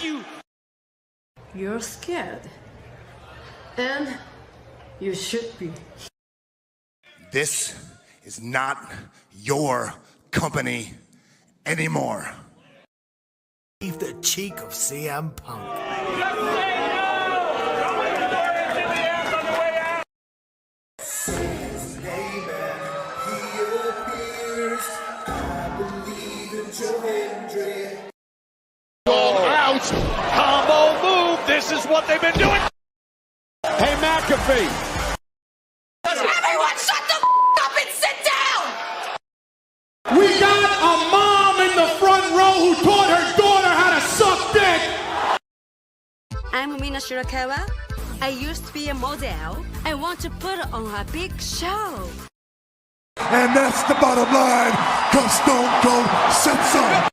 you! You're scared. And you should be. This is not your company anymore. Leave the cheek of CM Punk. Out! Combo move! This is what they've been doing! Hey, McAfee! Everyone shut the up and sit down! We got a mom in the front row who taught her daughter how to suck dick! I'm Mina Shirakawa. I used to be a model. I want to put on a big show. And that's the bottom line, because Stone Cold said so.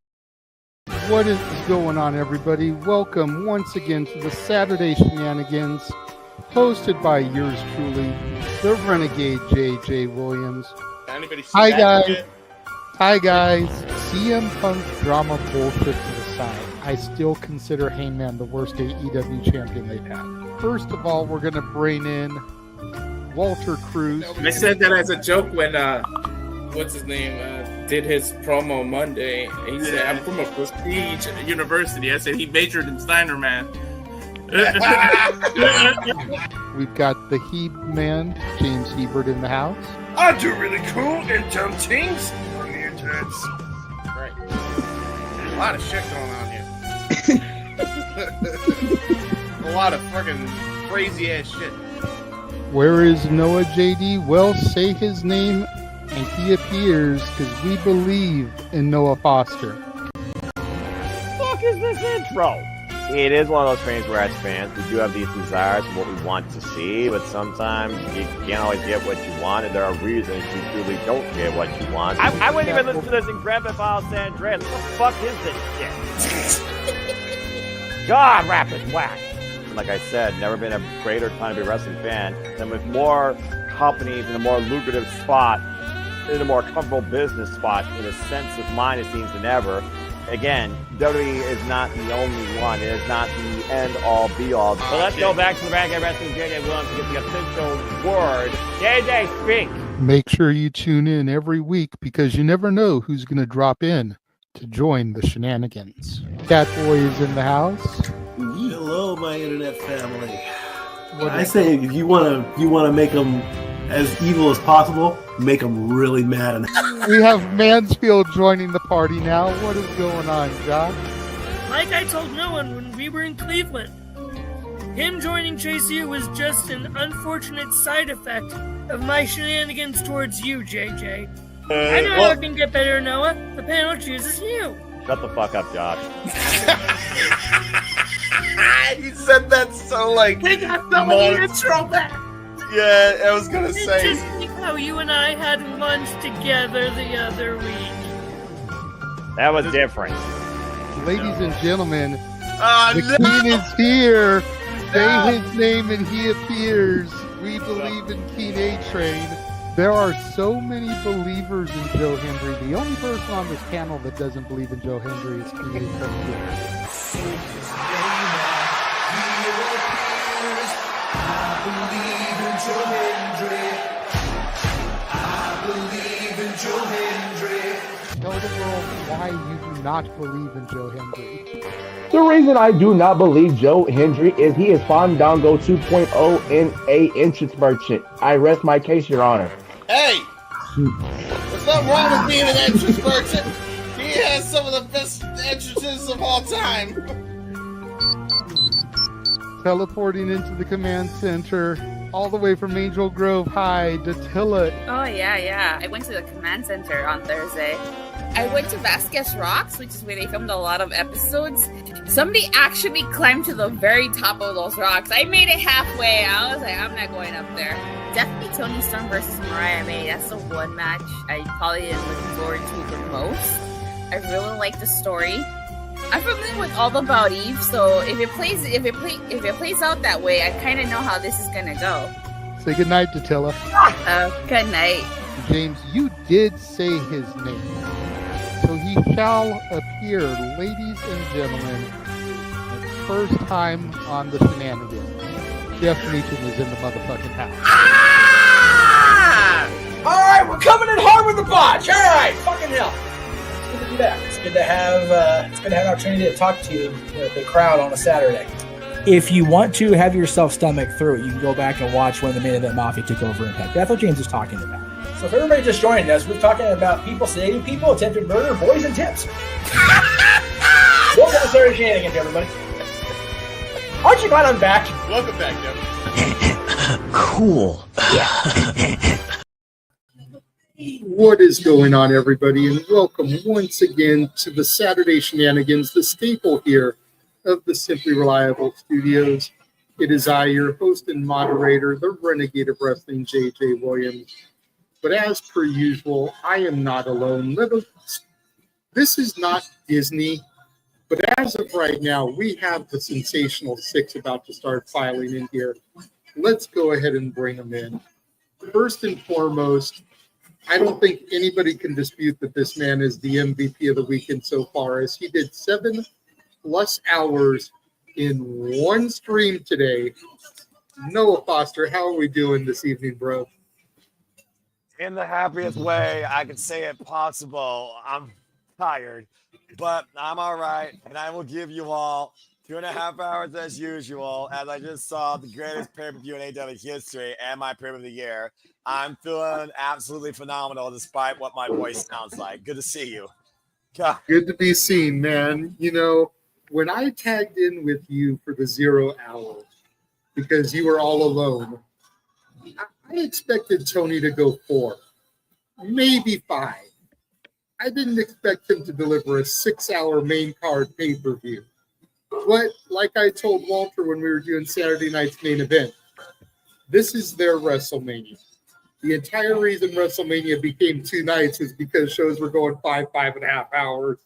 What is going on, everybody? Welcome once again to the Saturday Shenanigans, hosted by yours truly, the Renegade J.J. Williams. Hi, guys. Hi, guys. CM Punk drama bullshit to the side. I still consider Hangman the worst AEW champion they've had. First of all, we're going to bring in Walter Cruz. I said that as a joke when, what's his name, did his promo Monday. He said, I'm from a prestige university. I said he majored in Steiner, man. We've got the Heb man, James Hebert, in the house. I do really cool and dumb things on the internet. Right. A lot of shit going on here. A lot of fucking crazy ass shit. Where is Noah JD? Well, say his name and he appears, because we believe in Noah Foster. Fuck is this intro? It is one of those things where as fans, we do have these desires of what we want to see, but sometimes you can't always get what you want, and there are reasons you truly don't get what you want. I wouldn't even listen to this in Grand Theft Auto San Andreas. What the fuck is this shit? God, rapid whack. Like I said, never been a greater time to be a wrestling fan than with more companies in a more lucrative spot, in a more comfortable business spot, in a sense of mind, it seems, than ever. Again, WWE is not the only one. It is not the end-all, be-all. So let's go back to the Renegade Wrestling JJ Williams to get the official word. JJ, speak! Make sure you tune in every week, because you never know who's going to drop in to join the shenanigans. Catboy is in the house. Hello, my internet family. I say if you want to make them as evil as possible, make them really mad. We have Mansfield joining the party now. What is going on, Josh? Like I told no one when we were in Cleveland, him joining Chase U was just an unfortunate side effect of my shenanigans towards you, JJ. I know how it can get better, Noah. The panel chooses you. Shut the fuck up, Josh. You said that so like. They got some of the intro back. Yeah, I was gonna say. Just like how you and I had lunch together the other week. That was different. Ladies and gentlemen, the King is here. Say his name and he appears. We believe in King A-Train. There are so many believers in Joe Hendry. The only person on this panel that doesn't believe in Joe Hendry is King A-Train. Tell the world why you do not believe in Joe Hendry. The reason I do not believe Joe Hendry is he is Fandango 2.0 in a entrance merchant. I rest my case, Your Honor. Hey! There's nothing wrong with being an entrance merchant. He has some of the best entrances of all time. Teleporting into the command center, all the way from Angel Grove High, Datilla. Oh, yeah. I went to the command center on Thursday. I went to Vasquez Rocks, which is where they filmed a lot of episodes. Somebody actually climbed to the very top of those rocks. I made it halfway. I was like, I'm not going up there. Definitely Toni Storm versus Mariah May. That's the one match I probably am looking forward to the most. I really like the story. I'm familiar with All About Eve, so if it plays out that way, I kind of know how this is gonna go. Say goodnight, Datilla. Good night. James, you did say his name, so he shall appear, ladies and gentlemen. first time on the Shenanigans. Jeff Meacham is in the motherfucking house. Ah! All right, we're coming in hard with the botch. All right, fucking hell. It's good to be back. It's good to have an opportunity to talk to the crowd on a Saturday. If you want to have yourself stomach through it, you can go back and watch when the Main Event Mafia took over Impact. That's what James is talking about. So if everybody just joined us, we're talking about people sedating people, attempted murder, boys, and tips. Welcome to Saturday Shenanigans, everybody. Aren't you glad I'm back? Welcome back, Jeff. Cool. What is going on, everybody, and welcome once again to the Saturday Shenanigans, the staple here of the Simply Reliable Studios. It is I, your host and moderator, the Renegade of Wrestling, JJ Williams. But as per usual, I am not alone. This is not Disney, but as of right now, we have the Sensational Six about to start filing in here. Let's go ahead and bring them in. First and foremost, I don't think anybody can dispute that this man is the MVP of the weekend so far, as he did 7+ hours in one stream today. Noah Foster, how are we doing this evening, bro? In the happiest way I could say it possible. I'm tired, but I'm all right, and I will give you all 2.5 hours as usual, as I just saw the greatest pay-per-view in AEW history and my pay-per-view of the year. I'm feeling absolutely phenomenal despite what my voice sounds like. Good to see you. God. Good to be seen, man. You know, when I tagged in with you for the 0 hour, because you were all alone, I expected Tony to go 4, maybe 5. I didn't expect him to deliver a 6-hour main card pay-per-view. But like I told Walter when we were doing Saturday night's main event, this is their WrestleMania. The entire reason WrestleMania became 2 nights was because shows were going 5.5 hours.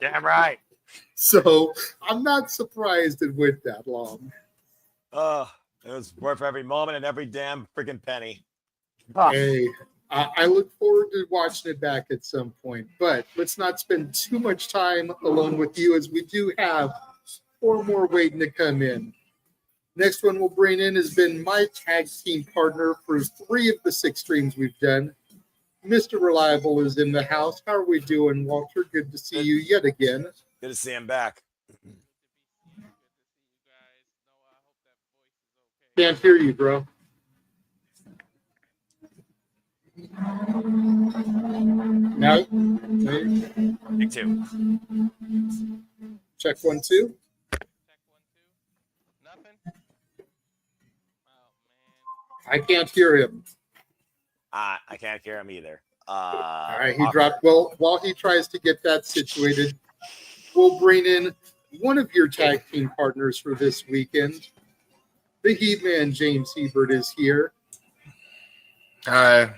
Damn right. So I'm not surprised it went that long. It was worth every moment and every damn freaking penny. Hey, I look forward to watching it back at some point, but let's not spend too much time alone with you, as we do have 4 more waiting to come in. Next one we'll bring in has been my tag team partner for 3 of the 6 streams we've done. Mr. Reliable is in the house. How are we doing, Walter? Good to see you yet again. Good to see him back. Can't hear you, bro. Now, Me too. Check 1, 2. I can't hear him. I can't hear him either. All right, he dropped. Well, while he tries to get that situated, we'll bring in one of your tag team partners for this weekend. The Heat Man, James Hebert, is here. Hi.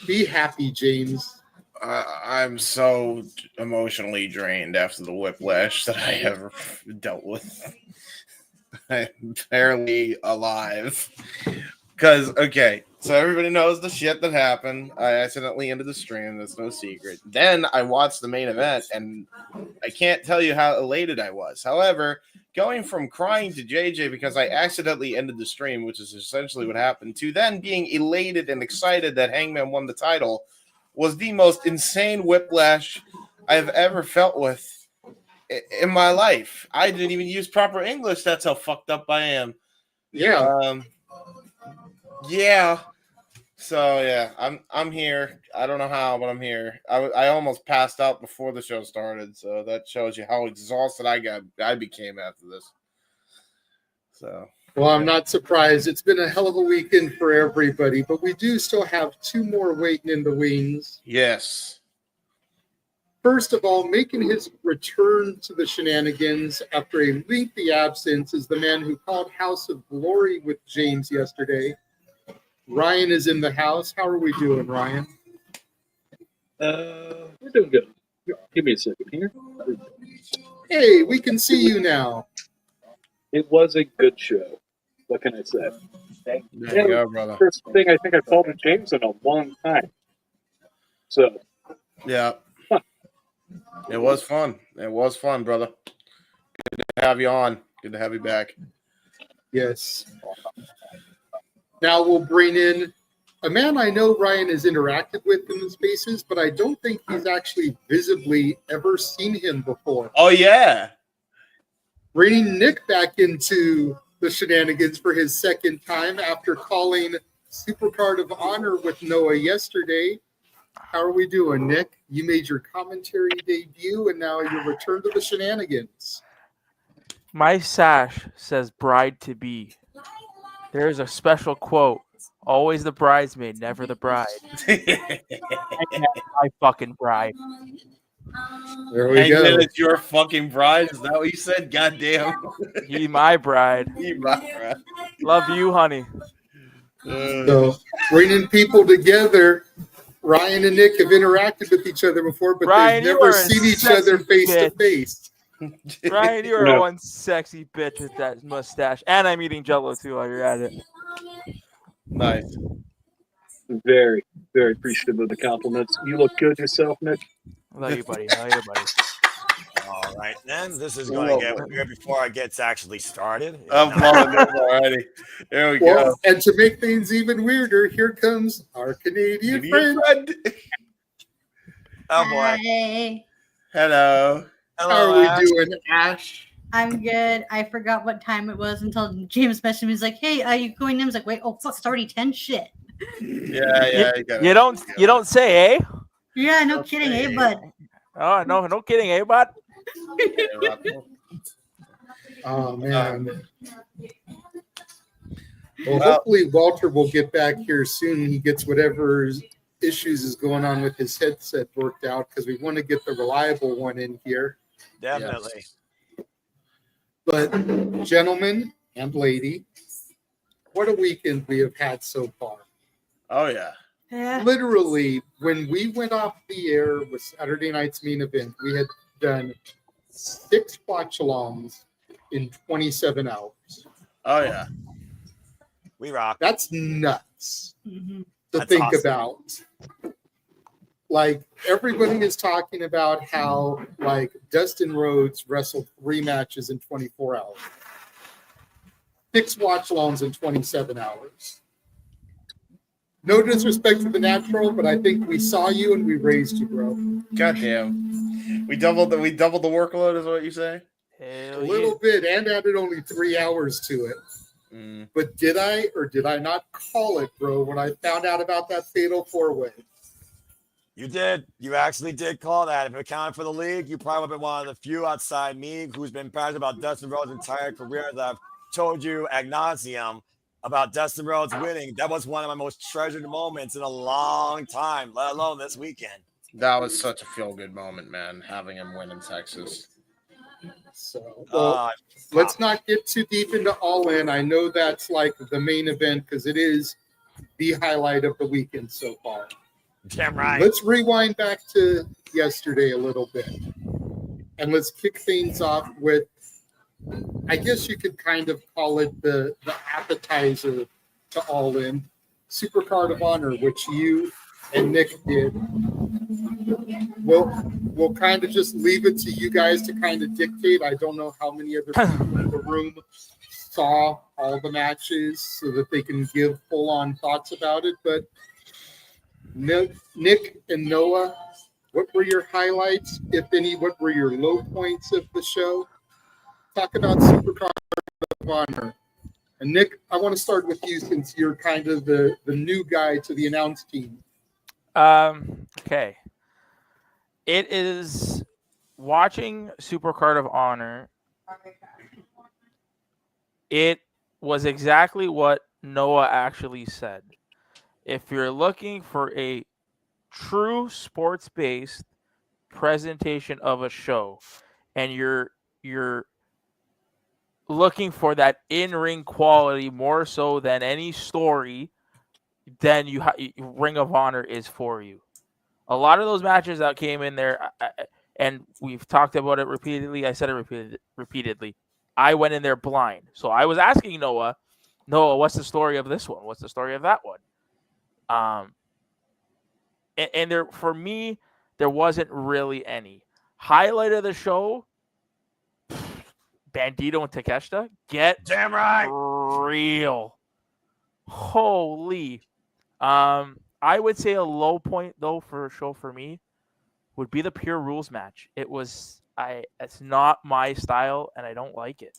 Be happy, James. I'm so emotionally drained after the whiplash that I ever dealt with. I'm barely alive. Because, okay, so everybody knows the shit that happened. I accidentally ended the stream. That's no secret. Then I watched the main event, and I can't tell you how elated I was. However, going from crying to JJ because I accidentally ended the stream, which is essentially what happened, to then being elated and excited that Hangman won the title was the most insane whiplash I've ever felt with in my life. I didn't even use proper English. That's how fucked up I am. Yeah. Yeah. So yeah, I'm here. I don't know how, but I'm here. I almost passed out before the show started, so that shows you how exhausted I became after this. So Well, I'm not surprised. It's been a hell of a weekend for everybody, but we do still have 2 more waiting in the wings. Yes. First of all, making his return to the Shenanigans after a lengthy absence is the man who called House of Glory with James yesterday. Ryan is in the house. How are we doing, Ryan? We're doing good. Give me a second here. Hey, we can see you now. It was a good show. What can I say? There you go, brother. First thing I think I called to James in a long time. So. Yeah. It was fun. It was fun, brother. Good to have you on. Good to have you back. Yes. Now we'll bring in a man I know Ryan has interacted with in the spaces, but I don't think he's actually visibly ever seen him before. Oh, yeah. Bringing Nick back into the Shenanigans for his second time after calling Supercard of Honor with Noah yesterday. How are we doing, Nick? You made your commentary debut, and now you return to the Shenanigans. My sash says bride to be. There's a special quote. Always the bridesmaid, never the bride. My fucking bride. There we go. Then it's your fucking bride. Is that what you said? Goddamn. He my bride. He my bride. Love you, honey. So bringing people together. Ryan and Nick have interacted with each other before, but Ryan, they've never seen each other face to face. Ryan, you are one sexy bitch with that mustache. And I'm eating Jell-O too while you're at it. Nice. Very, very appreciative of the compliments. You look good yourself, Nick. Love you, buddy. Love you, buddy. All right, then this is going to get weird before I get actually started. I'm blowing up already. There we go. And to make things even weirder, here comes our Canadian friend. Oh boy. Hey, Hello. How are we doing, Ash? I'm good. I forgot what time it was until James messaged me. He's like, "Hey, are you going?" I was like, "Wait, oh fuck, it's already 10." Shit. Yeah. You don't say, eh? Yeah, no kidding, eh, bud? Oh no kidding, eh, bud? Oh man. Well, hopefully Walter will get back here soon. He gets whatever issues is going on with his headset worked out because we want to get the reliable one in here. Definitely. Yes. But gentlemen and lady, what a weekend we have had so far. Oh yeah. Literally, when we went off the air with Saturday night's main event, we had done 6 watch-alongs in 27 hours. Oh yeah. We rock. That's nuts to That's think awesome. about. Like, everybody is talking about how, like, Dustin Rhodes wrestled 3 matches in 24 hours. 6 watch-alongs in 27 hours. No disrespect to the natural, but I think we saw you and we raised you, bro. Goddamn. We doubled the workload, is what you say? A little bit, and added only 3 hours to it. But did I or did I not call it, bro, when I found out about that fatal 4-way? You did. You actually did call that. If it counted for the league, you probably would have been one of the few outside me who's been passionate about Dustin Rhodes' entire career that I've told you ad nauseum about Dustin Rhodes winning. That was one of my most treasured moments in a long time, let alone this weekend. That was such a feel-good moment, man, having him win in Texas. So, well, let's not get too deep into All In. I know that's like the main event because it is the highlight of the weekend so far. Damn right. Let's rewind back to yesterday a little bit. And let's kick things off with, I guess you could kind of call it the appetizer to All In. Supercard of Honor, which you and Nick did. We'll kind of just leave it to you guys to kind of dictate. I don't know how many other people in the room saw all the matches so that they can give full-on thoughts about it. But Nick and Noah, what were your highlights, if any? What were your low points of the show? Talk about Supercard of Honor. And Nick, I want to start with you since you're kind of the new guy to the announce team. Okay. It is watching Supercard of Honor. It was exactly what Noah actually said. If you're looking for a true sports-based presentation of a show, and you're looking for that in-ring quality more so than any story, then Ring of Honor is for you. A lot of those matches that came in there, and we've talked about it repeatedly. I said it repeatedly. I went in there blind. So I was asking Noah, what's the story of this one? What's the story of that one? And there, for me, there wasn't really any. Highlight of the show, Bandito and Takeshita, get damn right real. Holy. I would say a low point though for a show for me would be the Pure Rules match. It's not my style and I don't like it.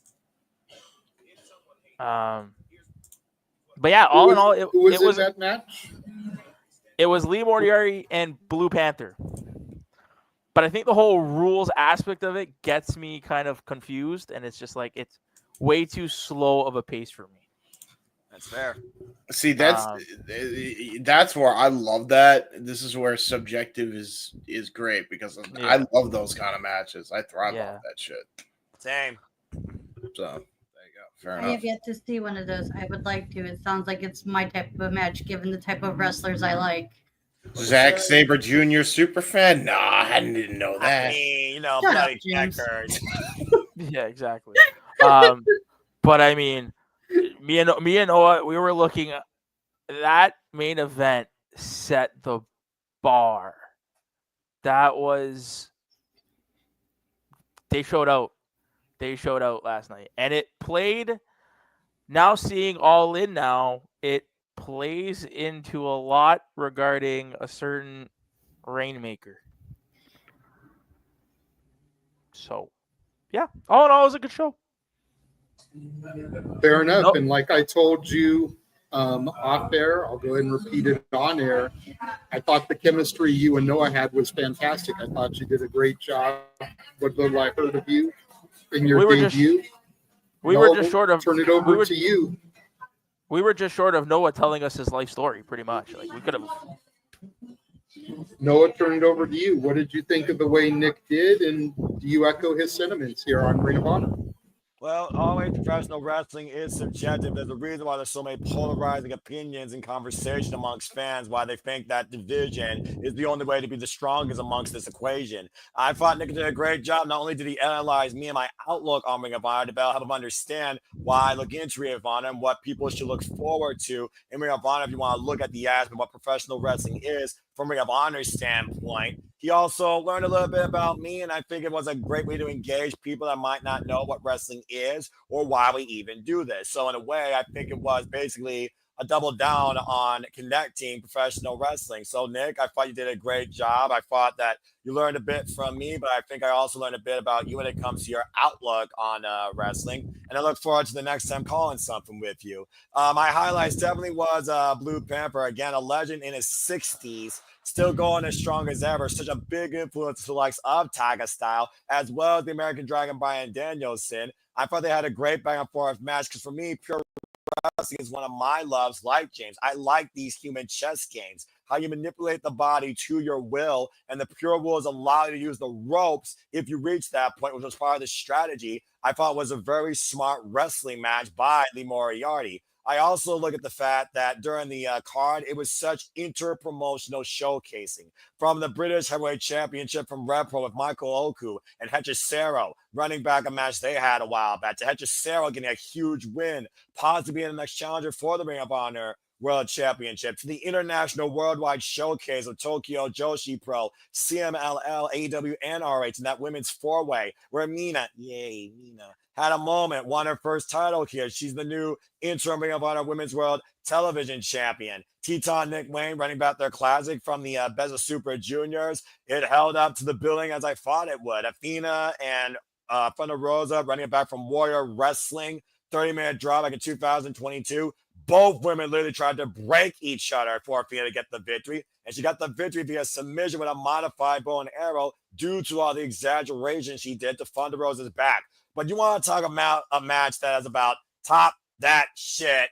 But yeah, all in all, it was that match. It was Lee Moriarty and Blue Panther. But I think the whole rules aspect of it gets me kind of confused, and it's just like it's way too slow of a pace for me. That's fair. See, that's where I love that. This is where subjective is great because I love those kind of matches. I thrive off that shit. Same. So there you go. Fair I enough. have yet to see one of those. I would like to. It sounds like it's my type of a match, given the type of wrestlers I like. Zack Sabre Jr. super fan? Nah, I didn't know that. I mean, Shut bloody up, James. checkers. Yeah, exactly. But I mean, me and Noah, we were looking at that main event set the bar. That was they showed out. They showed out last night. And it played now seeing All In now, it plays into a lot regarding a certain Rainmaker. So, yeah, all in all, it was a good show. Fair enough. And like I told you off air, I'll go ahead and repeat it on air. I thought the chemistry you and Noah had was fantastic. I thought you did a great job. What little I heard of you in your debut. We were just short of turn it over to you. We were just short of Noah telling us his life story, pretty much. Like we could have. Noah, turn it over to you. What did you think of the way Nick did, and do you echo his sentiments here on Ring of Honor? Well, always professional wrestling is subjective. There's a reason why there's so many polarizing opinions and conversation amongst fans, why they think that division is the only way to be the strongest amongst this equation. I thought Nick did a great job. Not only did he analyze me and my outlook on Ring of Honor, to help him understand why I look into Ring of Honor and what people should look forward to in Ring of Honor if you want to look at the aspect of what professional wrestling is from Ring of Honor's standpoint. He also learned a little bit about me, and I think it was a great way to engage people that might not know what wrestling is or why we even do this. So in a way, I think it was basically a double down on connecting professional wrestling. So Nick, I thought you did a great job. I thought that you learned a bit from me, but I think I also learned a bit about you when it comes to your outlook on wrestling. And I look forward to the next time calling something with you. My highlights definitely was Blue Panther, again, a legend in his 60s. Still going as strong as ever. Such a big influence to the likes of Tiger Style, as well as the American Dragon Bryan Danielson. I thought they had a great back and forth match because for me, pure wrestling is one of my loves, like James. I like these human chess games, how you manipulate the body to your will, and the pure rules allow you to use the ropes if you reach that point, which was part of the strategy. I thought was a very smart wrestling match by Lee Moriarty. I also look at the fact that during the card, it was such inter-promotional showcasing. From the British Heavyweight Championship from RevPro with Michael Oku and Hechicero running back a match they had a while back, to Hechicero getting a huge win, possibly being the next challenger for the Ring of Honor World Championship, to the International Worldwide Showcase of Tokyo Joshi Pro, CMLL, AEW, and RH, and that women's four-way, where Mina had a moment, won her first title here. She's the new interim Ring of Honor Women's World Television Champion. Teton Nick Wayne running back their classic from the Beza Super Juniors. It held up to the billing as I thought it would. Athena and Thunder Rosa running it back from Warrior Wrestling. 30-minute draw back in 2022. Both women literally tried to break each other for Athena to get the victory. And she got the victory via submission with a modified bow and arrow due to all the exaggeration she did to Thunder Rosa's back. But you want to talk about a match that is about top that shit.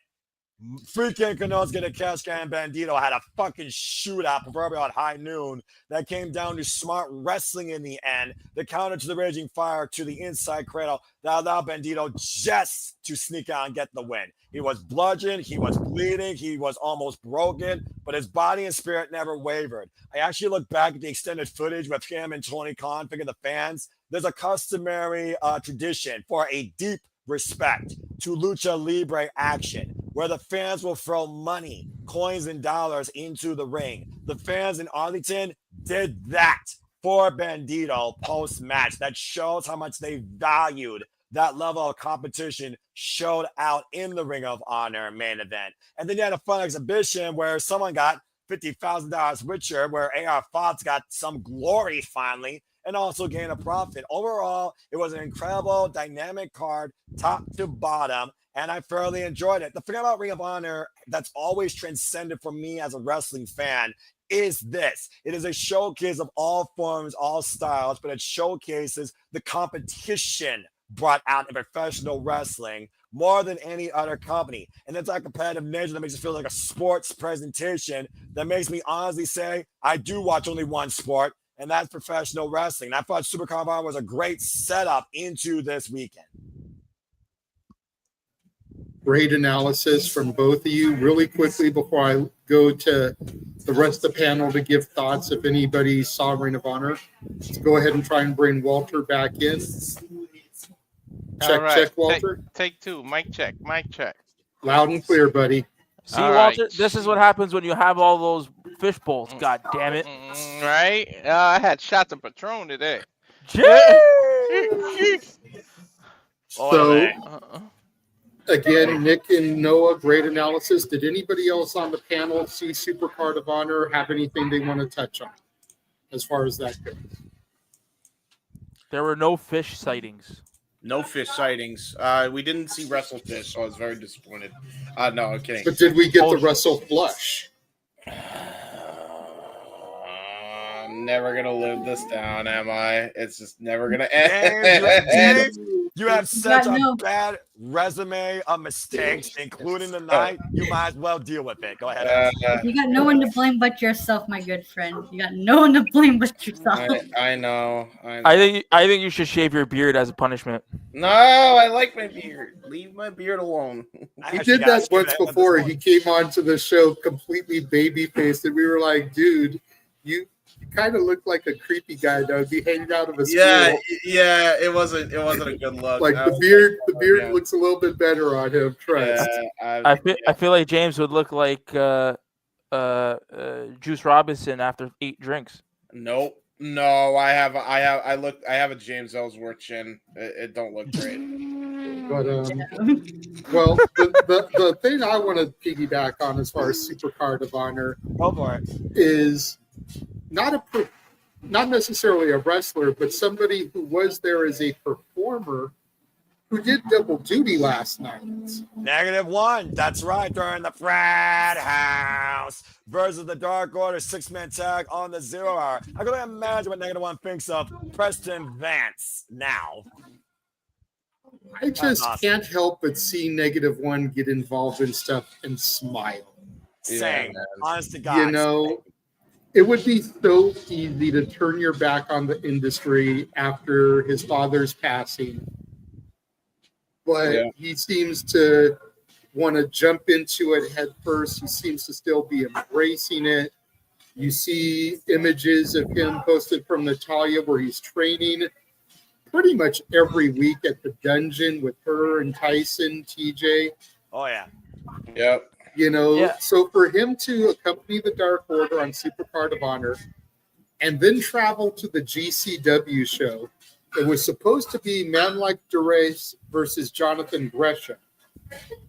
Freaking Konosuke Takeshita and Bandito had a fucking shootout, proverbial at high noon, that came down to smart wrestling in the end. The counter to the Raging Fire to the inside cradle that allowed Bandito just to sneak out and get the win. He was bludgeoned, he was bleeding, he was almost broken, but his body and spirit never wavered. I actually look back at the extended footage with him and Tony Khan, thinking the fans, there's a customary tradition for a deep respect to Lucha Libre action, where the fans will throw money, coins, and dollars into the ring. The fans in Arlington did that for Bandito post-match. That shows how much they valued that level of competition showed out in the Ring of Honor main event. And then you had a fun exhibition where someone got $50,000 richer, where AR Fox got some glory finally and also gained a profit. Overall, it was an incredible, dynamic card, top to bottom, and I thoroughly enjoyed it. The thing about Ring of Honor that's always transcended for me as a wrestling fan is this. It is a showcase of all forms, all styles, but it showcases the competition brought out in professional wrestling more than any other company. And it's that competitive nature that makes it feel like a sports presentation that makes me honestly say, I do watch only one sport, and that's professional wrestling. And I thought Supercard of Honor was a great setup into this weekend. Great analysis from both of you. Really quickly before I go to the rest of the panel to give thoughts, if anybody saw Ring of Honor, let's go ahead and try and bring Walter back in. Check, right. check, Walter. Take two. Mic check. Mic check. Loud and clear, buddy. See, Walter, this is what happens when you have all those fish bowls. God damn it. Right? I had shots of Patron today. So, again, Nick and Noah, great analysis. Did anybody else on the panel see Supercard of Honor, have anything they want to touch on as far as that goes? There were no fish sightings. No fish sightings. We didn't see WrestleFish, so I was very disappointed. No, I'm kidding. But did we get the Wrestle Flush? I'm never gonna live this down, am I? It's just never gonna end. You have such a bad resume of mistakes, including tonight. You might as well deal with it. Go ahead. You got no one to blame but yourself, my good friend. You got no one to blame but yourself. I know. I think you should shave your beard as a punishment. No, I like my beard. Leave my beard alone. He did that once before. He came onto the show completely baby-faced, and we were like, dude, you kind of look like a creepy guy that would be hanging out of a school. Yeah, it wasn't a good look. Like the beard looks a little bit better on him. Trust. I feel like James would look like Juice Robinson after 8 drinks. Nope. No, I have a James Ellsworth chin. It don't look great. But well, the thing I want to piggyback on as far as Supercard of Honor is not necessarily a wrestler, but somebody who was there as a performer who did double duty last night. -1. That's right. During the Frat House versus the Dark Order 6-man tag on the 0 hour. I can only imagine what -1 thinks of Preston Vance now. I just can't help but see -1 get involved in stuff and smile. Same. Honest to God. You know, it would be so easy to turn your back on the industry after his father's passing. But he seems to want to jump into it head first. He seems to still be embracing it. You see images of him posted from Natalia where he's training pretty much every week at the dungeon with her and Tyson, TJ. Oh, yeah. Yep. You know, so for him to accompany the Dark Order on Supercard of Honor and then travel to the GCW show, it was supposed to be Man Like Durace versus Jonathan Gresham.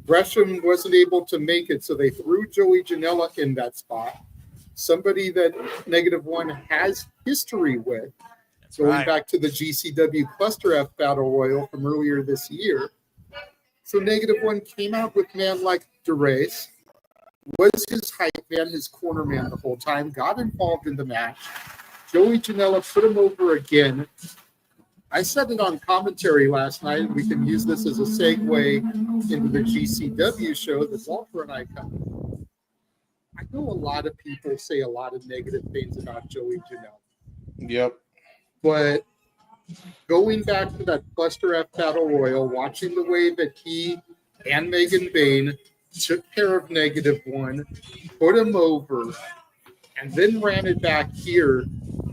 Gresham wasn't able to make it, so they threw Joey Janela in that spot. Somebody that -1 has history with, going back to the GCW Cluster F Battle Royal from earlier this year. So -1 came out with Man Like Durace, was his hype man, his corner man the whole time, got involved in the match. Joey Janela put him over again. I said it on commentary last night, and we can use this as a segue into the GCW show that Walter and I covered. I know a lot of people say a lot of negative things about Joey Janela. Yep. But going back to that Cluster F Battle Royal, watching the way that he and Megan Bain took care of -1, put him over, and then ran it back here,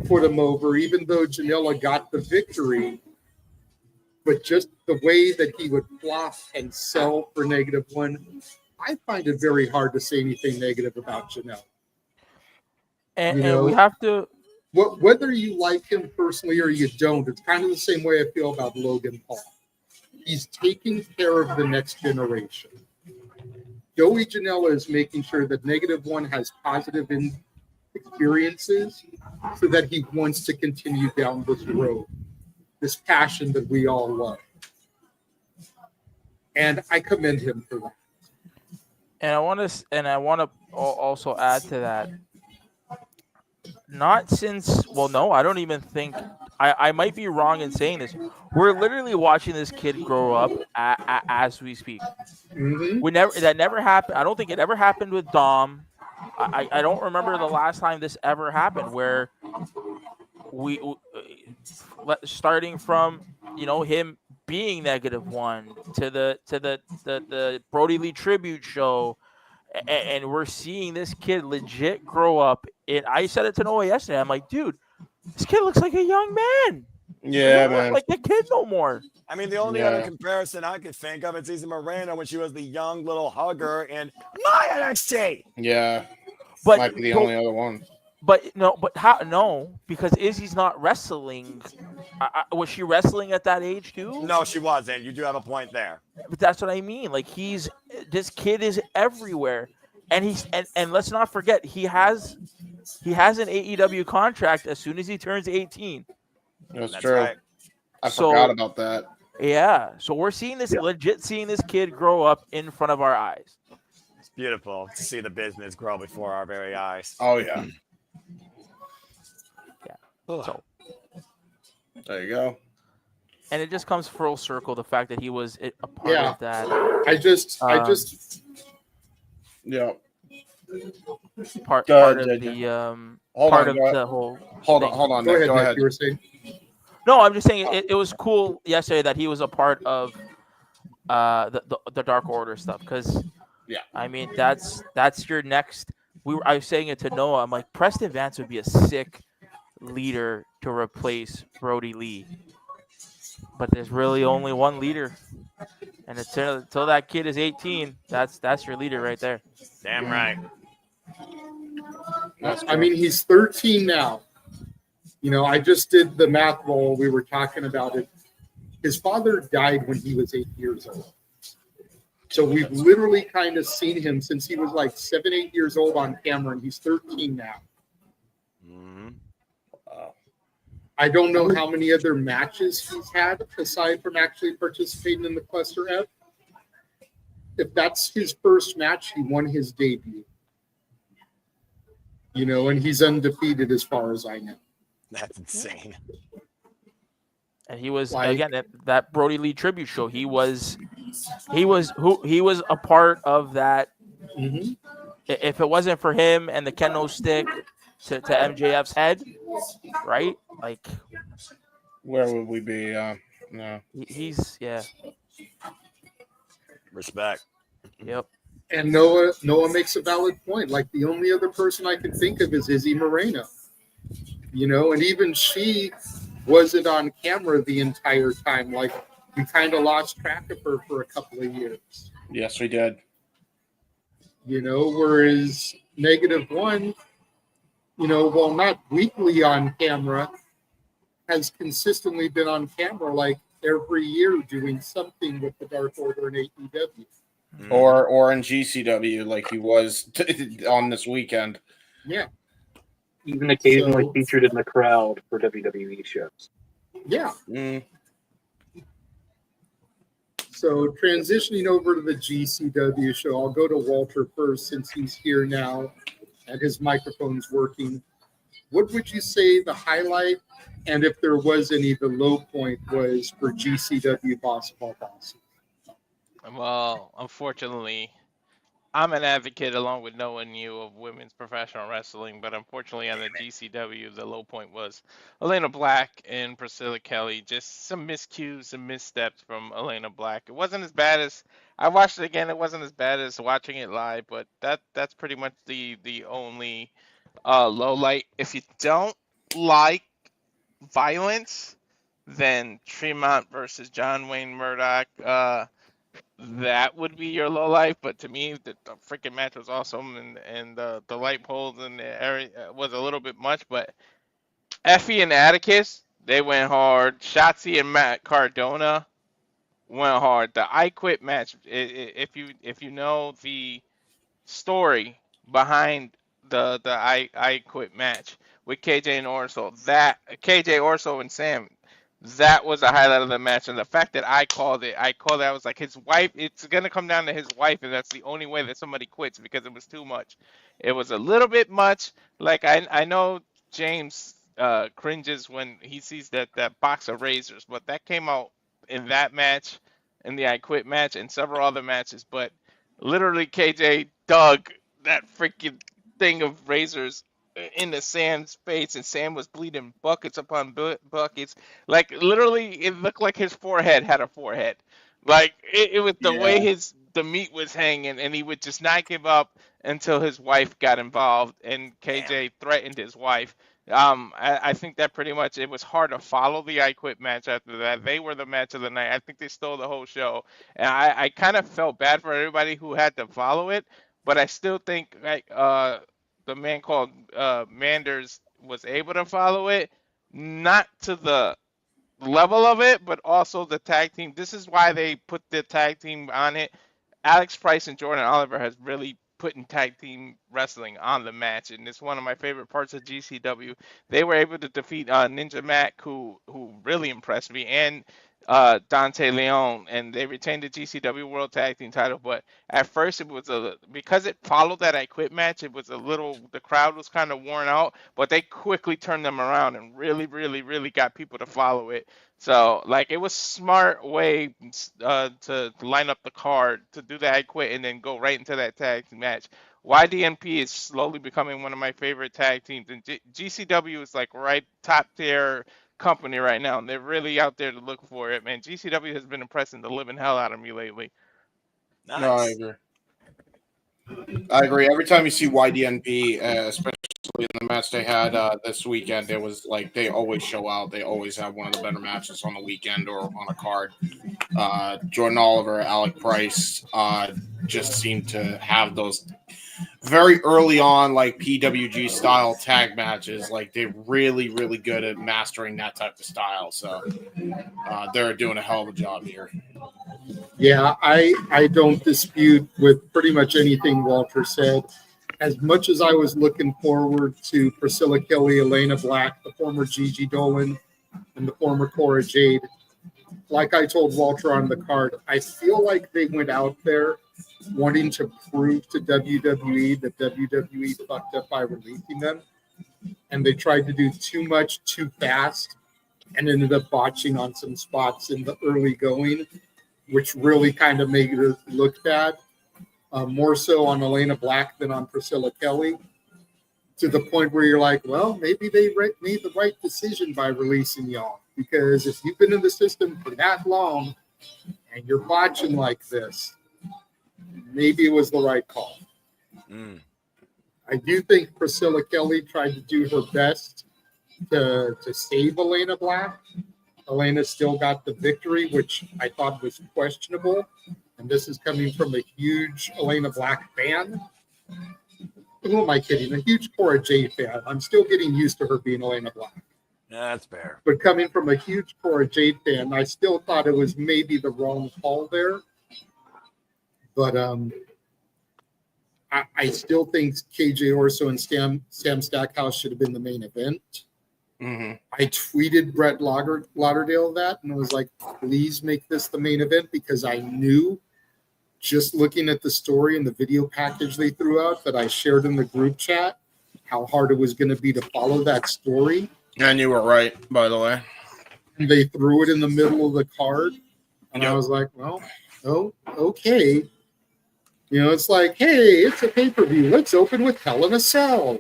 put him over, even though Janela got the victory. But just the way that he would flop and sell for -1, I find it very hard to say anything negative about Janela. And we have to... Whether you like him personally or you don't, it's kind of the same way I feel about Logan Paul. he's taking care of the next generation. Joey Janela is making sure that -1 has positive experiences so that he wants to continue down this road, this passion that we all love. And I commend him for that. And I want to also add to that. Not since, well, no, I don't even think, I might be wrong in saying this. We're literally watching this kid grow up as we speak. Mm-hmm. That never happened. I don't think it ever happened with Dom. I don't remember the last time this ever happened where we starting from, you know, him being -1 to the Brody Lee tribute show. And we're seeing this kid legit grow up. I said it to Noah yesterday. I'm like, dude, this kid looks like a young man. Yeah, man. Like a kid no more. I mean, the only other comparison I could think of is Izzy Moreno when she was the young little hugger in my NXT. Yeah, but might be the only other one. But how? No, because Izzy's not wrestling. Was she wrestling at that age too? No, she wasn't. You do have a point there. But that's what I mean. Like this kid is everywhere, and and let's not forget he has an AEW contract as soon as he turns 18. That's true. Right. I forgot about that. Yeah, so we're seeing this seeing this kid grow up in front of our eyes. It's beautiful to see the business grow before our very eyes. Oh yeah. So there you go. And it just comes full circle, the fact that he was a part of that. I just part ahead, of JJ. the Hold on, the whole hold thing. on. Go ahead. You were saying? No, I'm just saying it was cool yesterday that he was a part of the Dark Order stuff, because I mean that's your next. I was saying it to Noah. I'm like, Preston Vance would be a sick leader to replace Brody Lee, but there's really only one leader, and until that kid is 18, that's your leader right there. Damn right. I mean, he's 13 now. You know, I just did the math while we were talking about it. His father died when he was 8 years old. So we've literally kind of seen him since he was like 7, 8 years old on camera, and he's 13 now. Mm-hmm. I don't know how many other matches he's had aside from actually participating in the Cluster F. If that's his first match, he won his debut. You know, and he's undefeated as far as I know. That's insane. And he was again that Brody Lee tribute show. He was a part of that. Mm-hmm. If it wasn't for him and the kendo stick to MJF's head, right? Like, where would we be? No, he's respect. Yep. And Noah makes a valid point. Like, the only other person I can think of is Izzy Moreno. You know, and even she wasn't on camera the entire time. Like, we kind of lost track of her for a couple of years. Yes, we did. You know, whereas -1, you know, while not weekly on camera, has consistently been on camera like every year doing something with the Dark Order and AEW. Or in GCW like he was on this weekend. Yeah. Even occasionally featured in the crowd for WWE shows. Yeah. So transitioning over to the GCW show, I'll go to Walter first since he's here now and his microphone's working. What would you say the highlight, and if there was any, the low point was for GCW Boss of All Bosses? Well, unfortunately, I'm an advocate, along with Noah and you, of women's professional wrestling, but unfortunately on the GCW, the low point was Elena Black and Priscilla Kelly. Just some miscues, some missteps from Elena Black. It wasn't as bad as, I watched it again, it wasn't as bad as watching it live, but that's pretty much the only low light. If you don't like violence, then Tremont versus John Wayne Murdoch, that would be your low light. But to me, the freaking match was awesome, and the light poles and the area was a little bit much. But Effie and Atticus, they went hard. Shotzi and Matt Cardona went hard. The I Quit match. If you know the story behind the I Quit match with KJ and Orso, that KJ Orso and Sam, that was the highlight of the match. And the fact that I called it, I was like, his wife, it's gonna come down to his wife, and that's the only way that somebody quits, because it was too much. It was a little bit much. Like I know James cringes when he sees that box of razors, but that came out in that match, in the I Quit match, and several other matches. But literally, KJ dug that freaking thing of razors into Sam's face, and Sam was bleeding buckets upon buckets. Like, literally, it looked like his forehead had a forehead. Like, it was the way the meat was hanging, and he would just not give up until his wife got involved, and KJ threatened his wife. I think that pretty much, it was hard to follow the I Quit match after that. They were the match of the night. I think they stole the whole show, and I kind of felt bad for everybody who had to follow it, but I still think, like, the man called Manders was able to follow it, not to the level of it, but also the tag team. This is why they put the tag team on it. Alex Price and Jordan Oliver has really putting tag team wrestling on the match, and it's one of my favorite parts of GCW. They were able to defeat Ninja Mac, who really impressed me, and Dante Leon, and they retained the GCW World Tag Team title. But at first, it was because it followed that I Quit match, it was the crowd was kind of worn out, but they quickly turned them around and really, really, really got people to follow it. So, like, it was smart way to line up the card, to do the I Quit and then go right into that tag team match. YDNP is slowly becoming one of my favorite tag teams, and GCW is like right top tier company right now, and they're really out there to look for it, man. GCW has been impressing the living hell out of me lately. Nice. No, I agree. Every time you see YDNP, especially in the match they had this weekend, it was like they always show out. They always have one of the better matches on the weekend or on a card. Jordan Oliver, Alec Price just seem to have those very early on, like PWG style tag matches. Like, they're really, really good at mastering that type of style. So they're doing a hell of a job here. Yeah, I don't dispute with pretty much anything Walter said. As much as I was looking forward to Priscilla Kelly, Elena Black, the former Gigi Dolan, and the former Cora Jade, like I told Walter on the card, I feel like they went out there wanting to prove to WWE that WWE fucked up by releasing them, and they tried to do too much too fast and ended up botching on some spots in the early going, which really kind of made it look bad. More so on Elena Black than on Priscilla Kelly, to the point where you're like, well, maybe they made the right decision by releasing y'all, because if you've been in the system for that long and you're botching like this, maybe it was the right call. I do think Priscilla Kelly tried to do her best to save Elena Black. Elena still got the victory, which I thought was questionable. And this is coming from a huge Elena Black fan. Who am I kidding? A huge Cora Jade fan. I'm still getting used to her being Elena Black. Yeah, that's fair. But coming from a huge Cora Jade fan, I still thought it was maybe the wrong call there. But I still think KJ Orso and Sam Stackhouse should have been the main event. Mm-hmm. I tweeted Brett Lauderdale that and was like, please make this the main event, because I knew, just looking at the story and the video package they threw out that I shared in the group chat, how hard it was going to be to follow that story. And you were right, by the way. And they threw it in the middle of the card. And I was like, well, okay. You know, it's like, hey, it's a pay-per-view. Let's open with Hell in a Cell.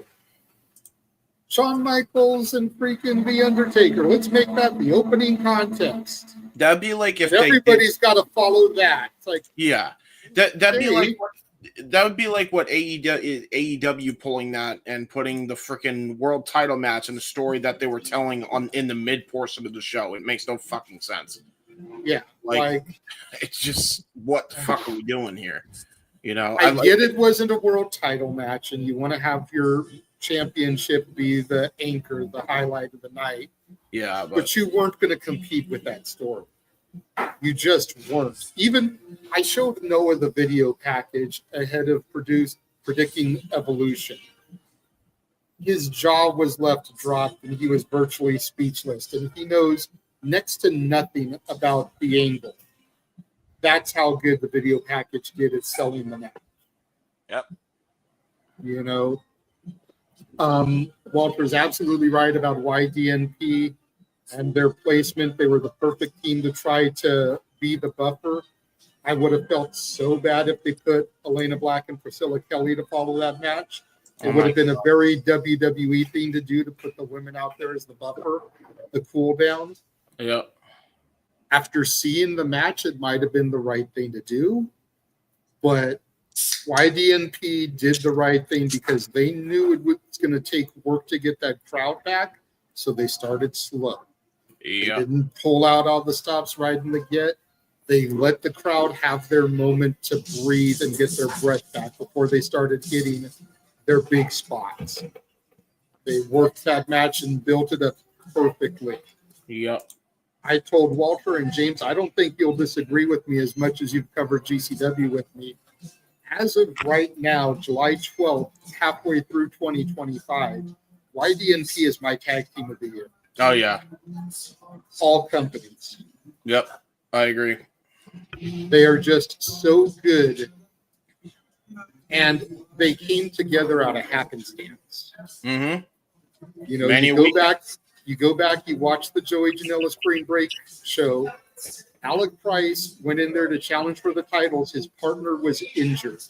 Shawn Michaels and freaking The Undertaker. Let's make that the opening context. That'd be like if everybody's got to follow that. It's like, yeah, that'd be like that would be like what AEW pulling that and putting the freaking world title match in the story that they were telling in the mid portion of the show. It makes no fucking sense. Yeah, like it's just, what the fuck are we doing here? You know, I get it wasn't a world title match, and you want to have your championship be the anchor, the highlight of the night. Yeah, but you weren't going to compete with that story. You just weren't. Even I showed Noah the video package ahead of predicting Evolution. His jaw was left dropped and he was virtually speechless. And he knows next to nothing about the angle. That's how good the video package did at selling the match. Yep. You know, Walter's absolutely right about YDNP and their placement. They were the perfect team to try to be the buffer. I would have felt so bad if they put Elena Black and Priscilla Kelly to follow that match. It would have been a very WWE thing to do, to put the women out there as the buffer, the cool down. Yeah. After seeing the match, it might have been the right thing to do. But YDNP did the right thing because they knew it was going to take work to get that crowd back. So they started slow. Yeah. They didn't pull out all the stops right in the get. They let the crowd have their moment to breathe and get their breath back before they started hitting their big spots. They worked that match and built it up perfectly. Yep. I told Walter and James, I don't think you'll disagree with me as much as you've covered GCW with me. As of right now, July 12th, halfway through 2025, YDNP is my tag team of the year. Oh, yeah. All companies. Yep. I agree. They are just so good. And they came together out of happenstance. Mm-hmm. You know, you go back, you watch the Joey Janela Spring Break show. Alec Price went in there to challenge for the titles. His partner was injured.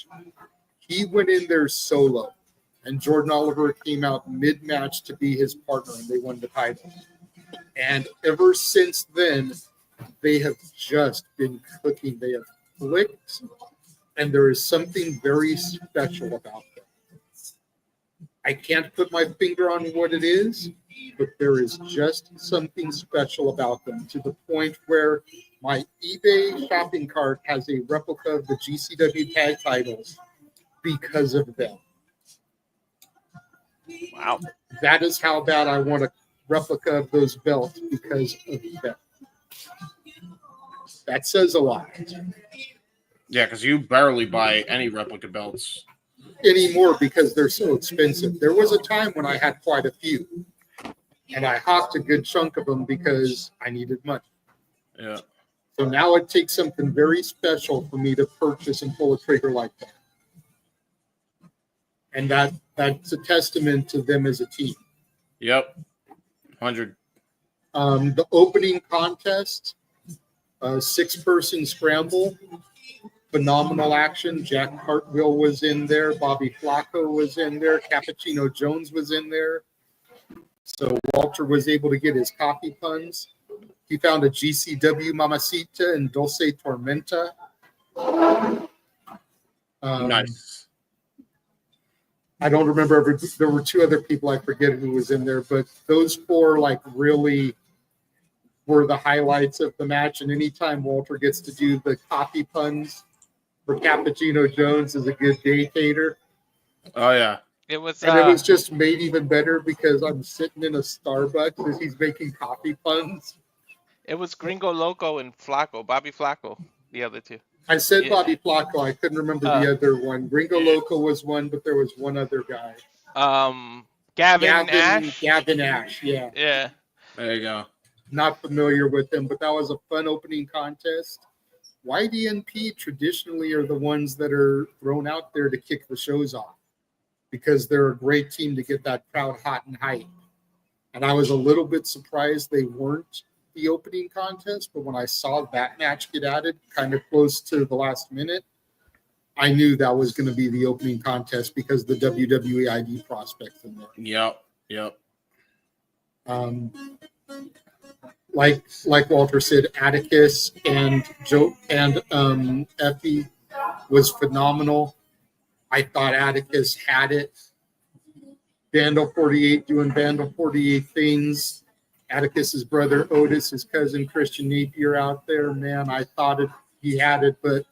He went in there solo. And Jordan Oliver came out mid-match to be his partner, and they won the title. And ever since then, they have just been cooking. They have clicked, and there is something very special about them. I can't put my finger on what it is, but there is just something special about them, to the point where my eBay shopping cart has a replica of the GCW tag titles because of them. Wow. That is how bad I want a replica of those belts, because of them. That says a lot. Yeah, because you barely buy any replica belts Anymore because they're so expensive. There was a time when I had quite a few, and I hawked a good chunk of them because I needed money. Yeah. So now it takes something very special for me to purchase and pull a trigger like that. And that's a testament to them as a team. Yep. 100. The opening contest, 6-person scramble, phenomenal action. Jack Cartwheel was in there. Bobby Flacco was in there. Cappuccino Jones was in there. So Walter was able to get his coffee puns. He found a GCW Mamacita and Dulce Tormenta. Nice. I don't remember. There were 2 other people. I forget who was in there, but those 4 really were the highlights of the match. And anytime Walter gets to do the coffee puns for Cappuccino Jones is a good dictator. Oh, yeah. It was, and it was just made even better because I'm sitting in a Starbucks as he's making coffee puns. It was Gringo Loco and Flacco, Bobby Flacco, the other 2. I said Bobby Flacco. I couldn't remember the other one. Gringo Loco was one, but there was one other guy. Gavin Ash? Gavin Ash, yeah. Yeah. There you go. Not familiar with him, but that was a fun opening contest. YDNP traditionally are the ones that are thrown out there to kick the shows off because they're a great team to get that crowd hot and hype. And I was a little bit surprised they weren't the opening contest, but when I saw that match get added kind of close to the last minute, I knew that was going to be the opening contest because the WWE ID prospects in there. Yep. Like Walter said, Atticus and Joe and Effie was phenomenal. I thought Atticus had it. Vandal 48 doing Vandal 48 things. Atticus's brother Otis, his cousin Christian Napier out there. Man, I thought he had it, but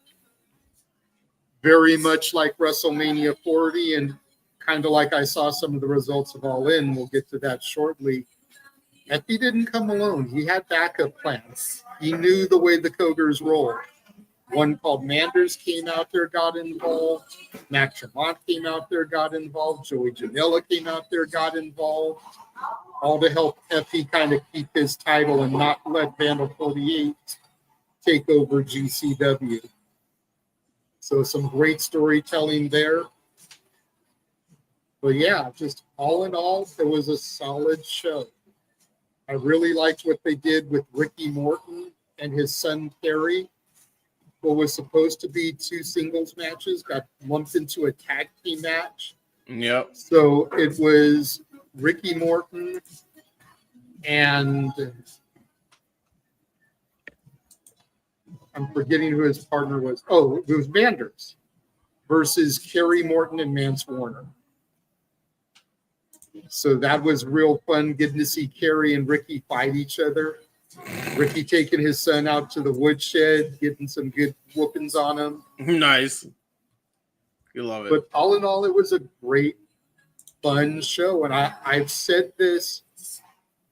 very much like WrestleMania 40 and kind of like I saw some of the results of All In. We'll get to that shortly. Effie didn't come alone. He had backup plans. He knew the way the Cougars roll. One called Manders came out there, got involved. Mac Tremont came out there, got involved. Joey Janela came out there, got involved. All to help Effie kind of keep his title and not let Vandal 48 take over GCW. So some great storytelling there. But yeah, just all in all, it was a solid show. I really liked what they did with Ricky Morton and his son Terry. What was supposed to be 2 singles matches got lumped into a tag team match. Yep. So it was Ricky Morton and I'm forgetting who his partner was. Oh, it was Manders versus Kerry Morton and Mance Warner. So that was real fun getting to see Kerry and Ricky fight each other. Ricky taking his son out to the woodshed, getting some good whoopings on him. Nice. You love it. But all in all, it was a great, fun show. And I've said this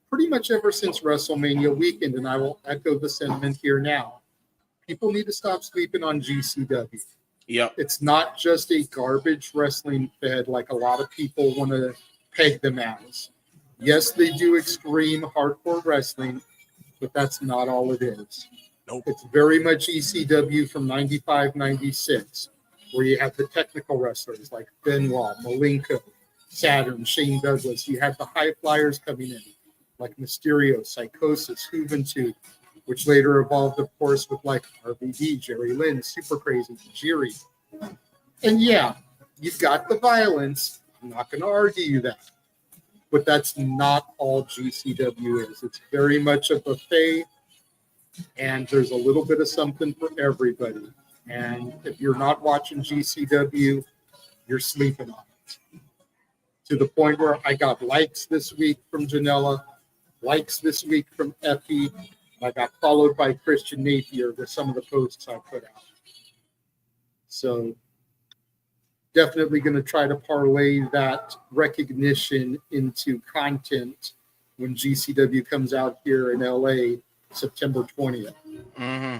pretty much ever since WrestleMania weekend, and I will echo the sentiment here now. People need to stop sleeping on GCW. Yep. It's not just a garbage wrestling fed like a lot of people want to peg them as. Yes, they do extreme hardcore wrestling, but that's not all it is. Nope. It's very much ECW from 95, 96, where you have the technical wrestlers like Benoit, Malenko, Saturn, Shane Douglas. You have the high flyers coming in, like Mysterio, Psychosis, Juventud, which later evolved, of course, with like RVD, Jerry Lynn, Super Crazy, Jiri. And yeah, you've got the violence. I'm not going to argue that. But that's not all GCW is. It's very much a buffet, and there's a little bit of something for everybody. And if you're not watching GCW, you're sleeping on it. To the point where I got likes this week from Janela, likes this week from Effie, and I got followed by Christian Napier with some of the posts I put out. So definitely going to try to parlay that recognition into content when GCW comes out here in LA September 20th. Mm-hmm.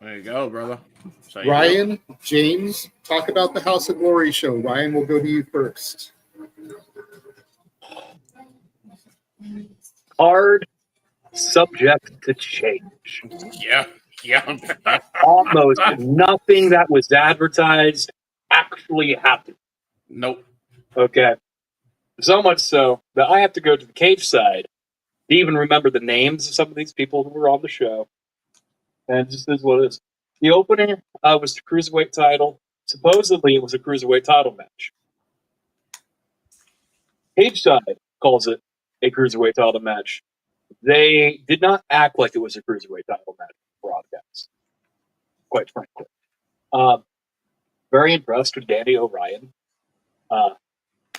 There you go, brother. So Ryan, James, talk about the House of Glory show. Ryan, we'll go to you first. Hard, subject to change. Yeah. Almost nothing that was advertised actually happened. Nope. Okay. So much so that I have to go to the cage side to even remember the names of some of these people who were on the show. And it just is what it is. The opener was the Cruiserweight title. Supposedly, it was a Cruiserweight title match. Cage side calls it a Cruiserweight title match. They did not act like it was a Cruiserweight title match broadcast, quite frankly. Very impressed with Danny O'Ryan.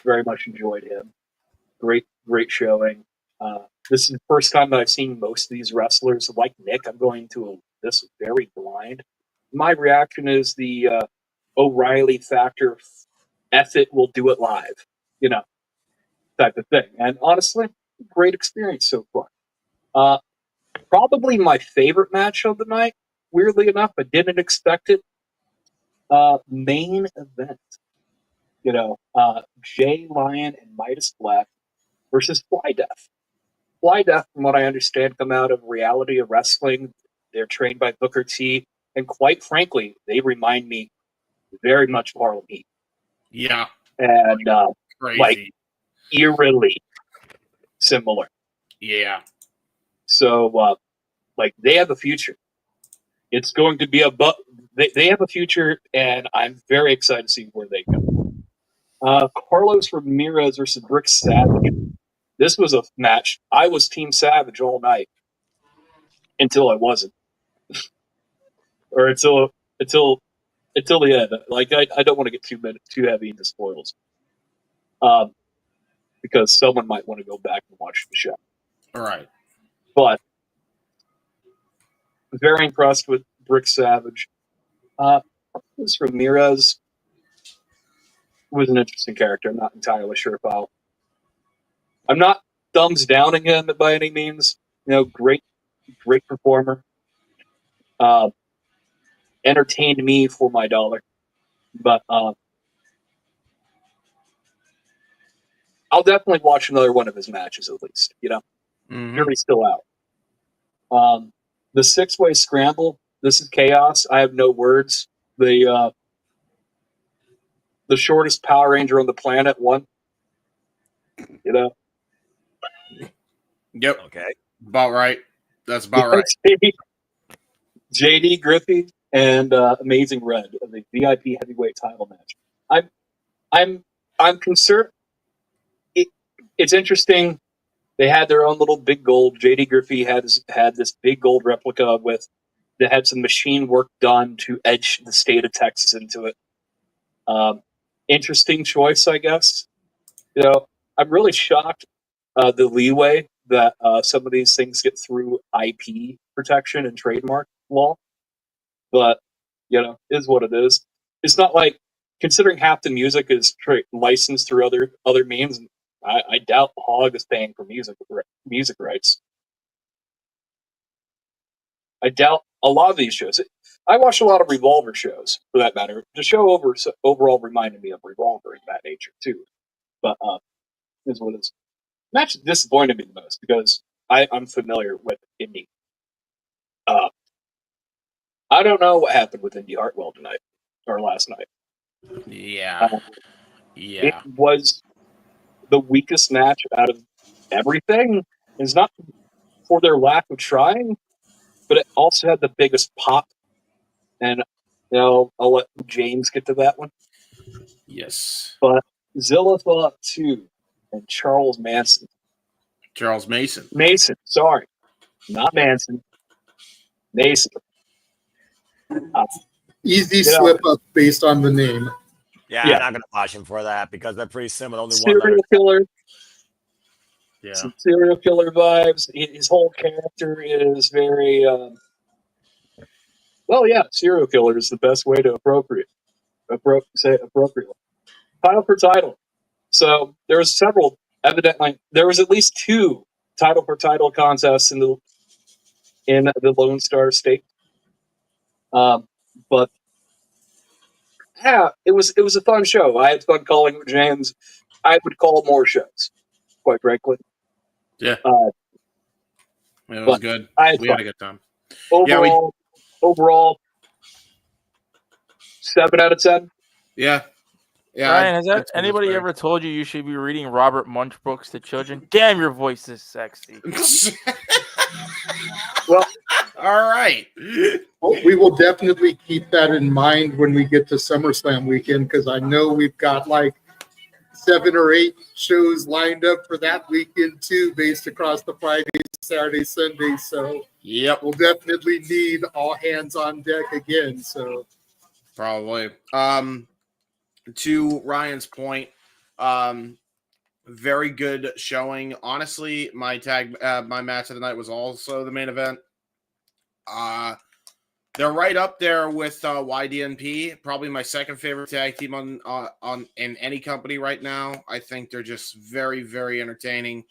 Very much enjoyed him. Great showing. This is the first time that I've seen most of these wrestlers. Like Nick, I'm going to this very blind. My reaction is the O'Reilly factor. F it, we'll do it live. Type of thing. And honestly, great experience so far. Probably my favorite match of the night. Weirdly enough, I didn't expect it. Main event. Jay Lyon and Midas Black versus Fly Death. Fly Death, from what I understand, come out of Reality of Wrestling. They're trained by Booker T. And quite frankly, they remind me very much of Harlem Heat. Yeah. And crazy. Eerily similar. Yeah. So, they have a future. It's going to be they have a future, and I'm very excited to see where they go. Carlos Ramirez versus Rick Savage. This was a match. I was Team Savage all night until I wasn't, or until the end. I don't want to get too heavy into spoils, because someone might want to go back and watch the show. All right. But very impressed with Rick Savage. This Ramirez was an interesting character. I'm not entirely sure if I'll I'm not thumbs downing him by any means. Great performer. Entertained me for my dollar. But I'll definitely watch another one of his matches at least. Jury's still out. The 6-way scramble. This is chaos. I have no words. The shortest Power Ranger on the planet won. Yep. Okay. About right. That's about right. JD Griffey and Amazing Red, the VIP heavyweight title match. I'm concerned. It's interesting. They had their own little big gold. JD Griffey had this big gold replica that had some machine work done to edge the state of Texas into it. Interesting choice, I guess. I'm really shocked the leeway that some of these things get through IP protection and trademark law. But, is what it is. It's not like, considering half the music is licensed through other means, I doubt Hog is paying for music rights. I doubt a lot of these shows. I watch a lot of Revolver shows, for that matter. The show overall reminded me of Revolver in that nature, too. But is what it is. Match disappointed me the most because I'm familiar with Indy. I don't know what happened with Indy Hartwell tonight or last night. Yeah. It was the weakest match out of everything. It's not for their lack of trying, but it also had the biggest pop. And I'll let James get to that one. Yes. But Zilla thought too, and Charles Mason. Mason, sorry. Not Manson. Mason. Easy slip up based on the name. Yeah, I'm not going to watch him for that because they're pretty similar. Only serial killer. Yeah. Some serial killer vibes. His whole character is very, serial killer is the best way to say it appropriately. Title for title. So there was there was at least 2 title for title contests in the Lone Star State. But yeah, it was a fun show. I had fun calling with James. I would call more shows, quite frankly. Yeah. It was good. We had a good time. Overall, 7 out of 10. Yeah. Yeah. Ryan, has anybody ever told you should be reading Robert Munch books to children? Damn, your voice is sexy. Well, all right. We will definitely keep that in mind when we get to SummerSlam weekend because I know we've got like 7 or 8 shows lined up for that weekend too, based across the Friday, Saturday, Sunday. So we'll definitely need all hands on deck again. So probably. To Ryan's point, very good showing. Honestly, my match of the night was also the main event. They're right up there with YDNP, probably my second favorite tag team on in any company right now. I think they're just very, very entertaining.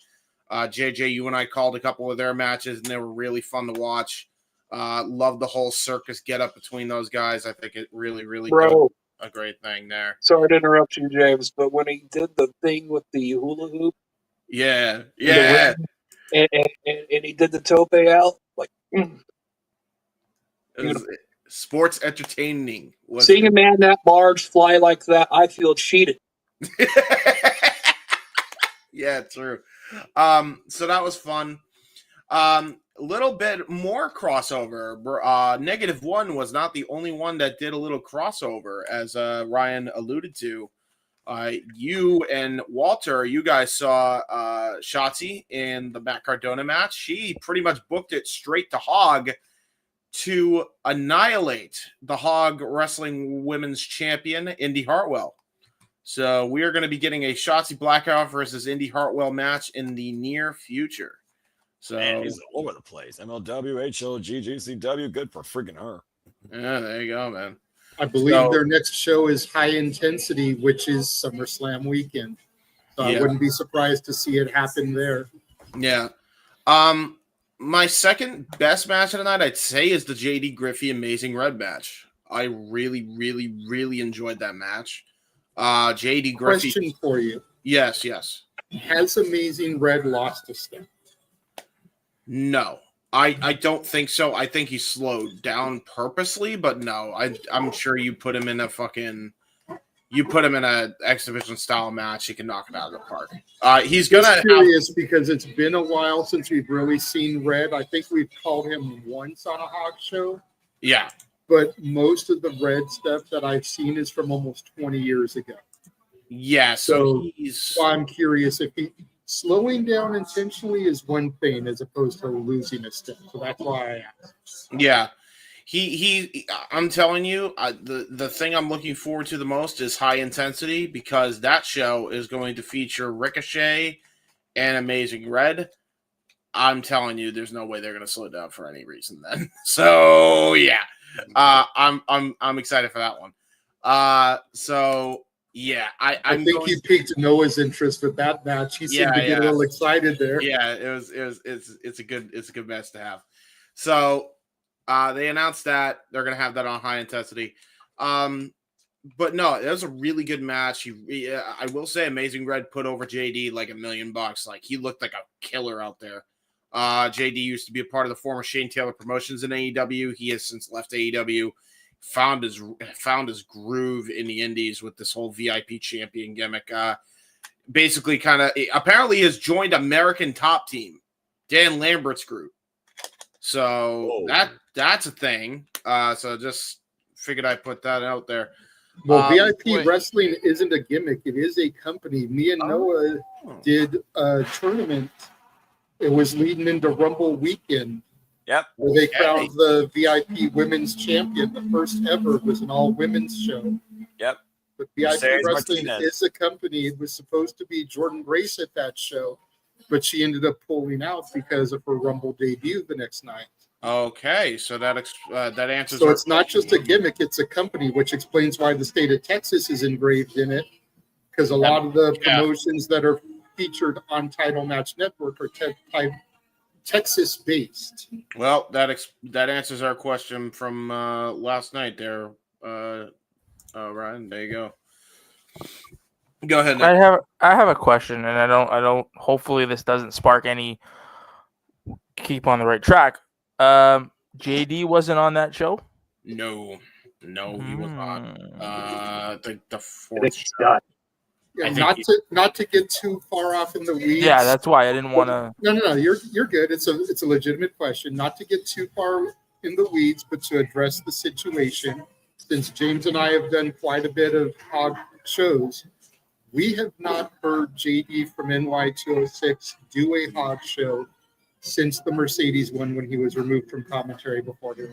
JJ, you and I called a couple of their matches, and they were really fun to watch. Love the whole circus get up between those guys. I think it really, really did a great thing there. Sorry to interrupt you, James, but when he did the thing with the hula hoop, and he did the tope out, like it was sports entertaining. Seeing a man that large fly like that, I feel cheated. Yeah, true. So that was fun. A little bit more crossover. -1 was not the only one that did a little crossover, as Ryan alluded to. You and Walter, you guys saw Shotzi in the Matt Cardona match. She pretty much booked it straight to Hog to annihilate the Hog Wrestling Women's Champion, Indy Hartwell. So we are going to be getting a Shotzi Blackout versus Indy Hartwell match in the near future. So man, he's all over the place. MLW, HL, GGCW, good for freaking her. Yeah, there you go, man. I believe their next show is High Intensity, which is SummerSlam weekend. So I wouldn't be surprised to see it happen there. Yeah. My second best match of the night, I'd say, is the JD Griffey Amazing Red match. I really, really, really enjoyed that match. JD Griffey. Question for you. Yes. Has Amazing Red lost a step? No. I don't think so. I think he slowed down purposely, but no. I'm sure you put him in a exhibition style match, he can knock it out of the park. He's gonna. Curious because it's been a while since we've really seen Red. I think we've called him once on a Hawk show. Yeah, but most of the Red stuff that I've seen is from almost 20 years ago. Yeah, so I'm curious if he slowing down intentionally is one thing as opposed to losing a step. So that's why I asked. Yeah. I'm telling you, the thing I'm looking forward to the most is High Intensity, because that show is going to feature Ricochet and Amazing Red. I'm telling you, there's no way they're going to slow down for any reason then. So yeah, I'm excited for that one. So yeah, I think you piqued Noah's interest with that match. He seemed to get a little excited there. Yeah, it's a good match to have. So. They announced that they're going to have that on High Intensity. But no, it was a really good match. I will say Amazing Red put over JD like $1 million. Like, he looked like a killer out there. JD used to be a part of the former Shane Taylor Promotions in AEW. He has since left AEW, found his groove in the indies with this whole VIP champion gimmick. Basically apparently has joined American Top Team, Dan Lambert's group. So that's a thing. So just figured I'd put that out there. Well, VIP Wrestling isn't a gimmick. It is a company. Me and Noah did a tournament. It was leading into Rumble Weekend. Yep. Where they crowned the VIP Women's Champion. The first ever was an all-women's show. Yep. But VIP Wrestling is a company. It was supposed to be Jordan Grace at that show, but she ended up pulling out because of her Rumble debut the next night. Okay, so that answers. So it's not just a gimmick; it's a company, which explains why the state of Texas is engraved in it. Because a lot of the promotions that are featured on Title Match Network are Texas-based. Well, that answers our question from last night. There, Ryan. There you go. Go ahead, Nick. I have a question, and I don't. Hopefully, this doesn't spark any. Keep on the right track. JD wasn't on that show. No, he was not. The fourth show. Yeah, not to get too far off in the weeds. Yeah, that's why I didn't want to. No. You're good. It's a legitimate question. Not to get too far in the weeds, but to address the situation. Since James and I have done quite a bit of Hog shows, we have not heard JD from NY206 do a Hog show since the Mercedes one when he was removed from commentary before the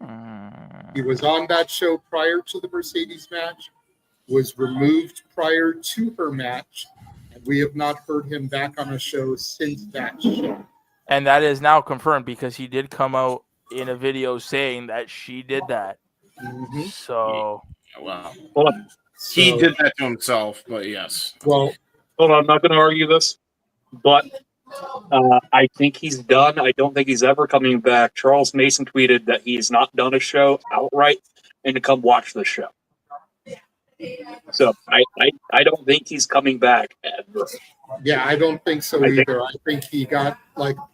match. He was on that show prior to the Mercedes match, was removed prior to her match, and we have not heard him back on a show since that show. And that is now confirmed because he did come out in a video saying that she did that. Mm-hmm. So, wow. He did that to himself, but yes. Well, hold on, I'm not going to argue this, but I think he's done. I don't think he's ever coming back. Charles Mason tweeted that he's not done a show outright and to come watch the show. So I don't think he's coming back ever. Yeah, I don't think so either. I think he got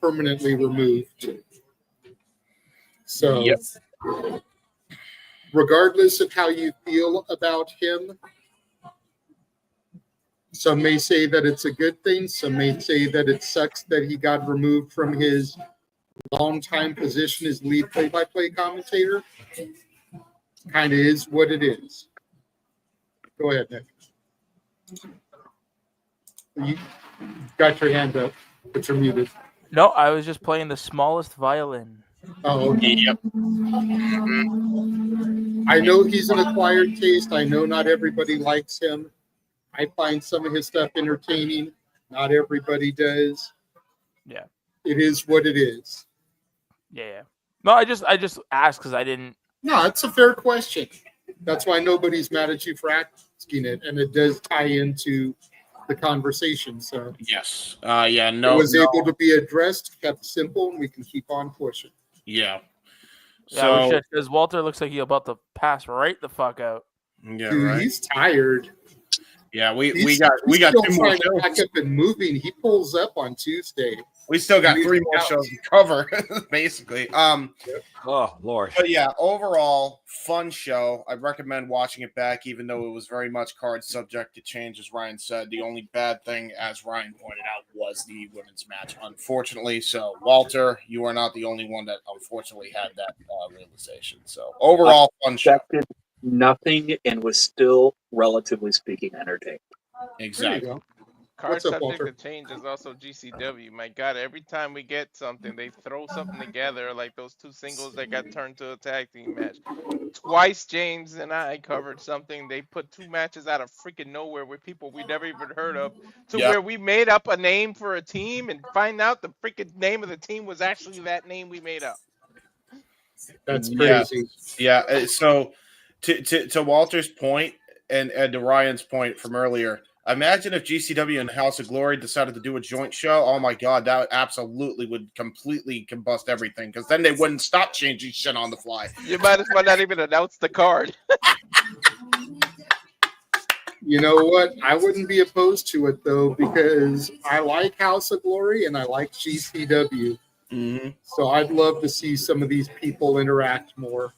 permanently removed. So, regardless of how you feel about him, some may say that it's a good thing. Some may say that it sucks that he got removed from his longtime position as lead play-by-play commentator. Kind of is what it is. Go ahead, Nick. You got your hand up, but you're muted. No, I was just playing the smallest violin. Oh, okay. Yep. I know he's an acquired taste. I know not everybody likes him. I find some of his stuff entertaining. Not everybody does. Yeah. It is what it is. Yeah. No, I just asked because I didn't. No, it's a fair question. That's why nobody's mad at you for asking it, and it does tie into the conversation. So yes, it was able to be addressed, kept simple, and we can keep on pushing. Yeah. Yeah, we should, because Walter looks like he's about to pass right the fuck out. Yeah, Dude, right. he's tired. Yeah, we He's got still 2 more trying to shows. back up and moving. He pulls up on Tuesday. We still got He's 3 more out. shows to cover, basically. Oh Lord. But yeah, overall fun show. I recommend watching it back, even though it was very much card subject to change, as Ryan said. The only bad thing, as Ryan pointed out, was the women's match, unfortunately. So, Walter, you are not the only one that unfortunately had that realization. So, overall fun show. Expected nothing and was still, relatively speaking, entertaining. Exactly. Card What's up, subject Walter? to change is also GCW. My God, every time we get something, they throw something together, like those 2 singles that got turned to a tag team match. Twice, James and I covered something. They put 2 matches out of freaking nowhere with people we never even heard of, to where we made up a name for a team and find out the freaking name of the team was actually that name we made up. That's crazy. Yeah. So, to Walter's point and to Ryan's point from earlier, imagine if GCW and House of Glory decided to do a joint show. Oh my God, that absolutely would completely combust everything, because then they wouldn't stop changing shit on the fly. You might as well not even announce the card. You know what? I wouldn't be opposed to it, though, because I like House of Glory and I like GCW. Mm-hmm. So I'd love to see some of these people interact more.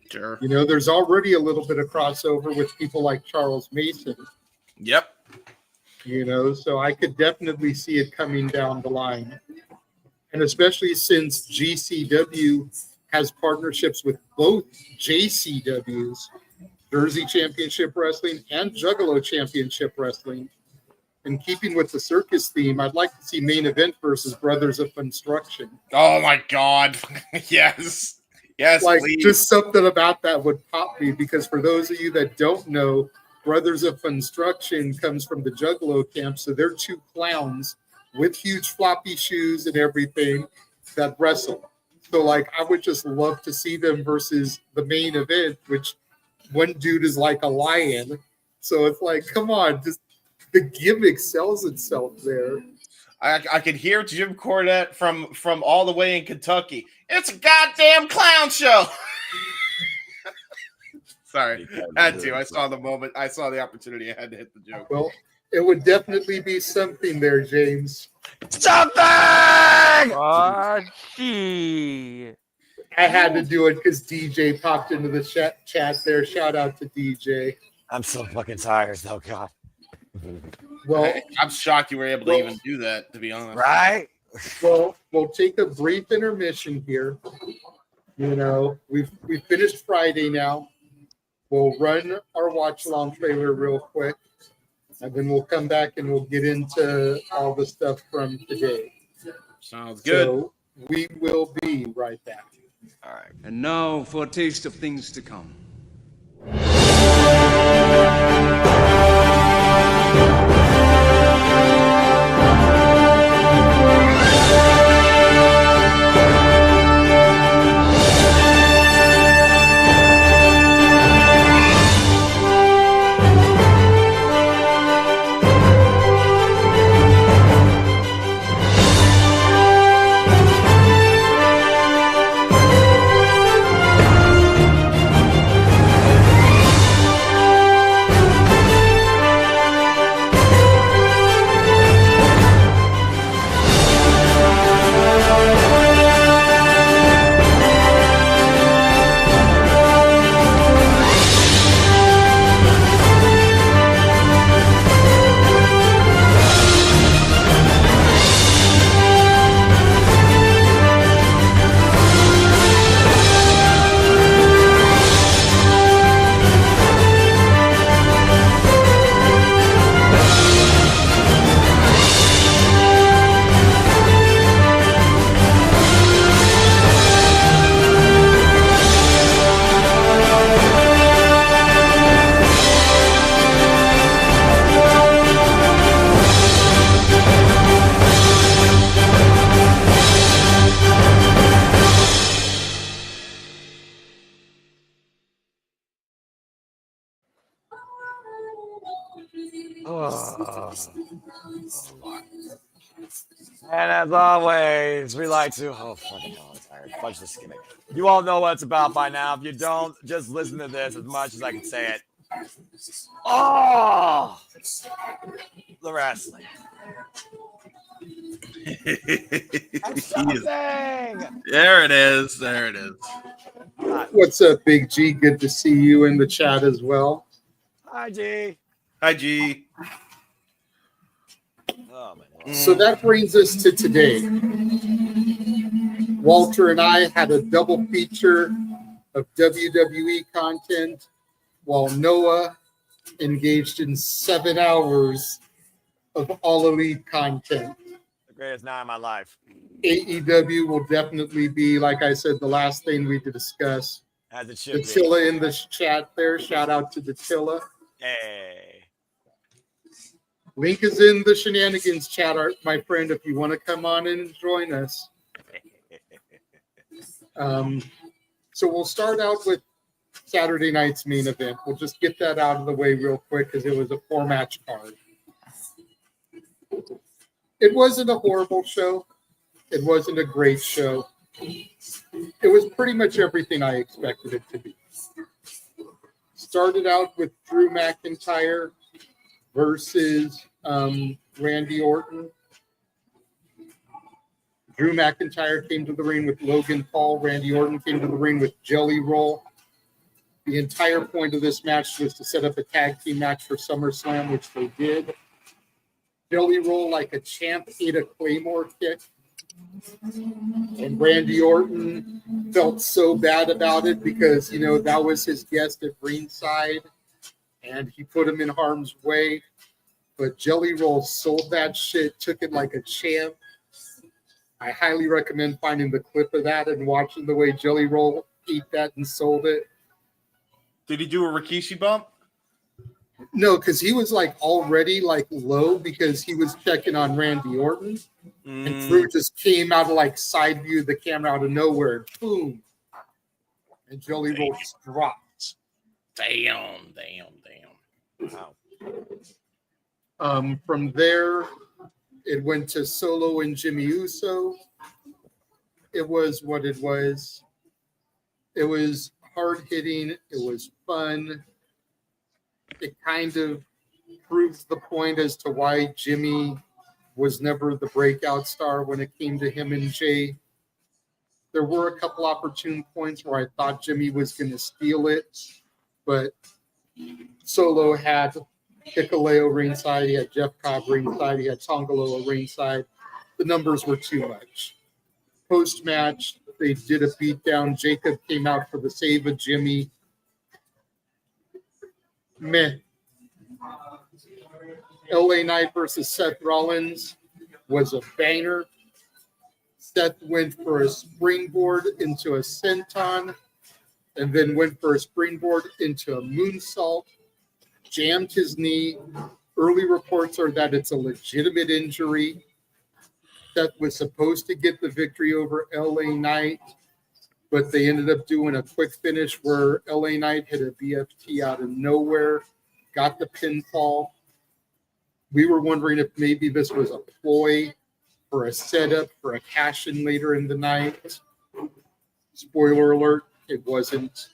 Sure. You know, there's already a little bit of crossover with people like Charles Mason. Yep. You know, so I could definitely see it coming down the line. And especially since GCW has partnerships with both JCWs, Jersey Championship Wrestling and Juggalo Championship Wrestling. And keeping with the circus theme, I'd like to see main event versus Brothers of Construction. Oh my God. Yes. Yes, like please. Just something about that would pop me, because for those of you that don't know, Brothers of Construction comes from the Juggalo camp, so they're 2 clowns with huge floppy shoes and everything that wrestle. So like I would just love to see them versus the main event, which one dude is like a lion. So it's like, come on, just the gimmick sells itself there. I could hear Jim Cornette from all the way in Kentucky. It's a goddamn clown show. Sorry, had to. I saw the moment. I saw the opportunity. I had to hit the joke. Well, it would definitely be something there, James. Something! Oh, gee. I had to do it because DJ popped into the chat there. Shout out to DJ. I'm so fucking tired. Oh God. Well, I'm shocked you were able to even do that, to be honest. Right? Well, we'll take a brief intermission here. You know, we've finished Friday now. We'll run our watch along trailer real quick, and then we'll come back and we'll get into all the stuff from today. Sounds good. So we will be right back. All right. And now for a taste of things to come. And as always, we like to. Oh, fucking hell, I'm tired. Fudge this gimmick. You all know what it's about by now. If you don't, just listen to this as much as I can say it. Oh! The wrestling. Something! There it is. There it is. What's up, Big G? Good to see you in the chat as well. Hi, G. Hi, G. Oh, my God. So that brings us to today. Walter and I had a double feature of WWE content while Noah engaged in 7 hours of All Elite content. The greatest night of my life. AEW will definitely be, like I said, the last thing we discuss. As it should be. Datilla in the chat there. Shout out to Datilla. Hey. Link is in the Shenanigans chat, my friend, if you want to come on in and join us. So we'll start out with Saturday night's main event. We'll just get that out of the way real quick because it was a 4-match card. It wasn't a horrible show. It wasn't a great show. It was pretty much everything I expected it to be. Started out with Drew McIntyre versus Randy Orton. Drew McIntyre came to the ring with Logan Paul. Randy Orton came to the ring with Jelly Roll. The entire point of this match was to set up a tag team match for SummerSlam, which they did. Jelly Roll, like a champ, ate a Claymore kick. And Randy Orton felt so bad about it because, you know, that was his guest at ringside. And he put him in harm's way. But Jelly Roll sold that shit, took it like a champ. I highly recommend finding the clip of that and watching the way Jelly Roll ate that and sold it. Did he do a Rikishi bump? No, because he was like already like low because he was checking on Randy Orton. And Drew just came out of like side view of the camera out of nowhere. Boom. And Jelly Roll just dropped. Damn. Wow. From there, it went to Solo and Jimmy Uso. It was what it was. It was hard hitting. It was fun. It kind of proves the point as to why Jimmy was never the breakout star when it came to him and Jay. There were a couple opportune points where I thought Jimmy was going to steal it, but Solo had Hikuleo ringside, he had Jeff Cobb ringside, he had Tongaloa ringside. The numbers were too much. Post-match, they did a beatdown. Jacob came out for the save of Jimmy. Meh. LA Knight versus Seth Rollins was a banger. Seth went for a springboard into a senton and then went for a springboard into a moonsault. Jammed his knee. Early reports are that it's a legitimate injury. Seth was supposed to get the victory over LA Knight, but they ended up doing a quick finish where LA Knight hit a BFT out of nowhere, got the pinfall. We were wondering if maybe this was a ploy for a setup for a cash-in later in the night. Spoiler alert, it wasn't.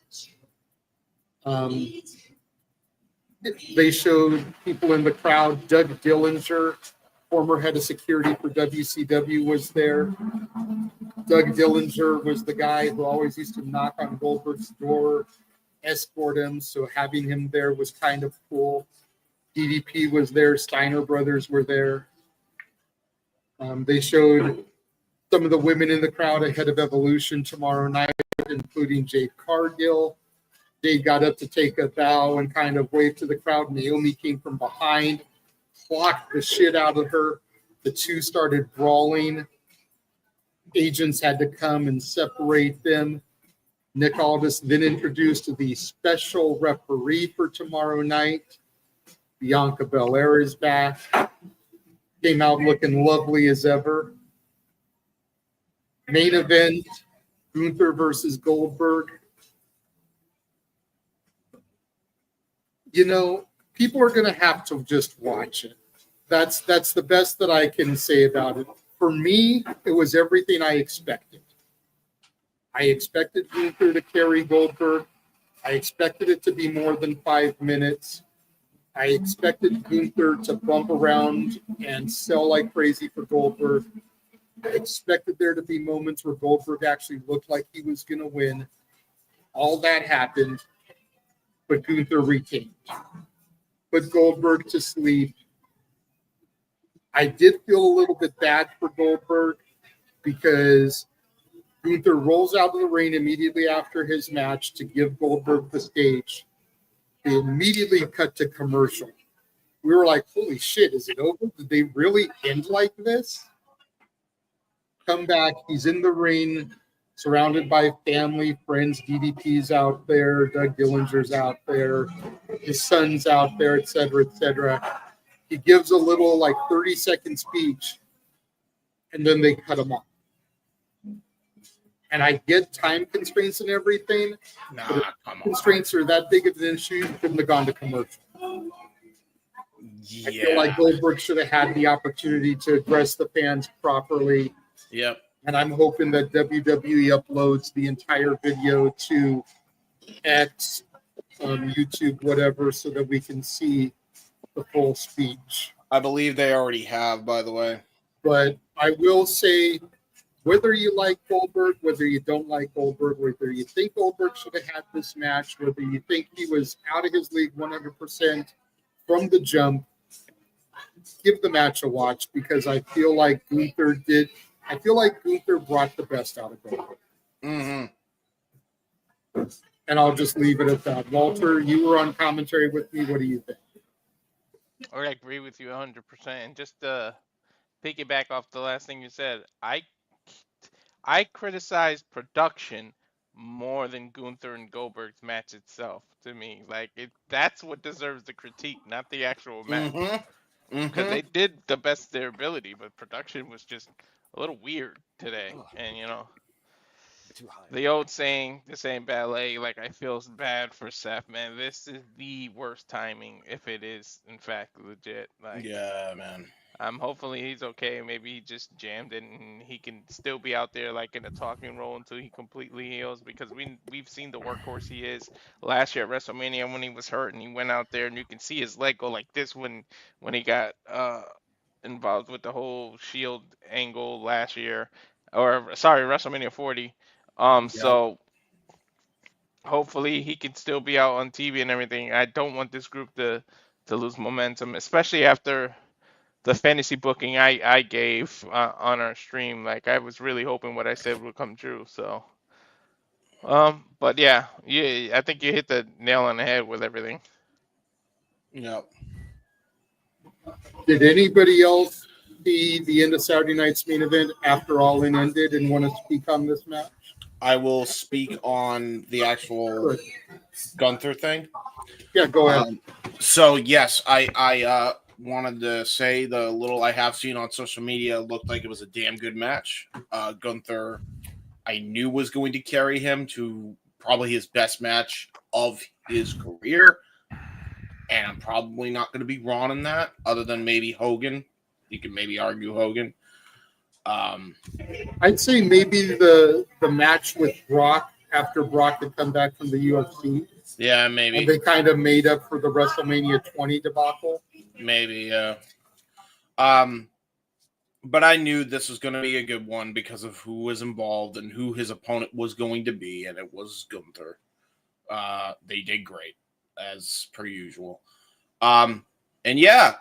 They showed people in the crowd. Doug Dillinger, former head of security for WCW, was there. Doug Dillinger was the guy who always used to knock on Goldberg's door, escort him, so having him there was kind of cool. DDP was there. Steiner Brothers were there. They showed some of the women in the crowd ahead of Evolution tomorrow night, including Jade Cargill. Jade got up to take a bow and kind of waved to the crowd. Naomi came from behind, clocked the shit out of her. The two started brawling. Agents had to come and separate them. Nick Aldis then introduced the special referee for tomorrow night. Bianca Belair is back. Came out looking lovely as ever. Main event, Gunther versus Goldberg. You know, people are going to have to just watch it. That's the best that I can say about it. For me, it was everything I expected. I expected Gunther to carry Goldberg. I expected it to be more than 5 minutes. I expected Gunther to bump around and sell like crazy for Goldberg. I expected there to be moments where Goldberg actually looked like he was going to win. All that happened, but Gunther retained. Put Goldberg to sleep. I did feel a little bit bad for Goldberg because Gunther rolls out of the ring immediately after his match to give Goldberg the stage. They immediately cut to commercial. We were like, holy shit, is it over? Did they really end like this? Come back, he's in the ring, surrounded by family, friends, DDP's out there, Doug Dillinger's out there, his son's out there, etc., etc. He gives a little 30-second speech, and then they cut him off. And I get time constraints and everything. But if constraints are that big of an issue, you couldn't have gone to commercial. Yeah. I feel like Goldberg should have had the opportunity to address the fans properly. Yep. And I'm hoping that WWE uploads the entire video to X, YouTube, whatever, so that we can see the full speech. I believe they already have, by the way. But I will say, whether you like Goldberg, whether you don't like Goldberg, whether you think Goldberg should have had this match, whether you think he was out of his league 100% from the jump, give the match a watch because I feel like Gunther did. I feel like Gunther brought the best out of Goldberg. Mm-hmm. And I'll just leave it at that. Walter, you were on commentary with me. What do you think? I agree with you 100%. And just to piggyback off the last thing you said, I criticize production more than Gunther and Goldberg's match itself. To me, that's what deserves the critique, not the actual match. Because they did the best of their ability, but production was just a little weird today. And the old saying, "This ain't ballet." I feel bad for Seth, man. This is the worst timing if it is in fact legit. Yeah, man. Hopefully he's okay. Maybe he just jammed it and he can still be out there in a talking role until he completely heals, because we've seen the workhorse he is last year at WrestleMania when he was hurt and he went out there and you can see his leg go like this when he got involved with the whole Shield angle last year, or sorry, WrestleMania 40. So hopefully he can still be out on TV and everything. I don't want this group to lose momentum, especially after the fantasy booking I gave on our stream. I was really hoping what I said would come true. So, but yeah, I think you hit the nail on the head with everything. Yep. Did anybody else see the end of Saturday night's main event after All In ended and want to speak on this match? I will speak on the actual Gunther thing. Yeah, go ahead. So yes, I wanted to say the little I have seen on social media looked like it was a damn good match. Gunther, I knew was going to carry him to probably his best match of his career. And I'm probably not going to be wrong in that, other than maybe Hogan. You can maybe argue Hogan. I'd say maybe the match with Brock after Brock had come back from the UFC. Yeah, maybe. And they kind of made up for the WrestleMania 20 debacle. Maybe, yeah. But I knew this was going to be a good one because of who was involved and who his opponent was going to be, and it was Gunther. They did great, as per usual. And yeah,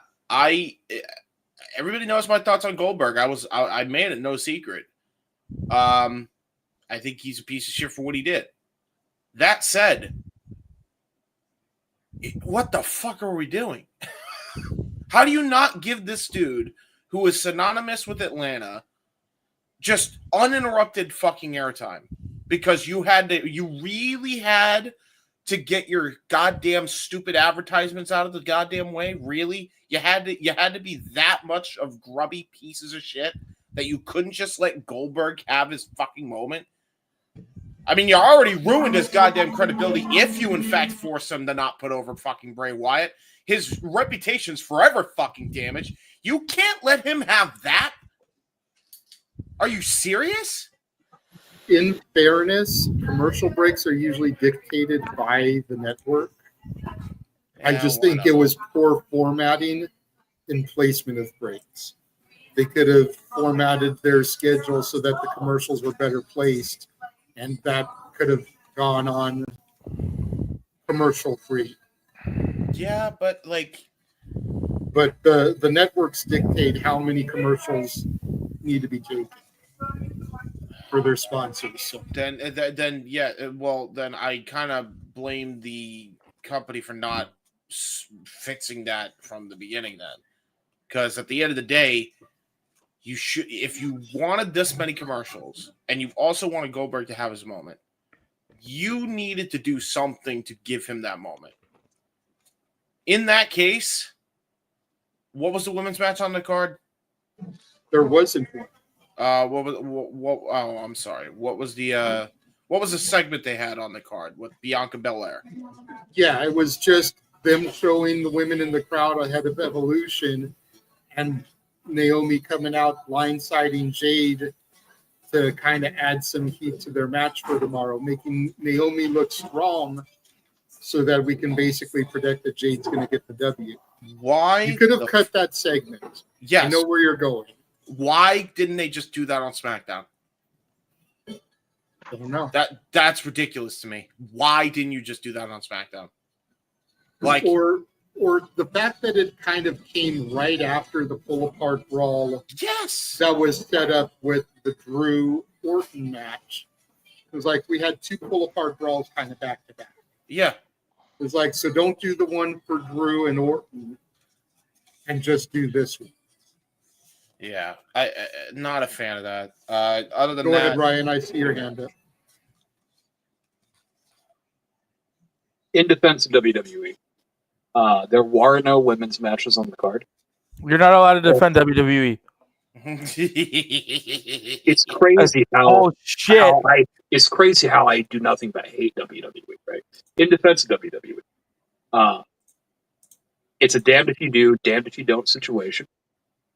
everybody knows my thoughts on Goldberg. I made it no secret. I think he's a piece of shit for what he did. That said, what the fuck are we doing? How do you not give this dude, who is synonymous with Atlanta, just uninterrupted fucking airtime? Because you really had to get your goddamn stupid advertisements out of the goddamn way. Really, you had to be that much of grubby pieces of shit that you couldn't just let Goldberg have his fucking moment. I mean, you already ruined his goddamn credibility if you in fact force him to not put over fucking Bray Wyatt. His reputation's forever fucking damaged. You can't let him have that. Are you serious? In fairness, commercial breaks are usually dictated by the network. I just think it was poor formatting and placement of breaks. They could have formatted their schedule so that the commercials were better placed, and that could have gone on commercial free. Yeah, but like, but the networks dictate how many commercials need to be taken for their sponsors. So then I kind of blame the company for not fixing that from the beginning. Then, because at the end of the day, you should, if you wanted this many commercials and you also wanted Goldberg to have his moment, you needed to do something to give him that moment. In that case, what was the women's match on the card? There wasn't one. I'm sorry. What was the segment they had on the card with Bianca Belair? Yeah, it was just them showing the women in the crowd ahead of Evolution, and Naomi coming out blindsiding Jade to kind of add some heat to their match for tomorrow, making Naomi look strong so that we can basically predict that Jade's going to get the W. Why? You could have cut that segment. Yes. I know where you're going. Why didn't they just do that on SmackDown? I don't know. That's ridiculous to me. Why didn't you just do that on SmackDown? Like, or the fact that it kind of came right after the pull apart brawl. Yes. That was set up with the Drew Orton match. It was like we had two pull apart brawls kind of back to back. Yeah. It was like, so don't do the one for Drew and Orton and just do this one. Yeah, I not a fan of that. Other than Go that, ahead, Ryan. I see your hand up. In defense of WWE, there were no women's matches on the card. You're not allowed to defend WWE. It's crazy it's crazy how I do nothing but hate WWE, right? In defense of WWE, it's a damned if you do, damned if you don't situation.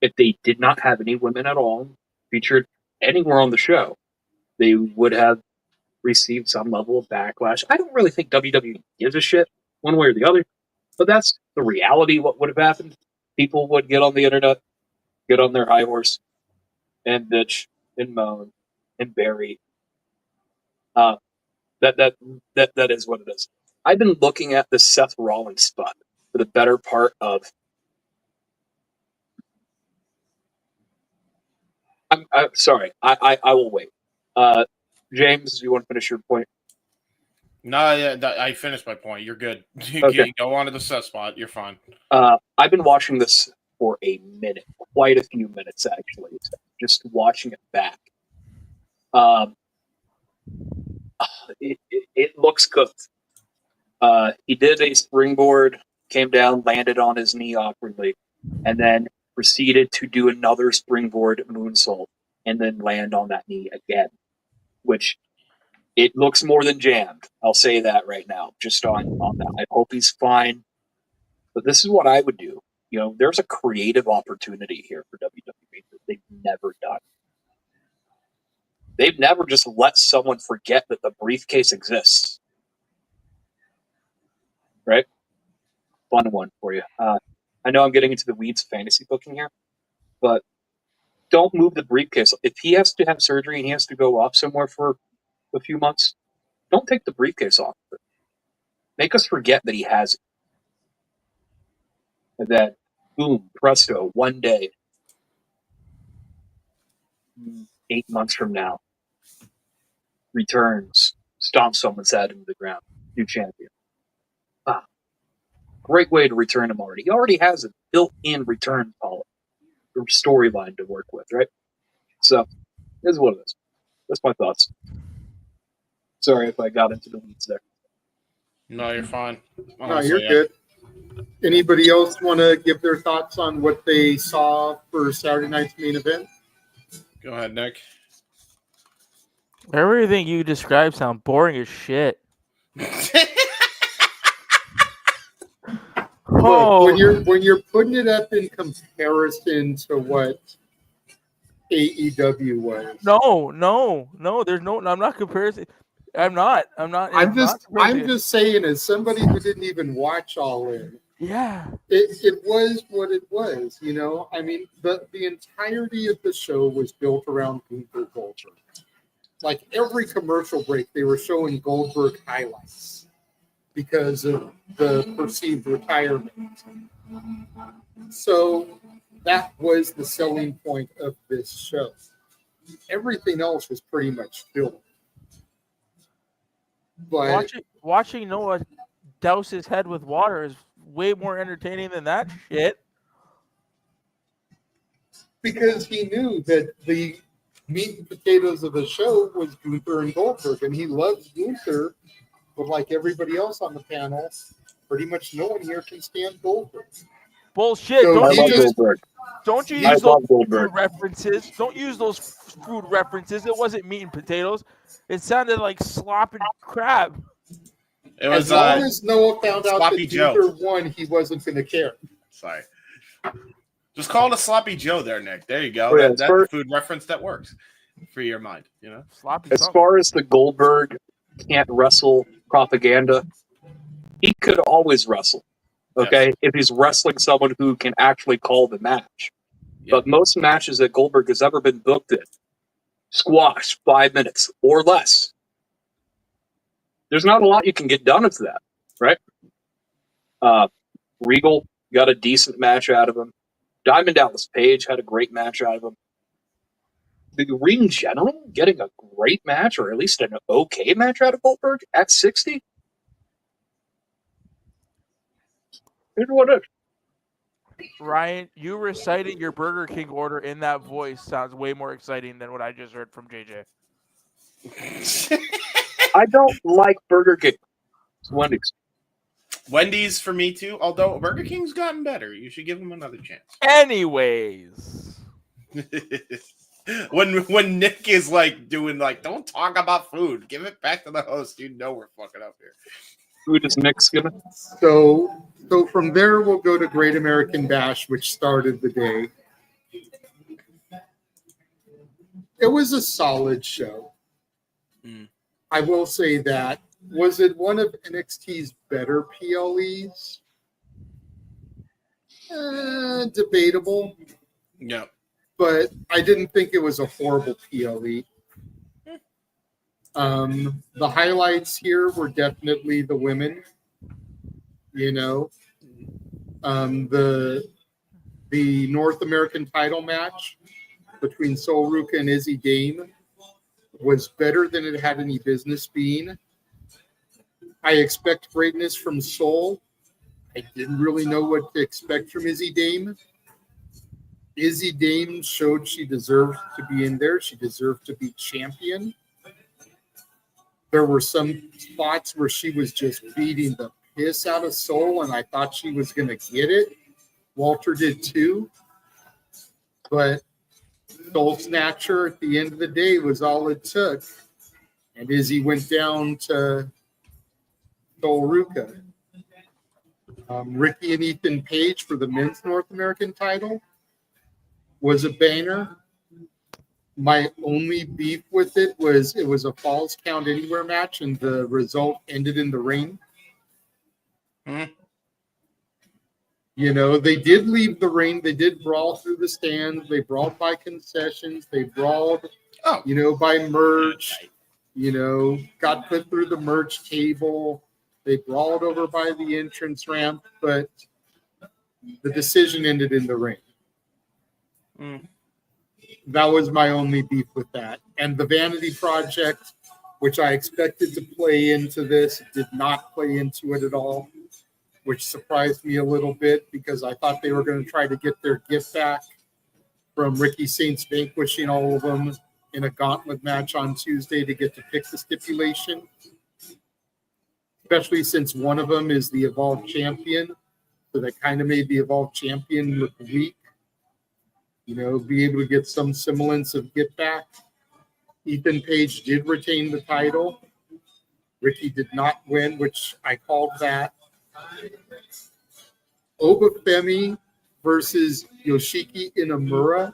If they did not have any women at all featured anywhere on the show, they would have received some level of backlash. I don't really think WWE gives a shit one way or the other, but that's the reality. What would have happened? People would get on the internet, get on their high horse, and bitch and moan and bury. That is what it is. I've been looking at this Seth Rollins spot for the better part of. I'm sorry. I will wait. James, do you want to finish your point? No, yeah, I finished my point. You're good. Okay. Go on to the set spot. You're fine. I've been watching this for a minute, quite a few minutes actually, just watching it back. It looks good. He did a springboard, came down, landed on his knee awkwardly, and then proceeded to do another springboard moonsault and then land on that knee again, which it looks more than jammed. I'll say that right now, just on that. I hope he's fine. But this is what I would do. You know, there's a creative opportunity here for WWE that they've never done. They've never just let someone forget that the briefcase exists. Right? Fun one for you. I know I'm getting into the weeds fantasy booking here, but don't move the briefcase. If he has to have surgery and he has to go off somewhere for a few months, don't take the briefcase off. Make us forget that he has it. And then, boom, presto, one day, 8 months from now, returns, stomps someone's head into the ground, new champion. Great way to return him already. He already has a built-in return policy or storyline to work with, right? So, this is what it is. That's my thoughts. Sorry if I got into the weeds there. No, you're fine. No, you're good. Anybody else want to give their thoughts on what they saw for Saturday night's main event? Go ahead, Nick. Everything you described sounds boring as shit. No. when you're putting it up in comparison to what AEW was. No. There's no. I'm not comparing. I'm not. I'm just saying, as somebody who didn't even watch All In, yeah, it was what it was. You know, I mean, the entirety of the show was built around Gunther Goldberg. Like every commercial break, they were showing Goldberg highlights because of the perceived retirement. So that was the selling point of this show. Everything else was pretty much filled. But watching Noah douse his head with water is way more entertaining than that shit. Because he knew that the meat and potatoes of the show was Gunther and Goldberg, and he loves Gunther, but like everybody else on the panel, pretty much no one here can stand Goldberg. Bullshit! So Don't you use those food references? Don't use those food references. It wasn't meat and potatoes. It sounded like slop and crab. It was as long as Noah found out Sloppy that Joe. Gunther won, he wasn't going to care. Sorry. Just call it a Sloppy Joe there, Nick. There you go. Oh, yeah, that's a food reference that works for your mind, you know? Sloppy As far as the Goldberg can't wrestle propaganda, he could always wrestle. Okay, if he's wrestling someone who can actually call the match. But most matches that Goldberg has ever been booked in, squash 5 minutes or less. There's not a lot you can get done with that, right? Regal got a decent match out of him. Diamond Dallas Page had a great match out of him. The Ring General getting a great match, or at least an okay match out of Goldberg at 60. Here's what it is. Ryan, you reciting your Burger King order in that voice sounds way more exciting than what I just heard from JJ. I don't like Burger King. It's Wendy's. Wendy's for me too, although Burger King's gotten better. You should give them another chance. Anyways. when Nick is like doing like, don't talk about food. Give it back to the host. You know we're fucking up here. Who does Nick's give it? So from there, we'll go to Great American Bash, which started the day. It was a solid show. I will say that. Was it one of NXT's better PLEs? Debatable. Yeah. But I didn't think it was a horrible PLE. The highlights here were definitely the women. You know, the North American title match between Sol Ruca and Izzy Dame was better than it had any business being. I expect greatness from Sol. I didn't really know what to expect from Izzy Dame. Izzy Dame showed she deserved to be in there. She deserved to be champion. There were some spots where she was just beating the piss out of Sol, and I thought she was going to get it. Walter did too. But Soul Snatcher at the end of the day was all it took. And Izzy went down to Sol Ruca. Ricky and Ethan Page for the men's North American title was a banger. My only beef with it was a Falls Count Anywhere match, and the result ended in the ring. You know, they did leave the ring. They did brawl through the stands. They brawled by concessions. They brawled, by merch. You know, got put through the merch table. They brawled over by the entrance ramp, but the decision ended in the ring. That was my only beef with that. And the Vanity Project, which I expected to play into this, did not play into it at all, which surprised me a little bit because I thought they were going to try to get their gift back from Ricky Saints vanquishing all of them in a gauntlet match on Tuesday to get to pick the stipulation, especially since one of them is the Evolved Champion. So that kind of made the Evolved Champion look weak. You know, be able to get some semblance of get back. Ethan Page did retain the title. Ricky did not win, which I called that. Obafemi versus Yoshiki Inamura,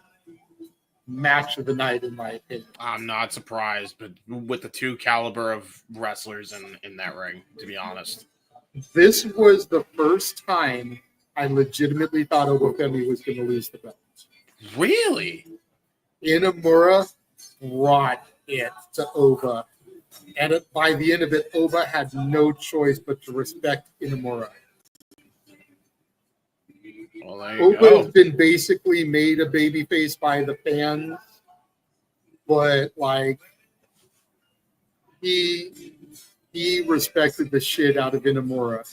match of the night, in my opinion. I'm not surprised, but with the two caliber of wrestlers in that ring, to be honest. This was the first time I legitimately thought Obafemi was going to lose the belt. Really? Inamura brought it to Oba. And by the end of it, Oba had no choice but to respect Inamura. Well, there you Oba go. has been basically made a babyface by the fans, but like he respected the shit out of Inamura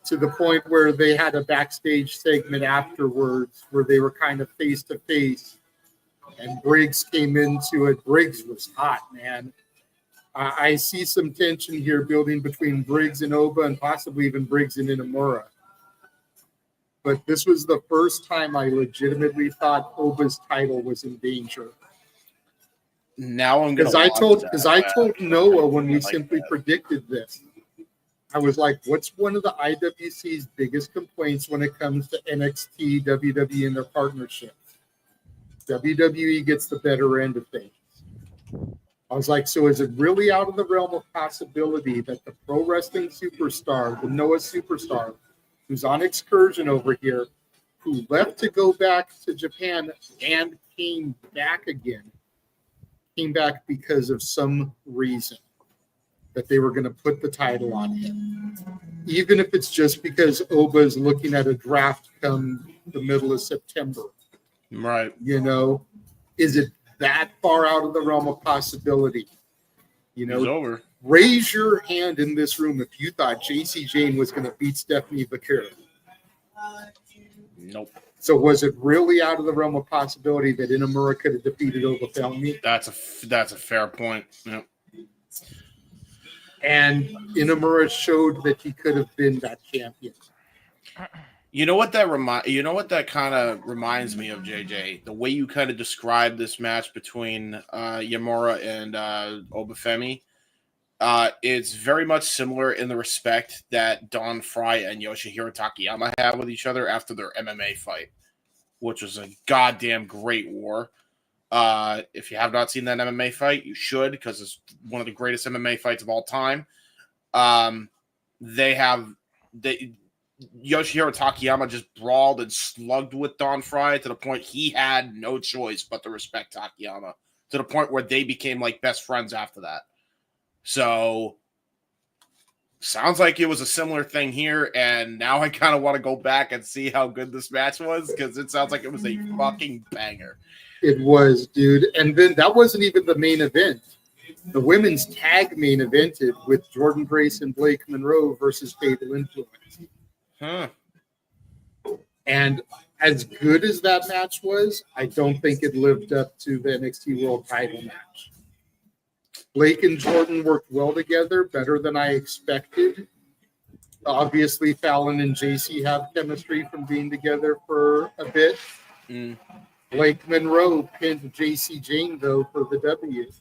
to the point where they had a backstage segment afterwards where they were kind of face to face, and Briggs came into it. Briggs was hot, man. I see some tension here building between Briggs and Oba, and possibly even Briggs and Inamura. But this was the first time I legitimately thought Oba's title was in danger. Now I'm gonna because I told Noah when we simply predicted this, I was like, "What's one of the IWC's biggest complaints when it comes to NXT, WWE, and their partnerships? WWE gets the better end of things." I was like, "So is it really out of the realm of possibility that the pro wrestling superstar, the Noah superstar, who's on excursion over here, who left to go back to Japan and came back because of some reason that they were going to put the title on him, even if it's just because Oba is looking at a draft come the middle of September." Right. You know, is it that far out of the realm of possibility? You know, It's over. Raise your hand in this room if you thought JC Jane was going to beat Stephanie Vaquero. Nope. So was it really out of the realm of possibility that Inamura could have defeated Obafemi? That's a fair point. Yep. And Inamura showed that he could have been that champion. You know what that kind of reminds me of, JJ? The way you kind of described this match between Yamura and Obafemi. It's very much similar in the respect that Don Fry and Yoshihiro Takayama have with each other after their MMA fight, which was a goddamn great war. If you have not seen that MMA fight, you should, because it's one of the greatest MMA fights of all time. Yoshihiro Takayama just brawled and slugged with Don Fry to the point he had no choice but to respect Takayama, to the point where they became like best friends after that. So, sounds like it was a similar thing here, and now I kind of want to go back and see how good this match was, because it sounds like it was a fucking banger. It was, dude. And then that wasn't even the main event. The women's tag main evented with Jordan Grace and Blake Monroe versus Fatal Influence. Huh. And as good as that match was, I don't think it lived up to the NXT World title match. Blake and Jordan worked well together, better than I expected. Obviously, Fallon and JC have chemistry from being together for a bit. Blake Monroe pinned JC Jane, though, for the W.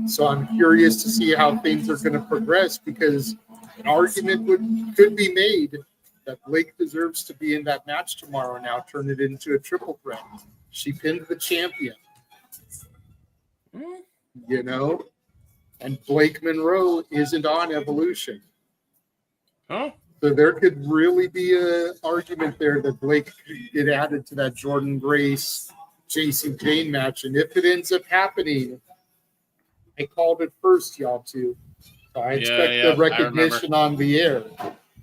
So I'm curious to see how things are going to progress, because an argument could be made that Blake deserves to be in that match tomorrow now, turn it into a triple threat. She pinned the champion. You know? And Blake Monroe isn't on Evolution. Huh? So there could really be an argument there that Blake could get added to that Jordan Grace, JC Jane match. And if it ends up happening, I called it first, y'all, too. So I expect the recognition on the air.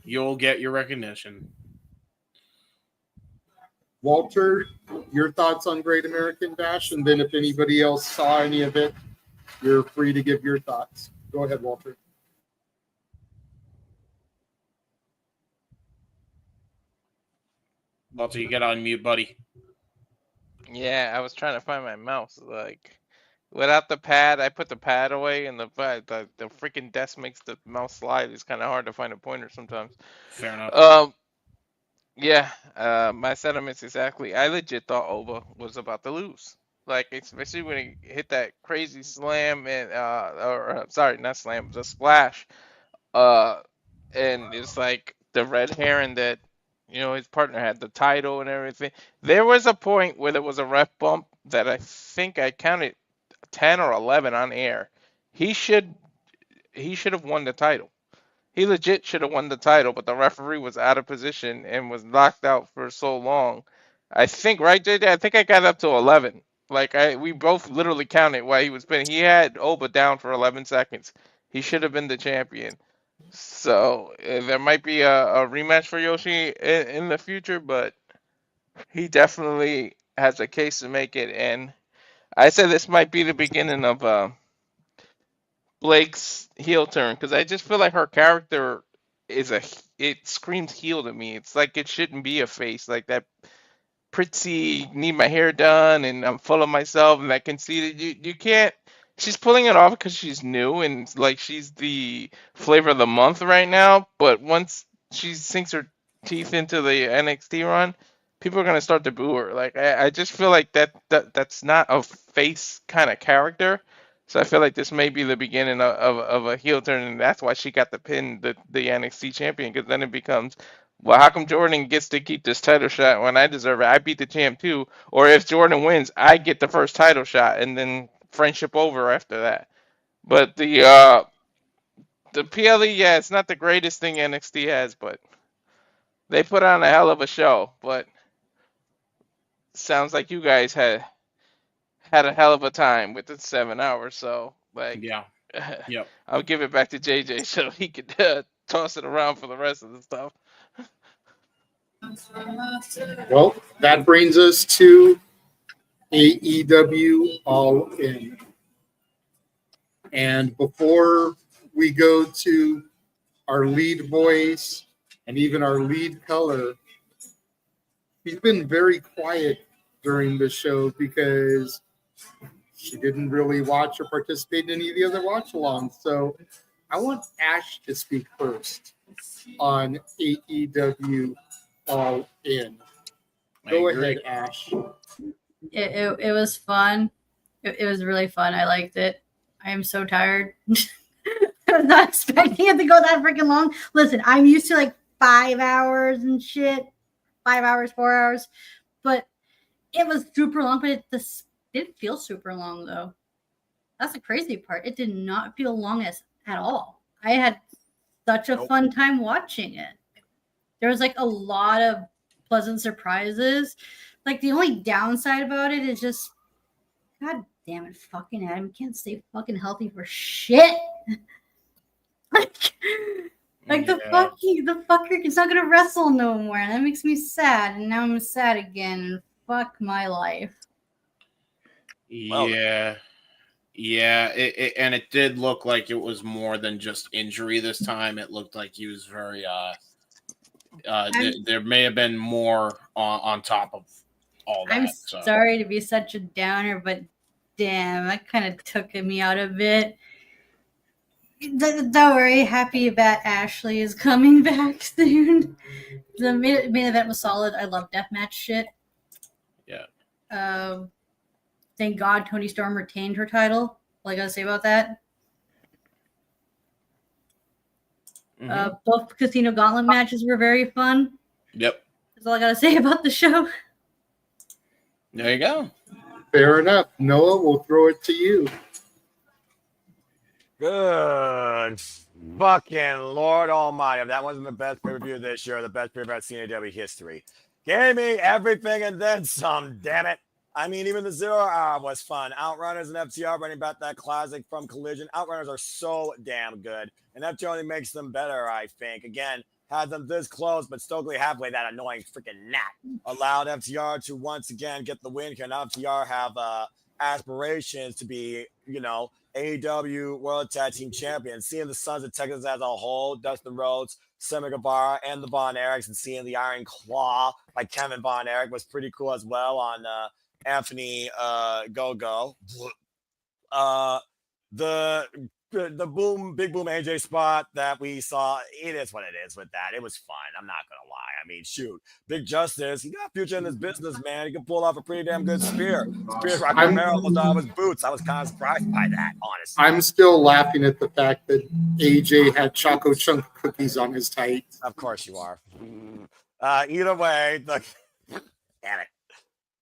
You'll get your recognition. Walter, your thoughts on Great American Bash? And then if anybody else saw any of it, you're free to give your thoughts. Go ahead, Walter. Walter, you get on mute, buddy. Yeah, I was trying to find my mouse. Like, without the pad, I put the pad away, and the freaking desk makes the mouse slide. It's kind of hard to find a pointer sometimes. Fair enough. My sentiments exactly. I legit thought Oba was about to lose. Like, especially when he hit that crazy slam and sorry, not slam, the splash. And it's like the red herring that his partner had the title and everything. There was a point where there was a ref bump that I think I counted 10 or 11 on air. He should have won the title. He legit should have won the title, but the referee was out of position and was knocked out for so long. I think, right, JJ? I think I got up to 11. Like we both literally counted while he was pinning. He had Oba down for 11 seconds. He should have been the champion. So there might be a rematch for Yoshi in the future, but he definitely has a case to make it. And I said this might be the beginning of Blake's heel turn, because I just feel like her character it screams heel to me. It's like it shouldn't be a face like that. Pretty, need my hair done, and I'm full of myself, and that conceited. You can't. She's pulling it off because she's new and like she's the flavor of the month right now. But once she sinks her teeth into the NXT run, people are gonna start to boo her. Like I just feel like that's not a face kind of character. So I feel like this may be the beginning of a heel turn, and that's why she got the pin, the NXT champion, because then it becomes, well, how come Jordan gets to keep this title shot when I deserve it? I beat the champ too. Or if Jordan wins, I get the first title shot, and then friendship over after that. But the PLE, yeah, it's not the greatest thing NXT has, but they put on a hell of a show. But sounds like you guys had a hell of a time with the 7 hours. So like, yeah, yep. I'll give it back to JJ so he could toss it around for the rest of the stuff. Well, that brings us to AEW All In. And before we go to our lead voice and even our lead color, he's been very quiet during the show because she didn't really watch or participate in any of the other watch-alongs. So I want Ash to speak first on AEW All In. Go ahead, Ash. It was fun. It was really fun. I liked it. I am so tired. I was not expecting it to go that freaking long. Listen, I'm used to like 5 hours and shit. 5 hours, 4 hours. But it was super long, but it didn't feel super long, though. That's the crazy part. It did not feel long at all. I had such a fun time watching it. There was like a lot of pleasant surprises. Like the only downside about it is just, God damn it, fucking Adam can't stay fucking healthy for shit. Like the fucker is not gonna wrestle no more. And that makes me sad. And now I'm sad again. And fuck my life. Yeah. And it did look like it was more than just injury this time. It looked like he was very there may have been more on top of all that. I'm sorry to be such a downer, but damn, that kind of took me out of it. Don't worry, happy about Ashley is coming back soon. The main event was solid. I love deathmatch shit. Yeah. Thank God Toni Storm retained her title. All I gotta say about that. Mm-hmm. Both Casino Gauntlet matches were very fun. Yep. That's all I gotta say about the show. There you go. Fair enough. Noah, we'll throw it to you. Good fucking Lord Almighty. If that wasn't the best pay-per-view this year, the best pay-per-view in CAW history. Gave me everything and then some, damn it. I mean, even the 0 hour was fun. Outrunners and FTR bringing back that classic from Collision. Outrunners are so damn good. And FTR only makes them better, I think. Again, had them this close, but Stokely halfway, that annoying freaking gnat, allowed FTR to once again get the win here. Now FTR have aspirations to be, AEW World Tag Team Champions. Seeing the Sons of Texas as a whole, Dustin Rhodes, Sammy Guevara, and the Von Erichs, and seeing the Iron Claw by Kevin Von Erich was pretty cool as well on Anthony Go-Go. The big boom AJ spot that we saw, it is what it is with that. It was fun. I'm not going to lie. I mean, shoot. Big Justice, he got future in this business, man. He can pull off a pretty damn good spear. Spears rock Romero pulled out his boots. I was kind of surprised by that, honestly. I'm still laughing at the fact that AJ had Choco Chunk cookies on his tights. Of course you are. Either way, damn it.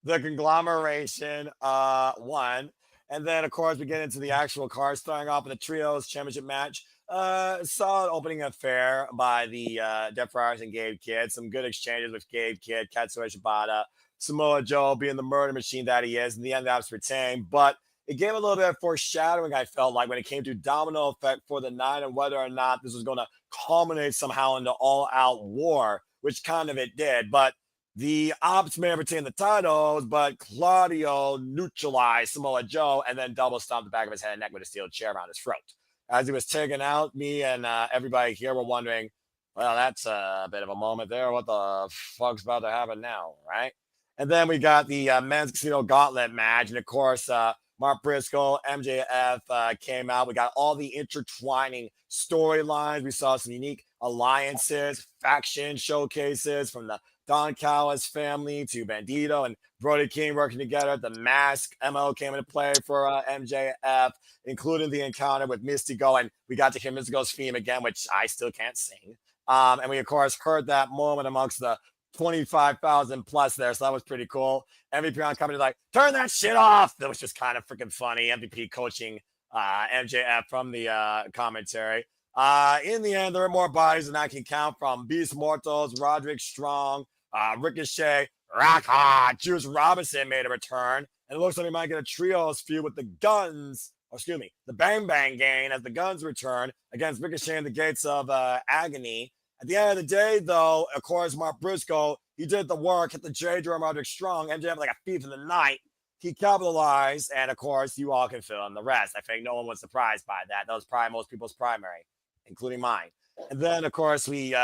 The conglomeration won. And then, of course, we get into the actual card, starting off with the Trios Championship match. Solid opening affair by the Death Friars and Gabe Kidd. Some good exchanges with Gabe Kidd, Katsuyori Shibata, Samoa Joe being the murder machine that he is. In the end, that was retained. But it gave a little bit of foreshadowing, I felt like, when it came to domino effect for the night and whether or not this was going to culminate somehow into all-out war, which kind of it did. But the Ops may have retained the titles, but Claudio neutralized Samoa Joe and then double stomped the back of his head and neck with a steel chair around his throat. As he was taken out, me and everybody here were wondering, well, that's a bit of a moment there. What the fuck's about to happen now, right? And then we got the men's casino gauntlet match. And, of course, Mark Briscoe, MJF came out. We got all the intertwining storylines. We saw some unique alliances, faction showcases from the Don Callis family to Bandito and Brody King working together. The Mask MO came into play for MJF, including the encounter with Mystico. And we got to hear Mystico's theme again, which I still can't sing. And we, of course, heard that moment amongst the 25,000 plus there. So that was pretty cool. MVP on company like, turn that shit off. That was just kind of freaking funny. MVP coaching MJF from the commentary. In the end, there are more bodies than I can count, from Beast Mortals, Roderick Strong, Ricochet, Rock Hard, Juice Robinson made a return. And it looks like we might get a trios feud with the Guns, the Bang Bang Gang as the Guns return against Ricochet and the Gates of Agony. At the end of the day, though, of course, Mark Briscoe, he did the work, hit the J drum, Roderick Strong, MJF like a thief in the night. He capitalized, and of course, you all can fill in the rest. I think no one was surprised by that. That was probably most people's primary, including mine. And then, of course, we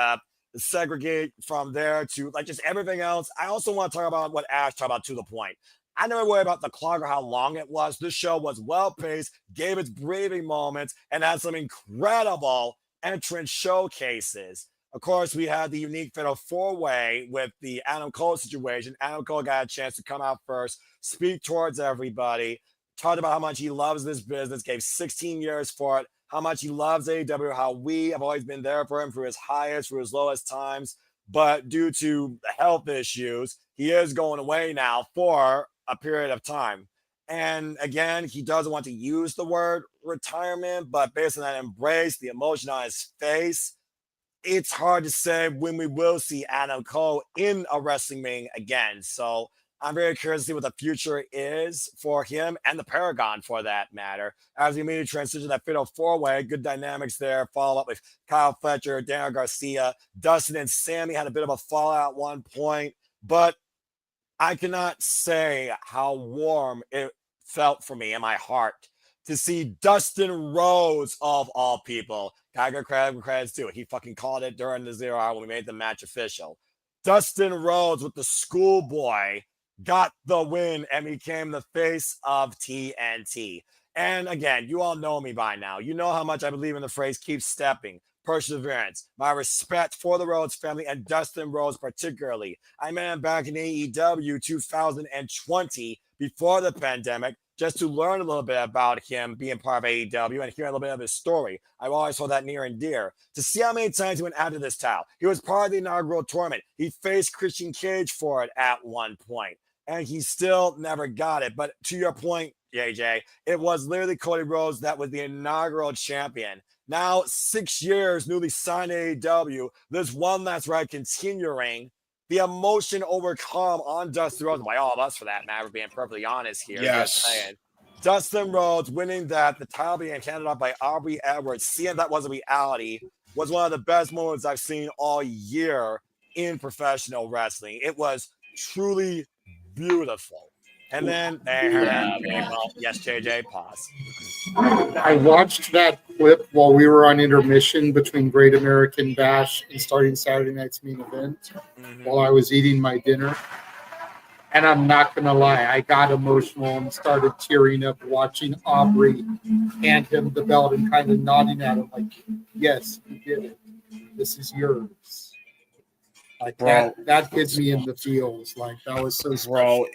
segregate from there to like just everything else. I also want to talk about what Ash talked about, to the point. I never worry about the clock or how long it was. This show was well-paced, gave its breathing moments, and had some incredible entrance showcases. Of course, we had the unique fatal four-way with the Adam Cole situation. Adam Cole got a chance to come out first, speak towards everybody, talked about how much he loves this business, gave 16 years for it, how much he loves AEW, how we have always been there for him through his highest, through his lowest times. But due to health issues, he is going away now for a period of time. And again, he doesn't want to use the word retirement, but based on that embrace, the emotion on his face, it's hard to say when we will see Adam Cole in a wrestling ring again. So I'm very curious to see what the future is for him and the Paragon, for that matter, as we immediately transition that fatal four-way. Good dynamics there. Follow up with Kyle Fletcher, Daniel Garcia, Dustin and Sammy had a bit of a fallout at one point, but I cannot say how warm it felt for me in my heart to see Dustin Rhodes, of all people. I got credits too. He fucking called it during the 0 hour when we made the match official. Dustin Rhodes with the schoolboy got the win and became the face of TNT. And again, you all know me by now. You know how much I believe in the phrase keep stepping, perseverance, my respect for the Rhodes family and Dustin Rhodes particularly. I met him back in AEW 2020 before the pandemic, just to learn a little bit about him being part of AEW and hear a little bit of his story. I've always hold that near and dear. To see how many times he went after this title. He was part of the inaugural tournament. He faced Christian Cage for it at one point, and he still never got it. But to your point, JJ, it was literally Cody Rhodes that was the inaugural champion. Now, 6 years, newly signed AEW, there's one that's right continuing. The emotion overcome on Dustin Rhodes, by all of us for that matter, being perfectly honest here. Yes. Dustin Rhodes winning that, the title being handed off by Aubrey Edwards, seeing that was a reality, was one of the best moments I've seen all year in professional wrestling. It was truly beautiful. And then, yes, JJ, pause. I watched that clip while we were on intermission between Great American Bash and starting Saturday night's main event while I was eating my dinner. And I'm not going to lie, I got emotional and started tearing up watching Aubrey hand him the belt and kind of nodding at him like, yes, you did it. This is yours. Like that hit me in the feels. Like that was so special.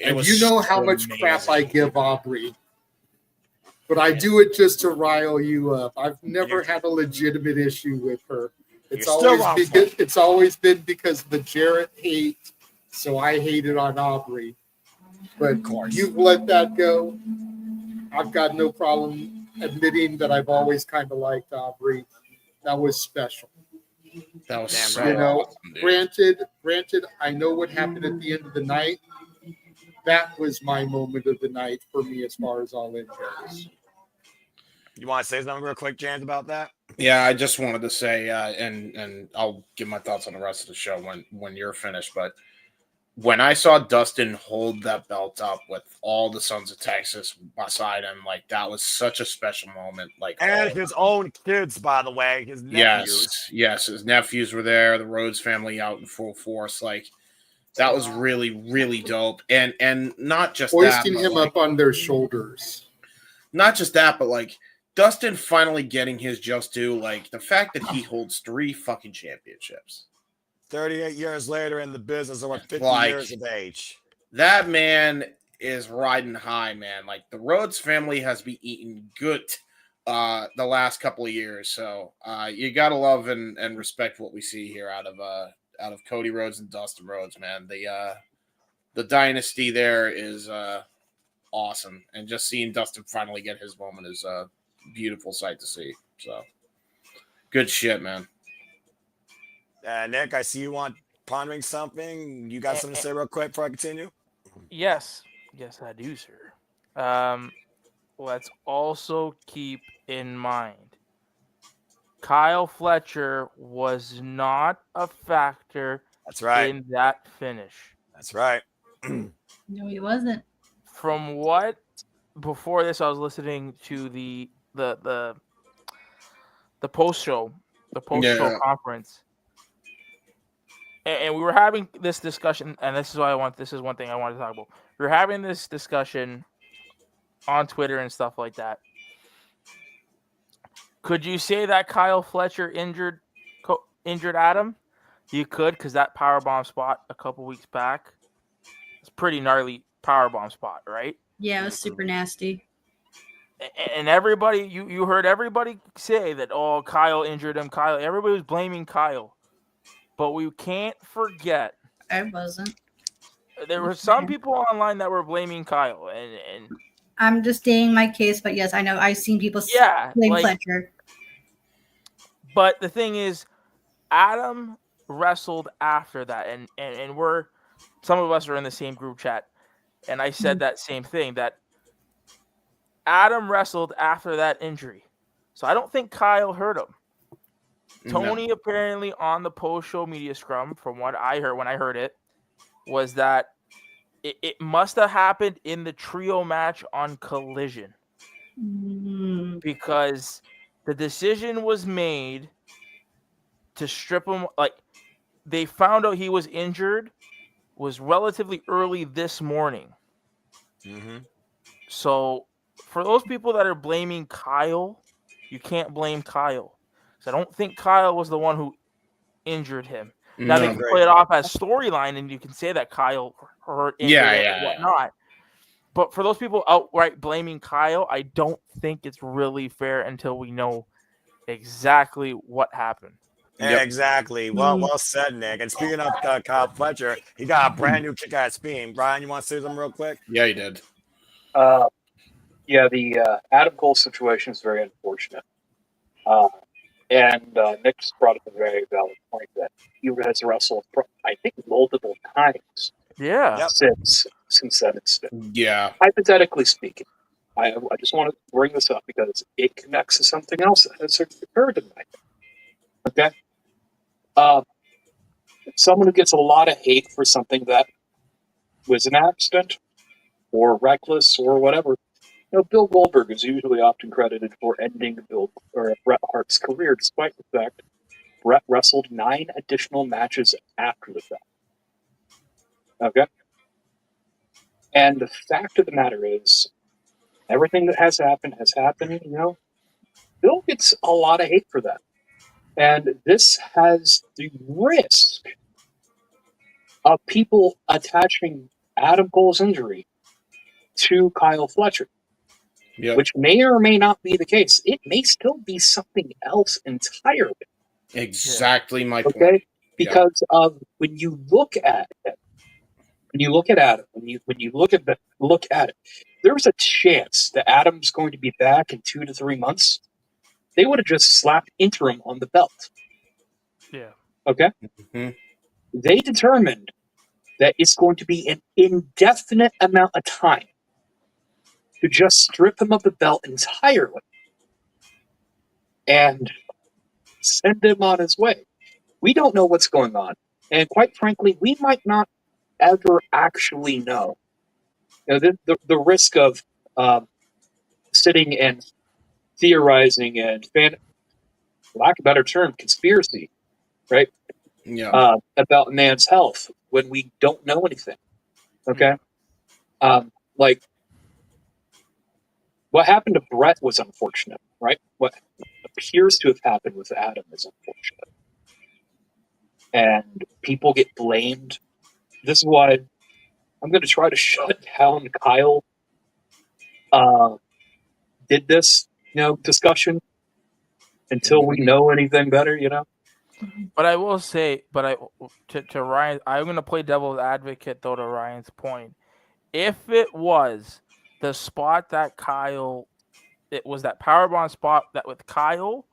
And you know how much crap I give Aubrey. But I do it just to rile you up. I've never had a legitimate issue with her. It's You're still always wrong. it's always been because of the Jarrett hate, so I hated on Aubrey. But Of course. you've let that go. I've got no problem admitting that I've always kind of liked Aubrey. That was special. That was Damn so right. awesome, dude. Granted, I know what happened at the end of the night. That was my moment of the night for me as far as All In goes. You want to say something real quick, James, about that? Yeah, I just wanted to say, and I'll give my thoughts on the rest of the show when you're finished. But when I saw Dustin hold that belt up with all the Sons of Texas beside him, like that was such a special moment. Like, And his own kids, by the way, his nephews. yes, his nephews were there. The Rhodes family out in full force. Like that was really, really dope. And not just Hoisting that, him up on their shoulders. Not just that, but like Dustin finally getting his just due. Like the fact that he holds 3 fucking championships. 38 years later in the business, or 50 years of age. That man is riding high, man. Like the Rhodes family has been eating good the last couple of years. So you gotta love and respect what we see here out of Cody Rhodes and Dustin Rhodes, man. The dynasty there is awesome. And just seeing Dustin finally get his moment is a beautiful sight to see. So good shit, man. Nick, I see you want pondering something. You got something to say real quick before I continue? Yes, I do, sir. Let's also keep in mind Kyle Fletcher was not a factor. That's right. In that finish. That's right. No, he wasn't. From what before this, I was listening to the post show, conference. And we were having this discussion, and this is one thing I wanted to talk about. We were having this discussion on Twitter and stuff like that. Could you say that Kyle Fletcher injured Adam? You could, because that powerbomb spot a couple weeks back, it's pretty gnarly powerbomb spot, right? Yeah, it was super nasty. And everybody, you heard everybody say that, oh, Kyle injured him. Everybody was blaming Kyle. But we can't forget. I wasn't. There were some people online that were blaming Kyle, and I'm just stating my case, but yes, I know I've seen people blame Fletcher. But the thing is, Adam wrestled after that, and some of us are in the same group chat, and I said that same thing, that Adam wrestled after that injury. So I don't think Kyle hurt him. Tony apparently on the post-show media scrum, from what I heard when I heard it, was that it must have happened in the trio match on Collision. Because the decision was made to strip him. Like, they found out he was injured was relatively early this morning. Mm-hmm. So for those people that are blaming Kyle, you can't blame Kyle. So I don't think Kyle was the one who injured him. Now they can play it off as storyline, and you can say that Kyle hurt and whatnot. But for those people outright blaming Kyle, I don't think it's really fair until we know exactly what happened. Yeah, exactly. Well said, Nick. And speaking of Kyle Fletcher, he got a brand new kick-ass beam. Brian, you want to say something real quick? Yeah, he did. The Adam Cole situation is very unfortunate. And Nick just brought up a very valid point that he has wrestled, I think, multiple times. Yeah. Since that incident. Yeah. Hypothetically speaking, I just want to bring this up because it connects to something else that has occurred tonight. Okay? Someone who gets a lot of hate for something that was an accident or reckless or whatever. Bill Goldberg is usually often credited for ending Bret Hart's career, despite the fact Bret wrestled 9 additional matches after the fact. Okay? And the fact of the matter is, everything that has happened, Bill gets a lot of hate for that. And this has the risk of people attaching Adam Cole's injury to Kyle Fletcher. Yep. Which may or may not be the case. It may still be something else entirely. Exactly my point. Okay, because when you look at it, Adam, when you look at it, there's a chance that Adam's going to be back in 2 to 3 months. They would have just slapped interim on the belt. Yeah. Okay. Mm-hmm. They determined that it's going to be an indefinite amount of time to just strip him of the belt entirely and send him on his way. We don't know what's going on. And quite frankly, we might not ever actually know. The risk of sitting and theorizing and, lack of a better term, conspiracy, right? Yeah. About a man's health when we don't know anything. Okay? Like, what happened to Brett was unfortunate, right? What appears to have happened with Adam is unfortunate. And people get blamed. This is why I'm going to try to shut down Kyle did this, discussion until we know anything better, But I will say, to Ryan, I'm going to play devil's advocate though to Ryan's point. If it was the spot that Kyle, it was that powerbomb spot that with Kyle,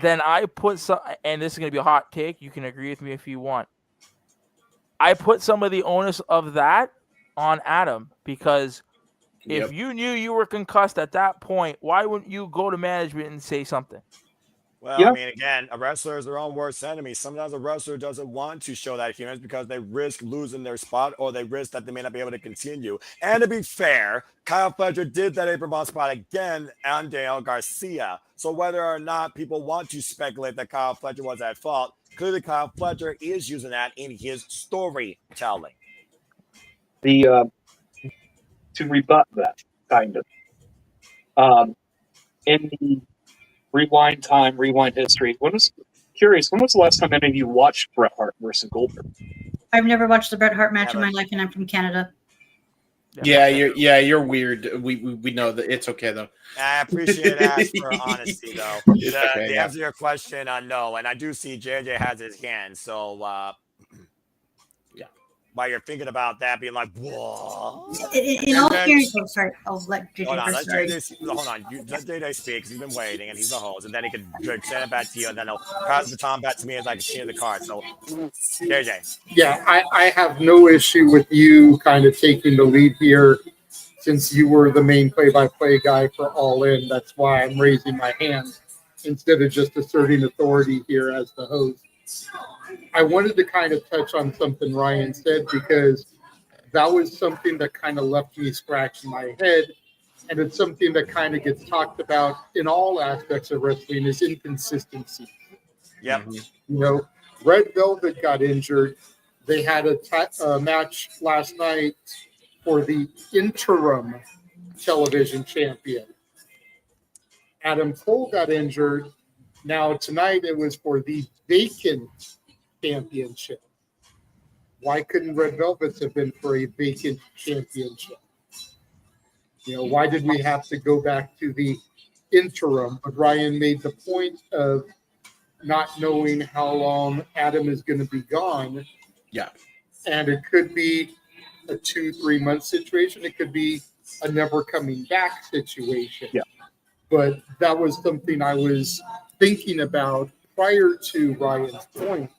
then I put some, and this is going to be a hot take. You can agree with me if you want. I put some of the onus of that on Adam because if you knew you were concussed at that point, why wouldn't you go to management and say something? Well, I mean, again, a wrestler is their own worst enemy. Sometimes a wrestler doesn't want to show that humans because they risk losing their spot or they risk that they may not be able to continue. And to be fair, Kyle Fletcher did that apron bomb spot again on Daniel Garcia. So whether or not people want to speculate that Kyle Fletcher was at fault, clearly Kyle Fletcher is using that in his storytelling. To rebut that, kind of. In the rewind history, when was the last time any of you watched Bret Hart versus Goldberg? I've never watched the Bret Hart match in my life, and I'm from Canada. You're weird. We know that. It's okay though. I appreciate that for honesty though. The answer to your question, no, and I do see JJ has his hand, so while you're thinking about that, being like, whoa. In all seriousness, sorry, I'll let JJ hold on, first. let JJ speak because he's been waiting and he's the host, and then he can send it back to you, and then he'll pass the baton back to me as I continue the card. So, JJ. Yeah, I have no issue with you kind of taking the lead here since you were the main play-by-play guy for All In. That's why I'm raising my hand instead of just asserting authority here as the host. I wanted to kind of touch on something Ryan said because that was something that kind of left me scratching my head, and it's something that kind of gets talked about in all aspects of wrestling is inconsistency. Yep. Red Velvet got injured. They had a match last night for the interim television champion. Adam Cole got injured. Now tonight it was for the vacant championship. Why couldn't Red Velvets have been for a vacant championship? Why did we have to go back to the interim? But Ryan made the point of not knowing how long Adam is going to be gone. Yeah. And it could be a 2-3 month situation. It could be a never coming back situation. Yeah. But that was something I was thinking about prior to Ryan's point.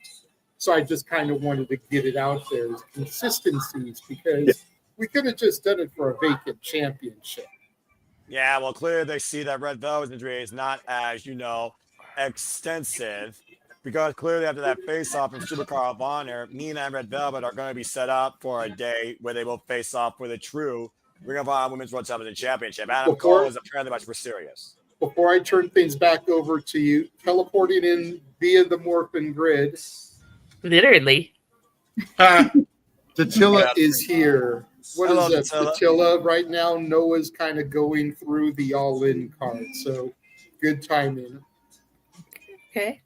So I just kind of wanted to get it out there as consistencies because we could have just done it for a vacant championship. Yeah, well, clearly they see that Red Velvet's injury is not as, extensive because clearly after that face-off in Supercard of Honor, Nina and Red Velvet are going to be set up for a day where they will face off for the true Ring of Honor Women's World Television Championship. Adam Cole is apparently much more serious. Before I turn things back over to you, teleporting in via the Morphin Grid. Literally. Tatilla is here. What is that? Tatilla right now, Noah's kind of going through the all-in card. So good timing. Okay.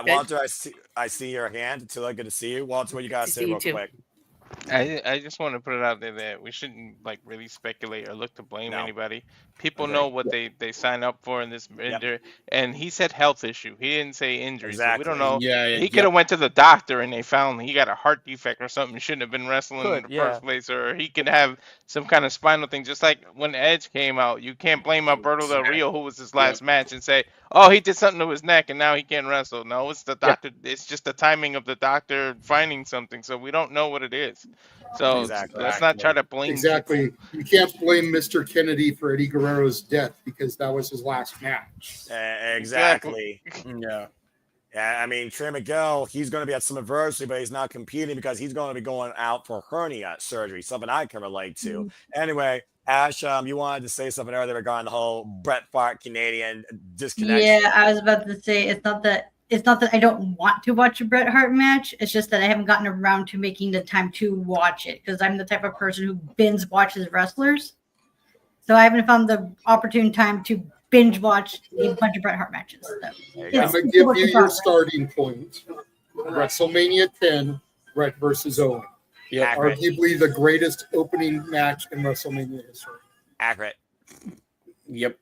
Walter, I see your hand. Tatilla, good to see you. Walter, what you got to say real quick? I just want to put it out there that we shouldn't like really speculate or look to blame anybody. People know what they sign up for in this and he said health issue. He didn't say injury, so we don't know. He could have went to the doctor and they found he got a heart defect or something. Shouldn't have been wrestling in the first place, or he could have some kind of spinal thing. Just like when Edge came out, you can't blame Alberto Del Rio, who was his last match, and say, "Oh, he did something to his neck and now he can't wrestle." No, it's the doctor. It's just the timing of the doctor finding something. So we don't know what it is. So let's not try to blame Exactly. people. You can't blame Mr. Kennedy for Eddie Guerrero's death because that was his last match. Exactly. Yeah. Yeah, I mean, Trey Miguel, he's going to be at Summerversary, but he's not competing because he's going to be going out for hernia surgery, something I can relate to. Anyway, Ash, you wanted to say something earlier regarding the whole Bret Hart Canadian disconnection. Yeah, I was about to say it's not that I don't want to watch a Bret Hart match. It's just that I haven't gotten around to making the time to watch it because I'm the type of person who binge watches wrestlers. So I haven't found the opportune time to binge watch a bunch of Bret Hart matches. So I'm going to give you your starting point. WrestleMania 10, Bret versus Owen. Yeah, arguably the greatest opening match in WrestleMania history. Accurate. Yep.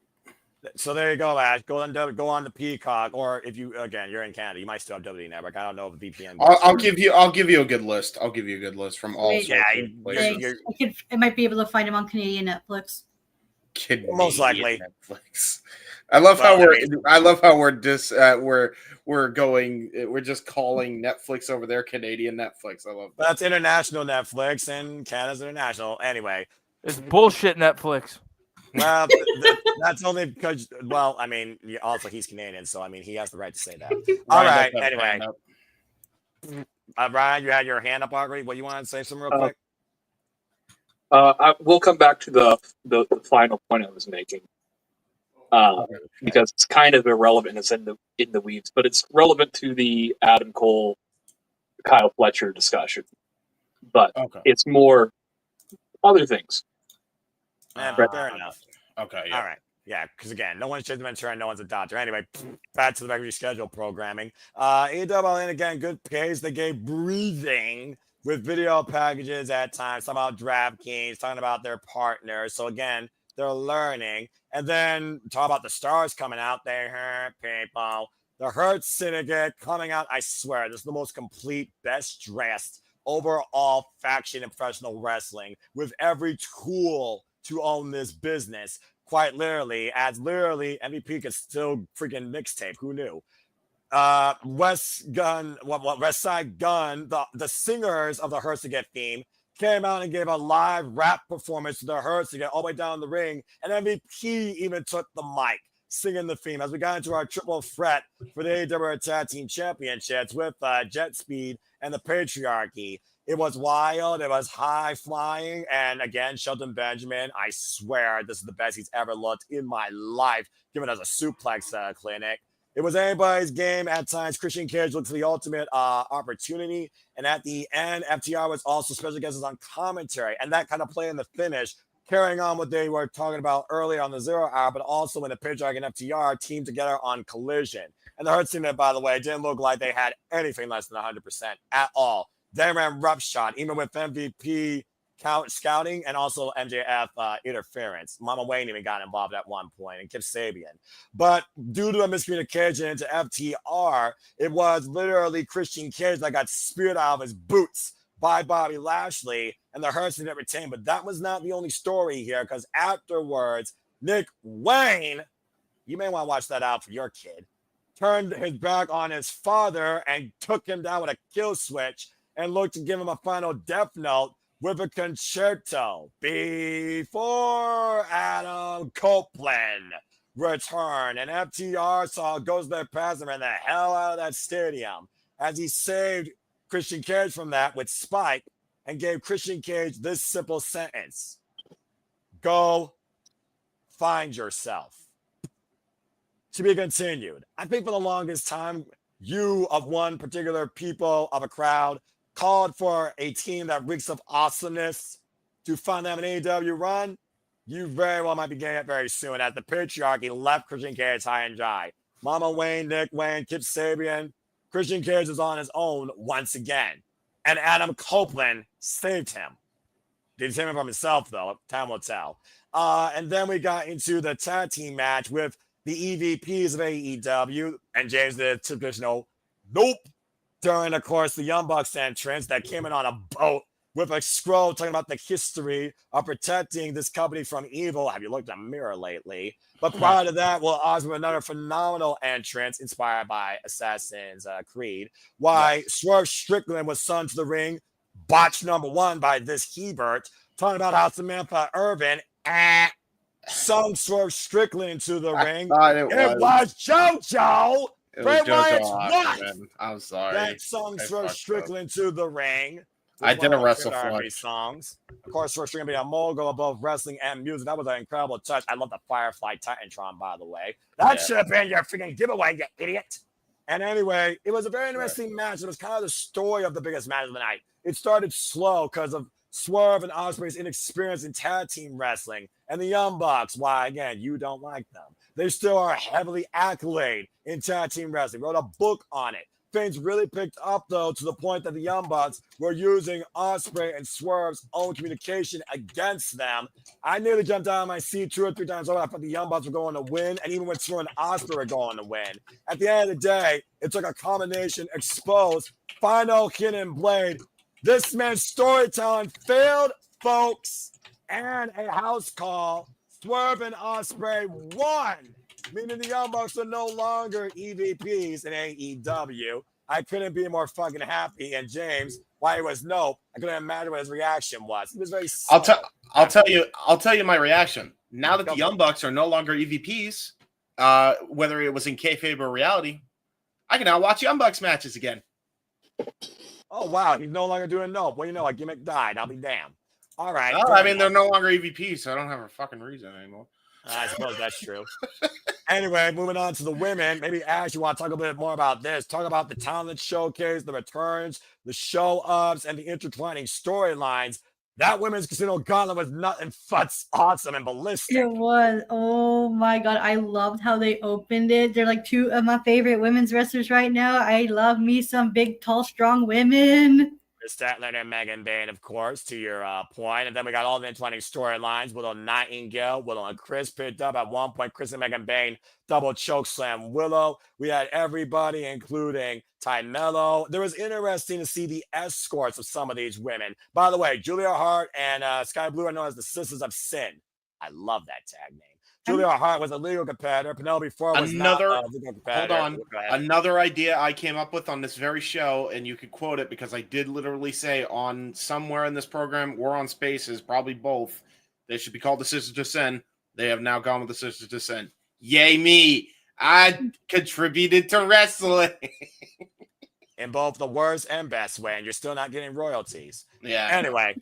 So there you go, Ash. Go on the Peacock, or if you're in Canada, you might still have WWE Network. I don't know if VPN. I'll give you a good list. I'll give you a good list from all. I might be able to find him on Canadian Netflix. Most likely. Netflix. I love how we're just calling Netflix over there Canadian Netflix. I love that. That's international Netflix and Canada's international. Anyway, it's bullshit Netflix. Well, that's only because, well, I mean, also he's Canadian, so I mean, he has the right to say that. All right, anyway. Ryan, you had your hand up already. What you want to say something real quick? We'll come back to the final point I was making because it's kind of irrelevant. It's in the weeds, but it's relevant to the Adam Cole, Kyle Fletcher discussion. But it's more other things. Fair enough. Okay. Yeah. All right. Yeah, because again, no one's just mentoring, no one's a doctor. Anyway, back to the regularly scheduled programming. AEW, and again, good pace. They gave breathing with video packages at times, talking about DraftKings, talking about their partners. So again, they're learning. And then talk about the stars coming out. They hurt people. The Hurt Syndicate coming out. I swear, this is the most complete, best dressed overall faction in professional wrestling with every tool to own this business, quite literally, as literally MVP could still freaking mixtape. Who knew? West Side Gun, the singers of the Hurt Syndicate theme, came out and gave a live rap performance to the Hurt Syndicate all the way down the ring, and MVP even took the mic singing the theme as we got into our triple threat for the AEW Tag Team Championships with Jet Speed and the Patriarchy. It was wild. It was high flying. And again, Shelton Benjamin, I swear this is the best he's ever looked in my life, given as a suplex clinic. It was anybody's game at times. Christian Cage looked for the ultimate opportunity. And at the end, FTR was also special guests on commentary. And that kind of play in the finish, carrying on what they were talking about earlier on the 0 hour, but also when the Patriarch and FTR teamed together on Collision. And the Hurt Syndicate, by the way, didn't look like they had anything less than 100% at all. They ran roughshod, even with MVP scouting and also MJF interference. Mama Wayne even got involved at one point, and Kip Sabian. But due to a miscommunication into FTR, it was literally Christian Cage that got speared out of his boots by Bobby Lashley, and the Hurt Syndicate retained. But that was not the only story here, because afterwards, Nick Wayne, you may want to watch that out for your kid, turned his back on his father and took him down with a kill switch and looked to give him a final death note with a concerto before Adam Copeland returned. And FTR goes there past him and the hell out of that stadium as he saved Christian Cage from that with Spike and gave Christian Cage this simple sentence: go find yourself. To be continued. I think for the longest time, you of one particular people of a crowd called for a team that reeks of awesomeness to find them an AEW run. You very well might be getting it very soon as the Patriarchy left Christian Cage high and dry. Mama Wayne, Nick Wayne, Kip Sabian, Christian Cage is on his own once again. and Adam Copeland saved him. Did he save him from himself, though? Time will tell. And then we got into the tag team match with the EVPs of AEW, and James did traditional nope during, of course, the Young Bucks entrance that came in on a boat with a scroll talking about the history of protecting this company from evil. Have you looked in a mirror lately? But prior to that, we'll also have another phenomenal entrance inspired by Assassin's Creed. Why Swerve Strickland was summoned to the ring, botch number 1 by this Hebert, talking about how Samantha Irvin sung Swerve Strickland into the ring. It was JoJo. It was Bray Wyatt's JoJo wife Osborne. I'm sorry. that sung Swerve Strickland to the ring. I didn't wrestle for songs. Of course, Swerve Strickland being a mogul of both wrestling and music. That was an incredible touch. I love the Firefly Titantron, by the way. That should have been your freaking giveaway, you idiot. And anyway, it was a very interesting match. It was kind of the story of the biggest match of the night. It started slow because of Swerve and Ospreay's inexperience in tag team wrestling, and the Young Bucks. Why, again, you don't like them. They still are heavily accoladed in tag team wrestling. Wrote a book on it. Things really picked up, though, to the point that the Young Bucks were using Ospreay and Swerve's own communication against them. I nearly jumped out of my seat 2 or 3 times over. I thought the Young Bucks were going to win, and even when Swerve and Ospreay were going to win. At the end of the day, it took a combination, exposed, final hidden blade. This man's storytelling failed, folks, and a house call. Swerve and Ospreay won, meaning the Young Bucks are no longer EVPs in AEW. I couldn't be more fucking happy. And James, why he was nope, I couldn't imagine what his reaction was. He was very. I'll tell you my reaction. Now that the Young Bucks are no longer EVPs, whether it was in kayfabe or reality, I can now watch Young Bucks matches again. Oh, wow. He's no longer doing nope. Well, you know, a gimmick died. I'll be damned. All right. No, I mean, they're no longer EVPs, so I don't have a fucking reason anymore. I suppose that's true. Anyway, moving on to the women. Maybe Ash, you want to talk a bit more about this. Talk about the talent showcase, the returns, the show-ups, and the intertwining storylines. That women's casino gauntlet was nothing but awesome and ballistic. It was. Oh my god, I loved how they opened it. They're like 2 of my favorite women's wrestlers right now. I love me some big, tall, strong women. Statlander and Megan Bain, of course, to your point. And then we got all the intertwining storylines. Willow Nightingale, Willow and Chris picked up at one point. Chris and Megan Bain double choke slam Willow. We had everybody, including Ty Mello. There was interesting to see the escorts of some of these women. By the way, Julia Hart and Sky Blue are known as the Sisters of Sin. I love that tag name. Julia Hart was a legal competitor. Penelope Ford was not a legal competitor. Hold on. Another idea I came up with on this very show, and you could quote it because I did literally say on somewhere in this program or on Spaces, probably both, they should be called the Sisters of Sin. They have now gone with the Sisters of Sin. Yay me! I contributed to wrestling. In both the worst and best way, and you're still not getting royalties. Yeah. Anyway,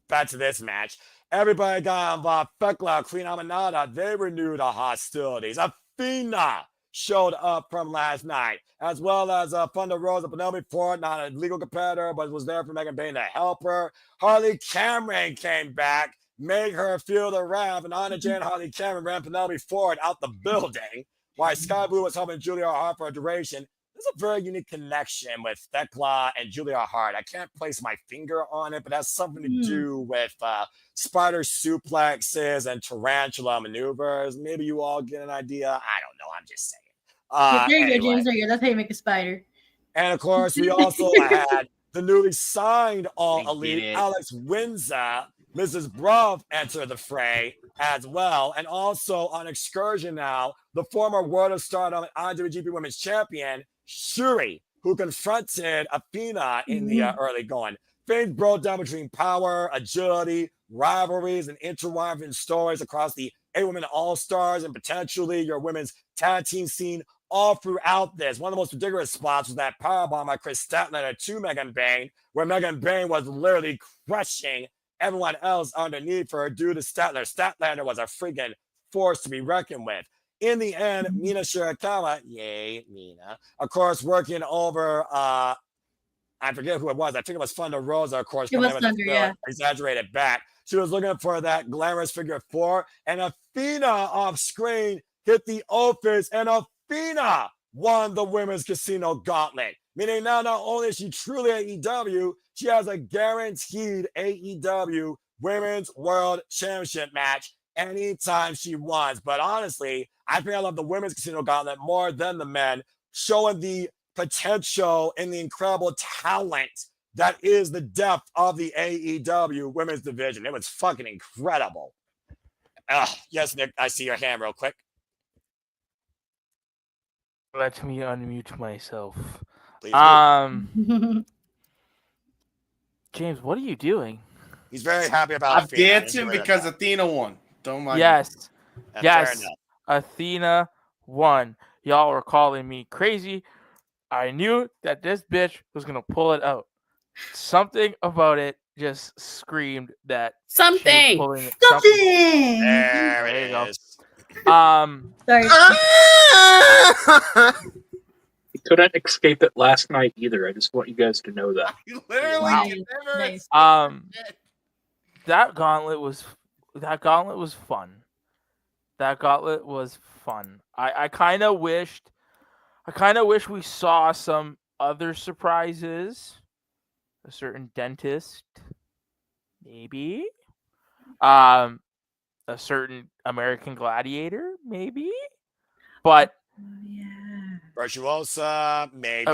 back to this match. Everybody got involved. Fekla, Queen Aminata, they renewed the hostilities. Athena showed up from last night, as well as Thunder Rosa, Penelope Ford, not a legal competitor, but was there for Megan Bain to help her. Harley Cameron came back, made her feel the wrath, and Anna Jane Harley Cameron ran Penelope Ford out the building, while Sky Blue was helping Julia Hart for a duration. There's a very unique connection with Thekla and Julia Hart. I can't place my finger on it, but that's something to do with spider suplexes and tarantula maneuvers. Maybe you all get an idea. I don't know. I'm just saying. There you go, James. There you go. That's how you make a spider. And of course, we also had the newly signed All Elite Alex Windsor, Mrs. Bruv, enter the fray as well. And also on excursion now, the former World of Stardom IWGP Women's Champion, Shuri, who confronted Athena in the early going. Things broke down between power, agility, rivalries, and interwoven stories across the 8 Women All-Stars and potentially your women's tag team scene all throughout this. One of the most ridiculous spots was that powerbomb by Chris Statlander to Megan Bain, where Megan Bain was literally crushing everyone else underneath her due to Statlander. Statlander was a freaking force to be reckoned with. In the end, Mina Shirakawa, yay, Mina, of course, working over, I forget who it was. I think it was Thunder Rosa, of course. It was Thunder, yeah. Exaggerated back. She was looking for that glamorous figure 4, and Athena off screen hit the office, and Athena won the Women's Casino Gauntlet. Meaning now not only is she truly AEW, she has a guaranteed AEW Women's World Championship match anytime she wants. But honestly, I think I love the Women's Casino Gauntlet more than the men, showing the potential and the incredible talent that is the depth of the AEW women's division. It was fucking incredible. Yes, Nick, I see your hand real quick. Let me unmute myself. Please do. James, what are you doing? He's very happy about I'm Athena. dancing because Athena won. Don't mind Yes. That's Yes. fair enough. Athena won. Y'all were calling me crazy. I knew that this bitch was going to pull it out. Something about it just screamed that Something. she was pulling it. Something. There There you it go. is. Sorry. He couldn't escape it last night either. I just want you guys to know that. You literally Wow. can never. That gauntlet was fun. That gauntlet was fun. I kind of wish we saw some other surprises. A certain dentist, maybe. A certain American Gladiator, maybe. But Virtuosa, maybe.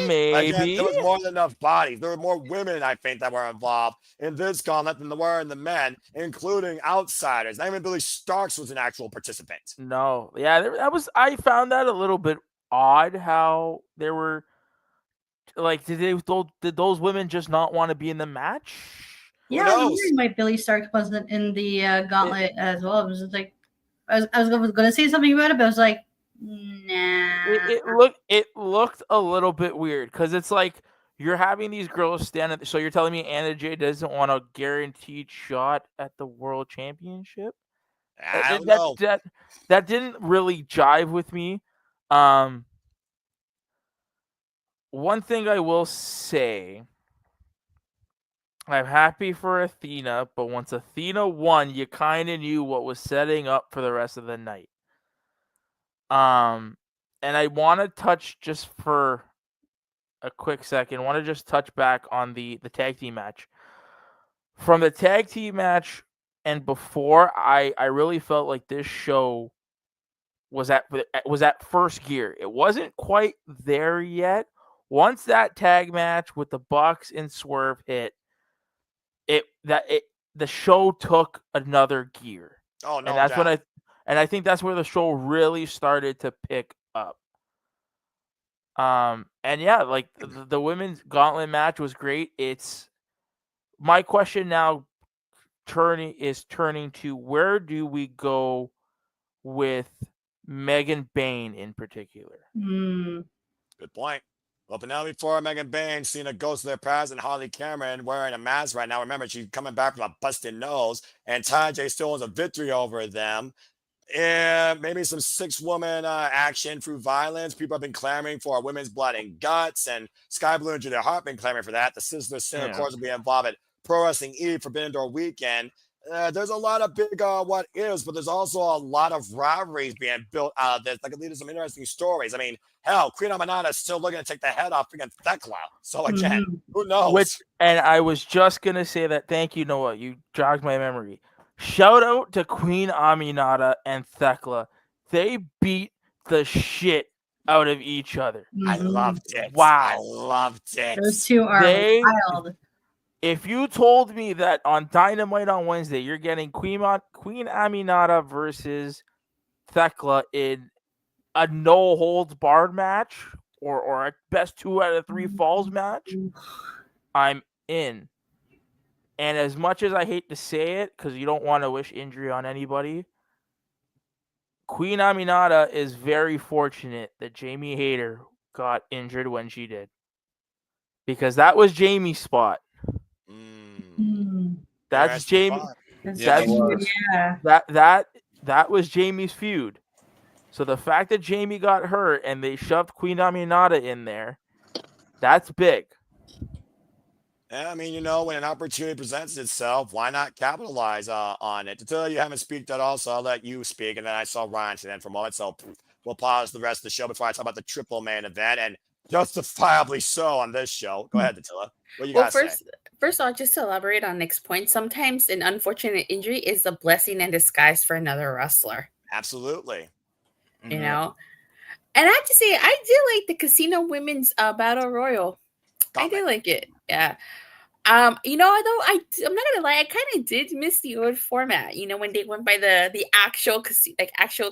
maybe. Again, there was more than enough bodies. There were more women, I think, that were involved in this gauntlet than there were in the men, including outsiders. Not even Billy Starks was an actual participant. No, yeah, I found that a little bit odd how there were like did those women just not want to be in the match? Yeah, I was wondering why Billy Stark wasn't in the gauntlet as well. It was just like I was going to say something about it, but I was like, nah. It looked a little bit weird because it's like you're having these girls stand at. So you're telling me Anna Jay doesn't want a guaranteed shot at the World Championship? I don't know. That didn't really jive with me. One thing I will say, I'm happy for Athena, but once Athena won, you kind of knew what was setting up for the rest of the night. And I want to touch just for a quick second. Want to just touch back on the tag team match. From the tag team match and before, I really felt like this show was at first gear. It wasn't quite there yet. Once that tag match with the Bucks and Swerve hit, the show took another gear. Oh no, and that's when I think that's where the show really started to pick up. And yeah, like the women's gauntlet match was great. It's my question now turning to where do we go with Megan Bayne in particular? Good point. Well, but now before Megan Bayne, Cena goes to their past and Holly Cameron wearing a mask right now. Remember, she's coming back from a busted nose, and Ty J still wants a victory over them. And maybe some 6-woman action through violence. People have been clamoring for women's blood and guts, and Sky Blue and Julia Hart been clamoring for that. The Sister Sin, of course, will be involved at Pro Wrestling Eve Forbidden Door Weekend. There's a lot of big what ifs, but there's also a lot of rivalries being built out of this that could lead to some interesting stories. I mean, hell, Queen Aminata is still looking to take the head off against Thekla. So again, who knows? And I was just gonna say that. Thank you, Noah. You jogged my memory. Shout out to Queen Aminata and Thekla. They beat the shit out of each other. I loved it. Wow, I loved it. Those two are wild. If you told me that on Dynamite on Wednesday, you're getting Queen Aminata versus Thekla in a no holds barred match or a best 2 out of 3 falls match, I'm in. And as much as I hate to say it, because you don't want to wish injury on anybody, Queen Aminata is very fortunate that Jamie Hayter got injured when she did. Because that was Jamie's spot. That's Jamie. That was Jamie's feud. So the fact that Jamie got hurt and they shoved Queen Aminata in there, that's big. Yeah, I mean, you know, when an opportunity presents itself, why not capitalize on it? To tell you haven't speak that also, I'll let you speak, and then I saw Ryan and then for a moment. So we'll pause the rest of the show before I talk about the triple main event, and justifiably so on this show. Go ahead, Attila. What you got to say? First of all, just to elaborate on Nick's point, sometimes an unfortunate injury is a blessing in disguise for another wrestler. Absolutely. You know? And I have to say, I did like the Casino Women's Battle Royal. I did like it. Yeah. You know, although I'm not gonna lie, I kind of did miss the old format. You know, when they went by the actual casino.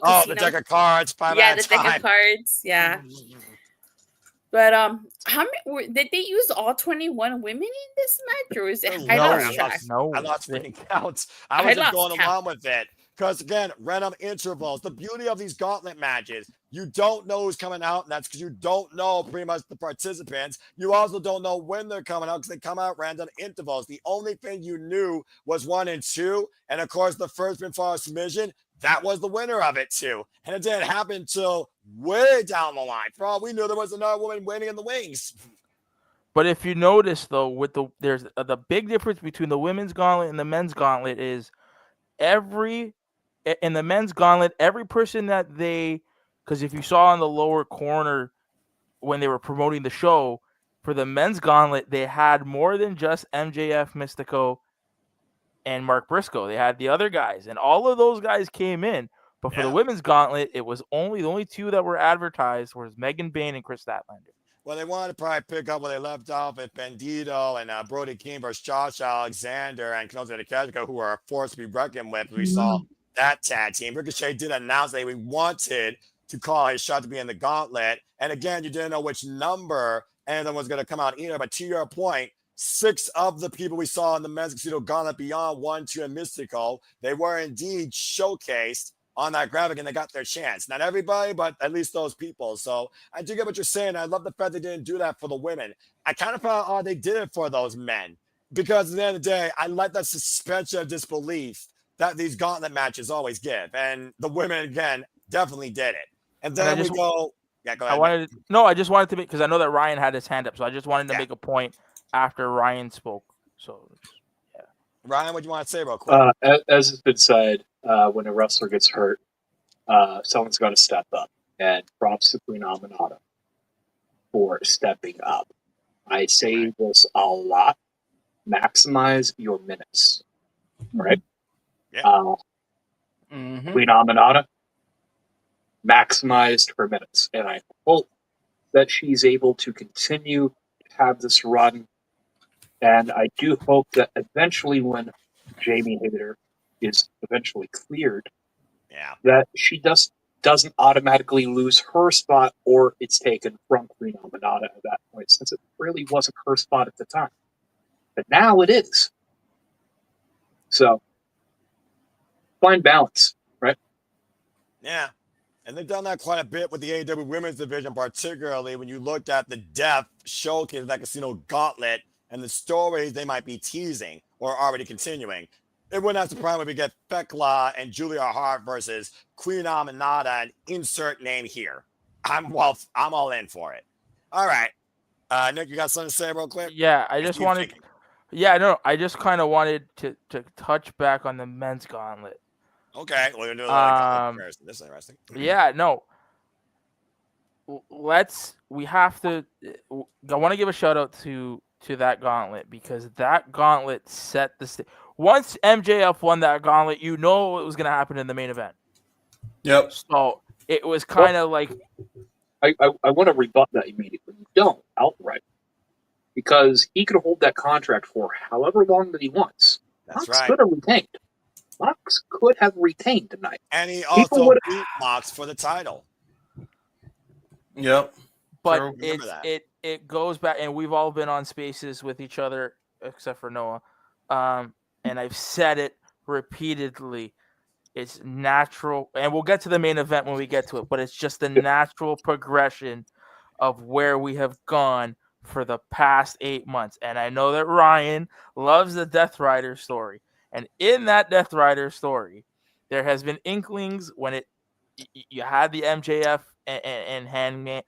Oh, the deck of cards, five at a time. Deck of cards. Yeah. But how many did they use? All 21 women in this match, or is it? I lost freaking counts. I was just going along with it. Because again, random intervals. The beauty of these gauntlet matches, you don't know who's coming out, and that's because you don't know pretty much the participants. You also don't know when they're coming out because they come out random intervals. The only thing you knew was 1 and 2, and of course the first pinfall submission. That was the winner of it too, and it didn't happen till way down the line. For all we knew, there was another woman waiting in the wings. But if you notice though, there's the big difference between the women's gauntlet and the men's gauntlet is in the men's gauntlet, every person that because if you saw in the lower corner when they were promoting the show, for the men's gauntlet, they had more than just MJF, Mystico, and Mark Briscoe. They had the other guys, and all of those guys came in. But for the women's gauntlet, it was the only two that were advertised was Megan Bayne and Chris Statlander. Well, they wanted to probably pick up where they left off at Bandito and Brody King versus Josh Alexander and Kenozo Takeshita, who are a force to be reckoned with. We saw that tag team. Ricochet did announce that he wanted to call his shot to be in the gauntlet. And again, you didn't know which number anyone was going to come out either. But to your point, 6 of the people we saw in the men's casino gauntlet beyond 1, 2, and Mystico, they were indeed showcased on that graphic, and they got their chance. Not everybody, but at least those people. So I do get what you're saying. I love the fact they didn't do that for the women. I kind of found odd they did it for those men, because at the end of the day, I like that suspension of disbelief that these gauntlet matches always give. And the women, again, definitely did it. And then we go... Yeah, go ahead. I just wanted to make, because I know that Ryan had his hand up, so I just wanted to make a point after Ryan spoke. So, yeah. Ryan, what do you want to say real quick? As has been said, when a wrestler gets hurt, someone's got to step up. And props to Queen Aminata for stepping up. I say this a lot. Maximize your minutes. Right? Yeah. Queen Aminata maximized her minutes. And I hope that she's able to continue to have this run. And I do hope that eventually when Jamie Hayter is eventually cleared, that she doesn't automatically lose her spot, or it's taken from Queen Aminata at that point, since it really wasn't her spot at the time. But now it is. So, find balance, right? Yeah. And they've done that quite a bit with the AEW women's division, particularly when you looked at the depth showcase of that casino gauntlet and the stories they might be teasing or already continuing. It wouldn't have surprised me if we get Thekla and Julia Hart versus Queen Aminata and insert name here. I'm all in for it. All right. Nick, you got something to say real quick? Yeah, I just kind of wanted to touch back on the men's gauntlet. Okay, we're gonna do a little comparison. This is interesting. Yeah, no. We have to. I want to give a shout out to that gauntlet, because that gauntlet set the stage. Once MJF won that gauntlet, you know what was going to happen in the main event. Yep. So it was kind of like. I want to rebut that immediately. You don't outright, because he could hold that contract for however long that he wants. That's Mox right. could have retained. Mox could have retained tonight. And he also beat Mox for the title. Yep. But it goes back, and we've all been on spaces with each other, except for Noah. And I've said it repeatedly. It's natural, and we'll get to the main event when we get to it, but it's just the natural progression of where we have gone for the past 8 months. And I know that Ryan loves the Death Rider story. And in that Death Rider story, there has been inklings when you had the MJF and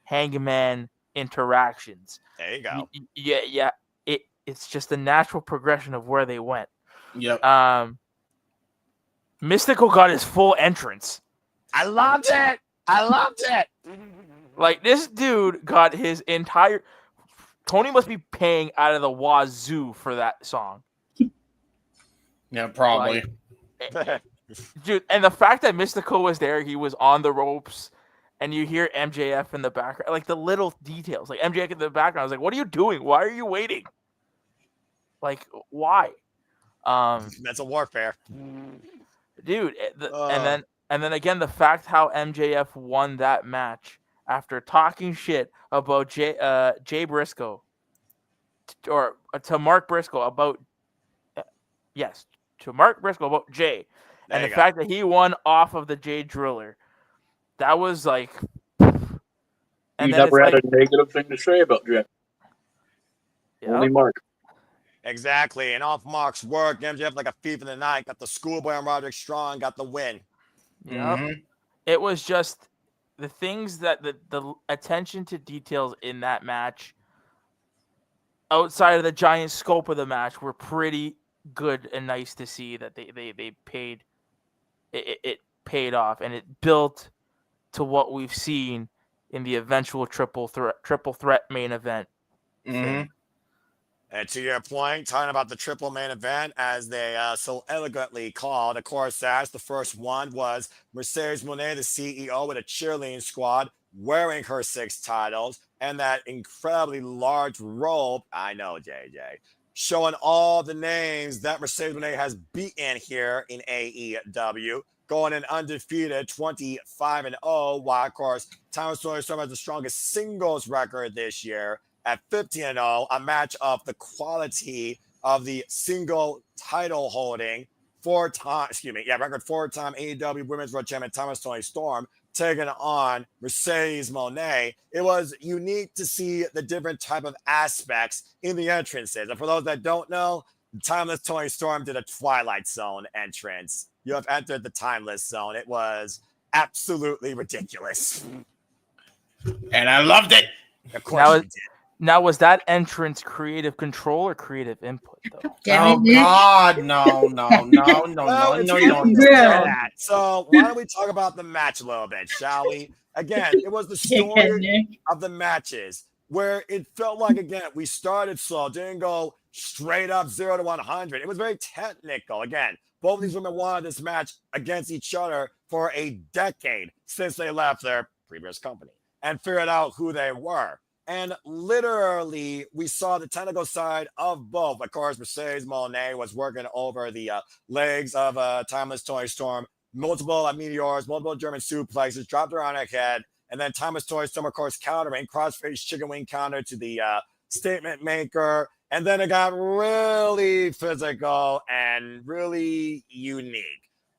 Hangman interactions. There you go. Yeah. It's just the natural progression of where they went. Yep. Mystical got his full entrance I loved it. I loved it. Like, this dude got his entire. Tony must be paying out of the wazoo for that song. Yeah, probably. Like, dude, and the fact that Mystico was there, he was on the ropes, and you hear MJF in the background, like the little details. Like MJF in the background, I was like, "What are you doing? Why are you waiting? Like, why?" Mental warfare, dude. And then again, the fact how MJF won that match after talking shit about Jay Briscoe, or to Mark Briscoe about to Mark Briscoe about Jay, and the fact that he won off of the Jay Driller, that was like. And you never had a negative thing to say about Jay. Only Mark. Exactly. And off Mark's work, MJF like a thief in the night, got the schoolboy on Roderick Strong, got the win. Yeah. It was just the things that the attention to details in that match, outside of the giant scope of the match, were pretty good and nice to see that they paid. It paid off, and it built to what we've seen in the eventual triple threat main event. And to your point, talking about the triple main event, as they so elegantly called, of course, as the first one was Mercedes Moné, the CEO, with a cheerleading squad, wearing her 6 titles and that incredibly large robe. I know, JJ. Showing all the names that Mercedes Moné has beaten here in AEW. Going an undefeated 25-0, while, of course, Thomas Storm has the strongest singles record this year at 15-0, a match of the quality of the single title holding record 4-time AEW Women's World Champion Thomas Tony Storm taking on Mercedes Moné. It was unique to see the different type of aspects in the entrances. And for those that don't know, Timeless Tony Storm did a Twilight Zone entrance. You have entered the Timeless Zone. It was absolutely ridiculous. And I loved it. Of course you did. Now, was that entrance creative control or creative input, though? Oh, God, no. So why don't we talk about the match a little bit, shall we? Again, it was the story of the matches where it felt like, again, we started slow, didn't go straight up 0 to 100. It was very technical. Again, both of these women wanted this match against each other for a decade since they left their previous company and figured out who they were. And literally, we saw the technical side of both. Of course, Mercedes Moné was working over the legs of Timeless Tony Storm, multiple meteors, multiple German suplexes, dropped her on her head, and then Timeless Tony Storm, of course, countering, crossface chicken wing counter to the statement maker. And then it got really physical and really unique.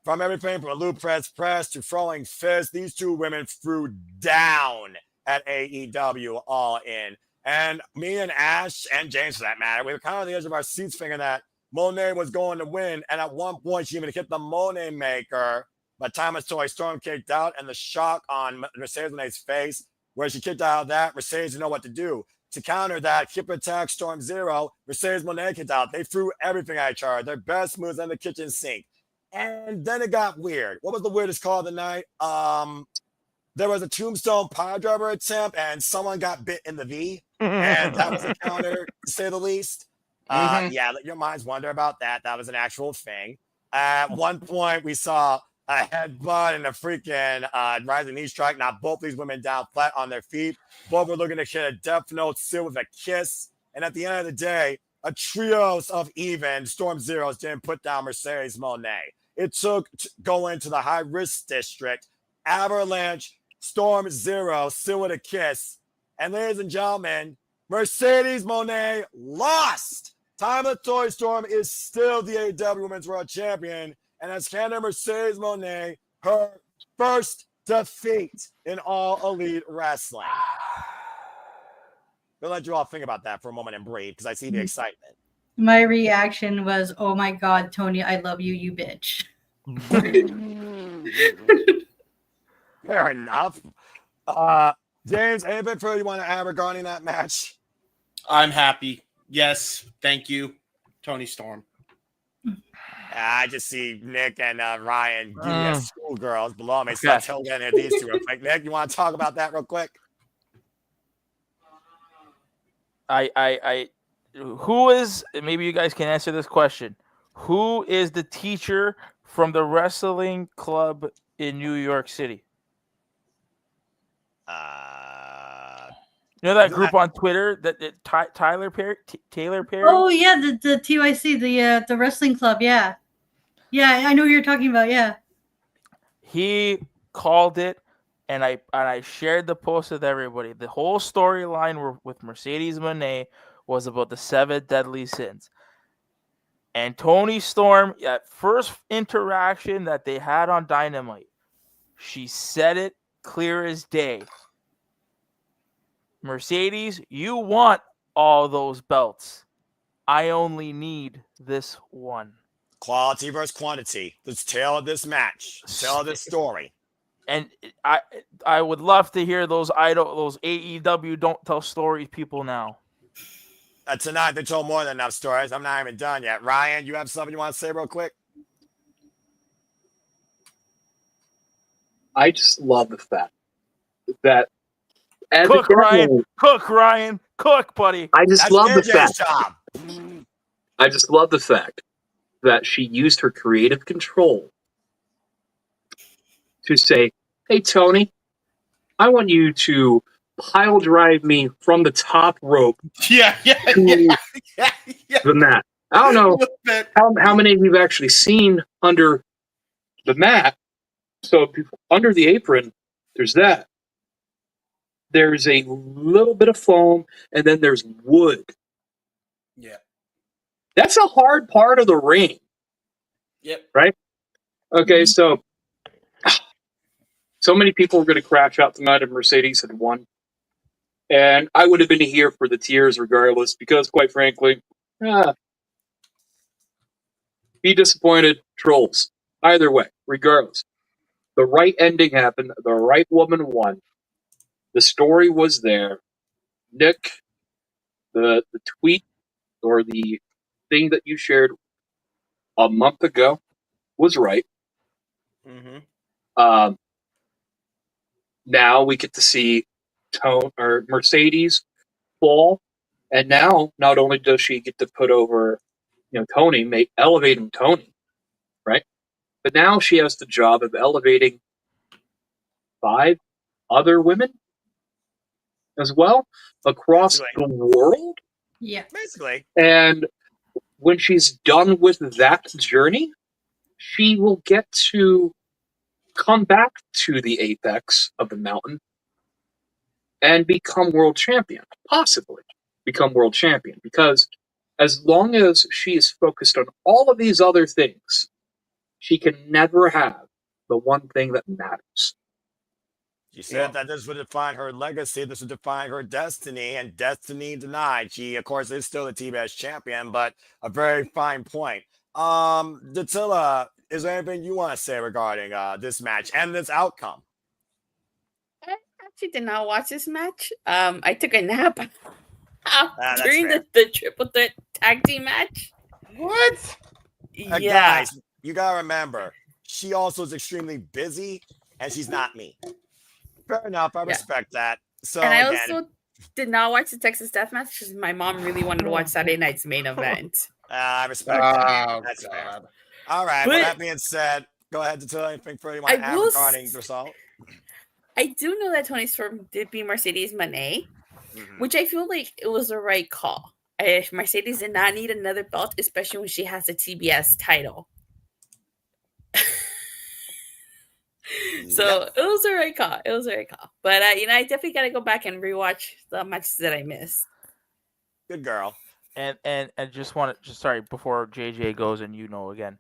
From everything from a loop press to throwing fists, these two women threw down at AEW All In. And me and Ash and James, for that matter, we were kind of on the edge of our seats thinking that Moné was going to win. And at one point, she even hit the Moné maker, but Thomas Tony Storm kicked out, and the shock on Mercedes Moné's face, where she kicked out of that, Mercedes didn't know what to do. To counter that, hip attack Storm Zero, Mercedes Moné kicked out. They threw everything at each other, their best moves in the kitchen sink. And then it got weird. What was the weirdest call of the night? There was a tombstone power driver attempt, and someone got bit in the V, and that was a counter, to say the least. Yeah, let your minds wonder about that. That was an actual thing. At one point, we saw a headbutt and a freaking rising knee strike. Now, both these women down flat on their feet. Both were looking to hit a death note seal with a kiss. And at the end of the day, a trios of even Storm Zeros didn't put down Mercedes Moné. It took going to the high-risk district, Avalanche, Storm Zero, still with a kiss. And ladies and gentlemen, Mercedes Moné lost. Timeless Tony Storm is still the AEW Women's World Champion and has handed Mercedes Moné her first defeat in All Elite Wrestling. I'll let you all think about that for a moment and breathe, because I see the excitement. My reaction was, oh my God, Tony, I love you, you bitch. Fair enough. James, anything further you want to add regarding that match? I'm happy. Yes, thank you, Tony Storm. I just see Nick and Ryan giving us schoolgirls below me. So Okay. let's hold in at these two real quick. Nick, you want to talk about that real quick? Who is, maybe you guys can answer this question. Who is the teacher from the wrestling club in New York City? You know that group on Twitter that Taylor Perry? Oh yeah, the TYC, the wrestling club. Yeah, I know who you're talking about. Yeah. He called it, and I shared the post with everybody. The whole storyline with Mercedes Moné was about the 7 deadly sins. And Toni Storm, at first interaction that they had on Dynamite, she said it clear as day. Mercedes, you want all those belts. I only need this one. Quality versus quantity. Let's tell this match. Tell this story. And I would love to hear those AEW don't tell stories people now. Tonight they told more than enough stories. I'm not even done yet. Ryan, you have something you want to say real quick? I just love the fact that as Cook, Ryan, cook, buddy. I just love the fact. Job. I just love the fact that she used her creative control to say, "Hey, Tony, I want you to pile drive me from the top rope to the mat." I don't know how many of you've actually seen under the mat. So under the apron, there's that. There's a little bit of foam, and then there's wood. Yeah. That's a hard part of the ring. Yep. Right? Okay, so many people were going to crash out tonight if Mercedes had won. And I would have been here for the tears regardless, because quite frankly, be disappointed, trolls. Either way, regardless. The right ending happened. The right woman won. The story was there. Nick, the tweet or the thing that you shared a month ago was right. Mm-hmm. Now we get to see Mercedes fall, and now not only does she get to put over, Tony, elevating Tony, right? But now she has the job of elevating 5 other women as well across the world. Yeah, basically. And when she's done with that journey, she will get to come back to the apex of the mountain and become world champion, possibly become world champion, because as long as she is focused on all of these other things, she can never have the one thing that matters. She said that this would define her legacy, this would define her destiny, and destiny denied. She, of course, is still the T-Bash champion, but a very fine point. Dattila, is there anything you want to say regarding this match and this outcome? I actually did not watch this match. I took a nap during fair. the triple threat tag team match. What? Yeah. Guys, you gotta remember, she also is extremely busy, and she's not me. Fair enough, I respect that. So, and I also did not watch the Texas Death Match because my mom really wanted to watch Saturday night's main event. I respect that. That's fair. All right. Well, that being said, go ahead to tell anything further you want to add regarding the result. I do know that Toni Storm did beat Mercedes Moné, which I feel like it was the right call. Mercedes did not need another belt, especially when she has a TBS title. So it was the right call. But I definitely got to go back and rewatch the matches that I missed. Good girl. And just want to sorry before JJ goes and again.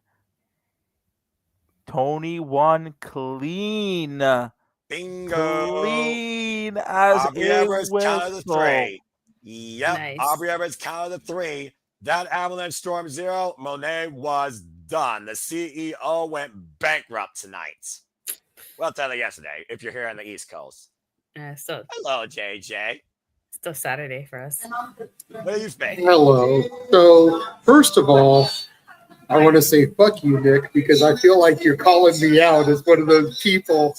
Tony won clean. Bingo. Clean as Aubrey a Edwards count of the whistle. 3. Yep. Nice. Aubrey Edwards count of the 3. That Avalanche Storm 0, Monet was done. The CEO went bankrupt tonight. Well, tell her yesterday if you're here on the East Coast. Hello, JJ. Still Saturday for us. What do you think? Hello. So, first of all, I want to say fuck you, Nick, because I feel like you're calling me out as one of those people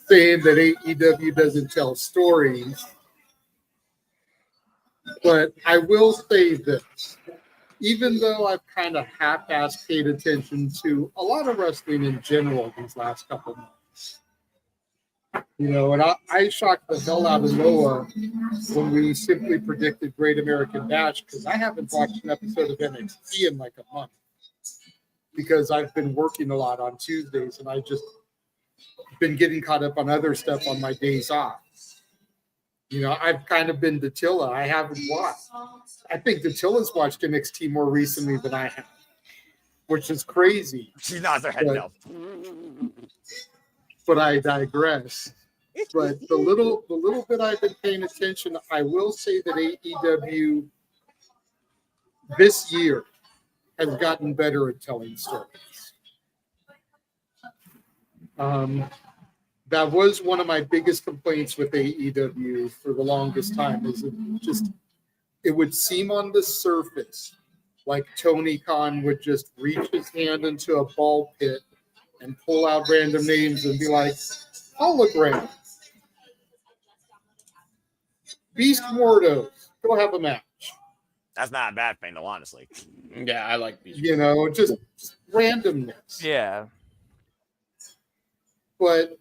saying that AEW doesn't tell stories. But I will say this. Even though I've kind of half-assed paid attention to a lot of wrestling in general these last couple months, and I shocked the hell out of Noah when we simply predicted Great American Bash, because I haven't watched an episode of NXT in like a month because I've been working a lot on Tuesdays and I just been getting caught up on other stuff on my days off. I've kind of been Datilla. I haven't watched. I think Datilla's watched NXT more recently than I have, which is crazy. She nods her head no. But I digress. But the little bit I've been paying attention, I will say that AEW this year has gotten better at telling stories. That was one of my biggest complaints with AEW for the longest time. It would seem on the surface like Tony Khan would just reach his hand into a ball pit and pull out random names and be like, hologram, Beast Mordos, go have a match. That's not a bad thing, though, honestly. Yeah, I like Beast. Just randomness. Yeah. But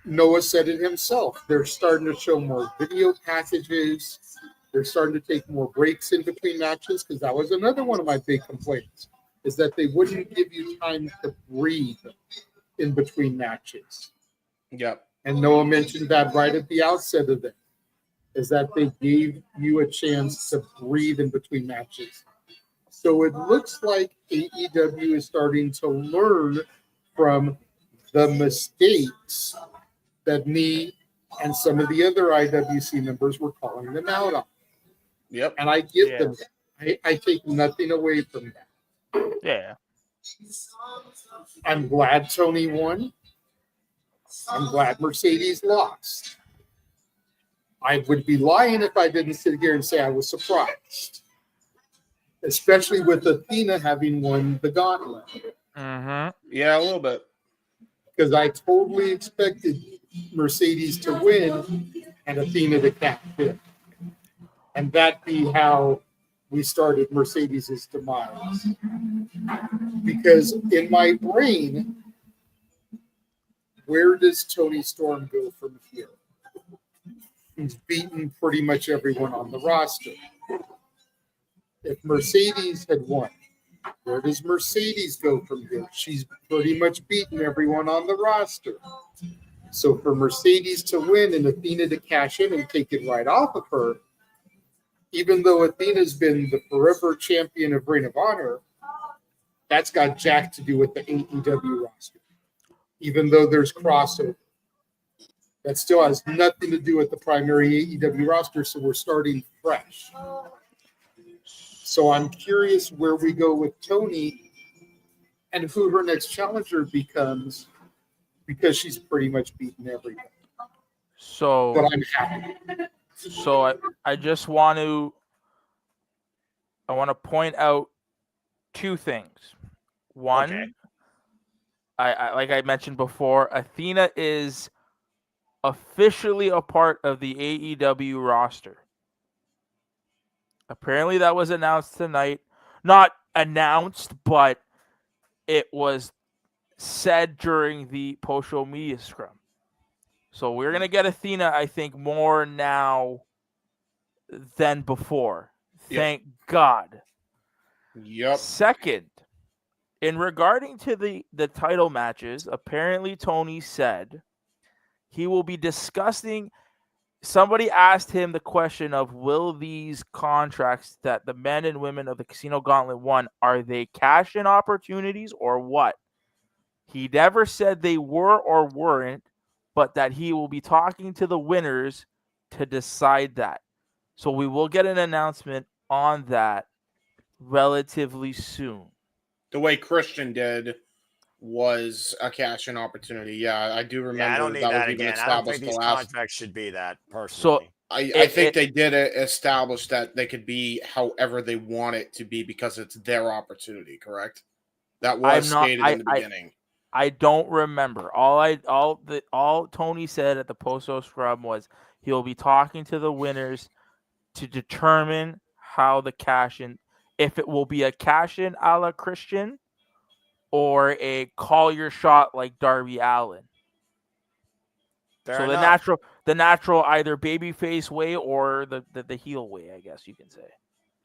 Noah said it himself. They're starting to show more video packages. They're starting to take more breaks in between matches, because that was another one of my big complaints, is that they wouldn't give you time to breathe in between matches. Yep. And Noah mentioned that right at the outset of it, is that they gave you a chance to breathe in between matches. So it looks like AEW is starting to learn from the mistakes that me and some of the other IWC members were calling them out on. Yep. And I give them that. I take nothing away from that. Yeah. I'm glad Tony won. I'm glad Mercedes lost. I would be lying if I didn't sit here and say I was surprised. Especially with Athena having won the gauntlet. Mm-hmm. Yeah, a little bit. Because I totally expected Mercedes to win and Athena to catch it. And that be how we started Mercedes' demise. Because in my brain, where does Tony Storm go from here? He's beaten pretty much everyone on the roster. If Mercedes had won, where does Mercedes go from here? She's pretty much beaten everyone on the roster. So for Mercedes to win and Athena to cash in and take it right off of her, even though Athena's been the forever champion of Ring of Honor, that's got jack to do with the AEW roster. Even though there's crossover. That still has nothing to do with the primary AEW roster, so we're starting fresh. So I'm curious where we go with Tony and who her next challenger becomes, because she's pretty much beaten everything. So, but I'm happy. So I just want to point out two things. One, I like I mentioned before, Athena is officially a part of the AEW roster. Apparently that was announced tonight. Not announced, but it was said during the post-show media scrum. So we're going to get Athena, I think, more now than before. Thank God. Yep. Second, in regarding to the title matches, apparently Tony said he will be discussing. Somebody asked him the question of, will these contracts that the men and women of the Casino Gauntlet won, are they cash-in opportunities or what? He never said they were or weren't, but that he will be talking to the winners to decide that. So we will get an announcement on that relatively soon. The way Christian did was a cash-in opportunity. Yeah, I do remember. Yeah, I don't need that again. I don't think these contracts should be that, personally. I think they did establish that they could be however they want it to be because it's their opportunity, correct? That was stated in the beginning. I don't remember. All Tony said at the post-show scrum was he'll be talking to the winners to determine how the cash-in, if it will be a cash-in a la Christian or a call your shot like Darby Allin. Fair the enough. natural either babyface way or the heel way, I guess you can say.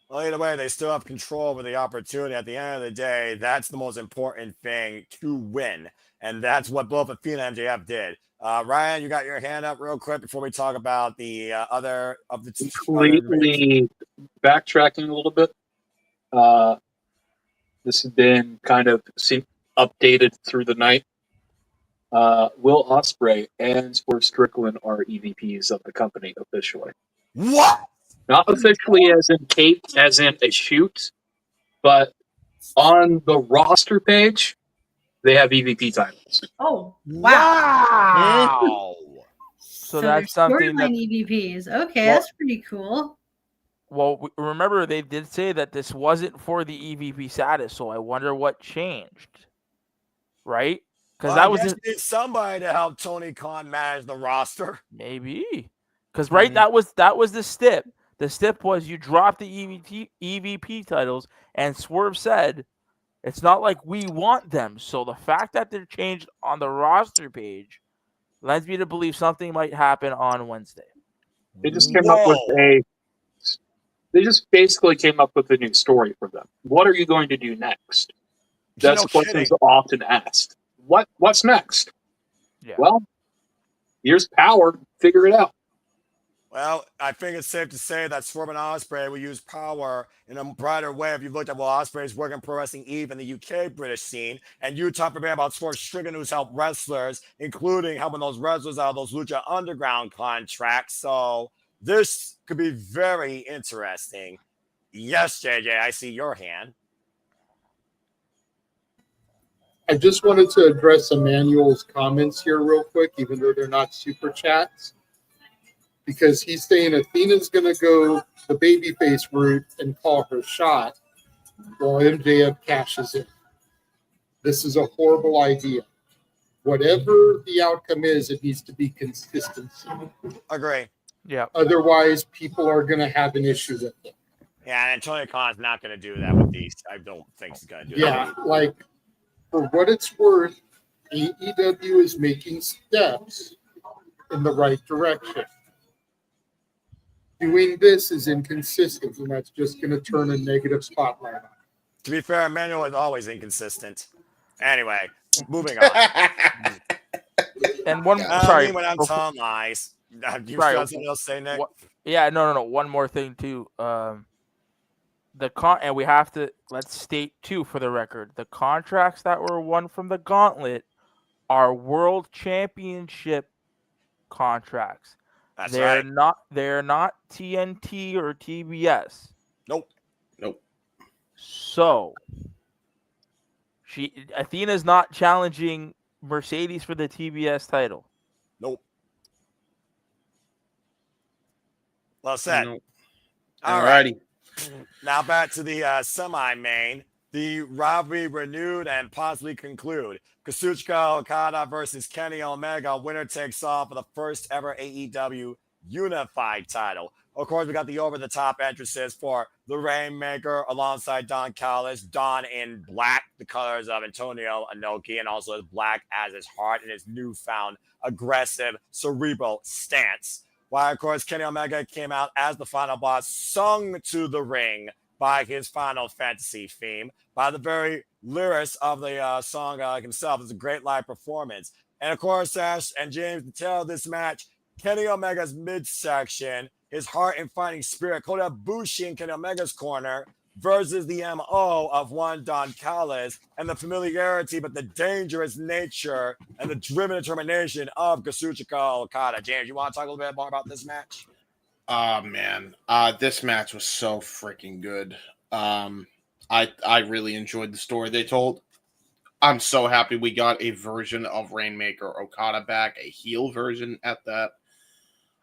Well, either way, they still have control over the opportunity. At the end of the day, that's the most important thing to win. And that's what both Athena and MJF did. Ryan, you got your hand up real quick before we talk about the other of the two. Completely backtracking a little bit. This has been kind of updated through the night. Will Ospreay and Swerve Strickland are EVPs of the company officially. What? Not officially as in taped, as in a shoot, but on the roster page, they have EVP titles. Oh, wow. So that's something storyline EVPs. Okay, Well- that's pretty cool. Well, remember they did say that this wasn't for the EVP status, so I wonder what changed, right? Because that was you need somebody to help Tony Khan manage the roster. maybe because that was the stip. The stip was you drop the EVP titles, and Swerve said it's not like we want them. So the fact that they're changed on the roster page lends me to believe something might happen on Wednesday. They just came up with They just basically came up with a new story for them. What are you going to do next? That's No questions kidding. often asked. What's next? Yeah. Well, here's power. Figure it out. Well, I think it's safe to say that Swerve and Ospreay will use power in a brighter way. If you looked at Ospreay's work in Pro Wrestling Eve in the UK British scene, and you talked about Swerve Strickland, who's helped wrestlers, including helping those wrestlers out of those Lucha Underground contracts. So this could be very interesting. Yes, JJ, I see your hand. I just wanted to address Emmanuel's comments here real quick, even though they're not super chats, because he's saying Athena's going to go the babyface route and call her shot while MJF cashes in. This is a horrible idea. Whatever the outcome is, it needs to be consistency. Agree. Yeah. Otherwise, people are going to have an issue with it. Yeah, and Tony Khan's not going to do that with these. I don't think he's going to do Yeah, that. like, for what it's worth, AEW is making steps in the right direction. Doing this is inconsistent, and that's just going to turn a negative spotlight on. To be fair, Emmanuel is always inconsistent. Anyway, moving on. And one, When I'm telling lies. You got something else to say, Nick? Yeah, no. One more thing too. And we have to let's state too for the record, the contracts that were won from the Gauntlet are World Championship contracts. They're not TNT or TBS. Nope. So Athena's not challenging Mercedes for the TBS title. Nope. Well said. Nope. All right. Now back to the semi-main. The rivalry renewed and possibly conclude. Kazuchika Okada versus Kenny Omega. Winner takes all for the first ever AEW Unified title. Of course, we got the over-the-top entrances for the Rainmaker alongside Don Callis. Don in black, the colors of Antonio Inoki, and also as black as his heart and his newfound aggressive, cerebral stance. While, of course, Kenny Omega came out as the final boss, sung to the ring by his Final Fantasy theme, by the very lyrics of the song himself. It's a great live performance. And, of course, Ash and James, to tell this match, Kenny Omega's midsection, his heart and fighting spirit, Kota Ibushi in Kenny Omega's corner, versus the MO of one Don Callis, and the familiarity but the dangerous nature and the driven determination of Kazuchika Okada. James, you want to talk a little bit more about this match? Oh, man. This match was so freaking good. I really enjoyed the story they told. I'm so happy we got a version of Rainmaker Okada back, a heel version at that.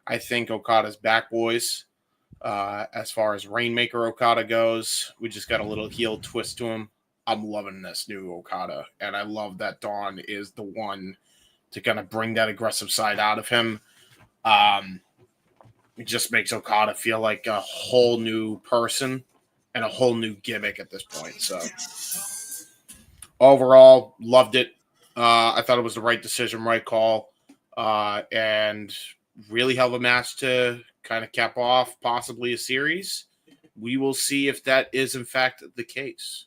I think Okada's back, boys. As far as Rainmaker Okada goes, we just got a little heel twist to him. I'm loving this new Okada, and I love that Dawn is the one to kind of bring that aggressive side out of him. It just makes Okada feel like a whole new person and a whole new gimmick at this point. So overall, loved it. I thought it was the right decision, right call, and really hell of a match to kind of cap off possibly a series. We will see if that is in fact the case.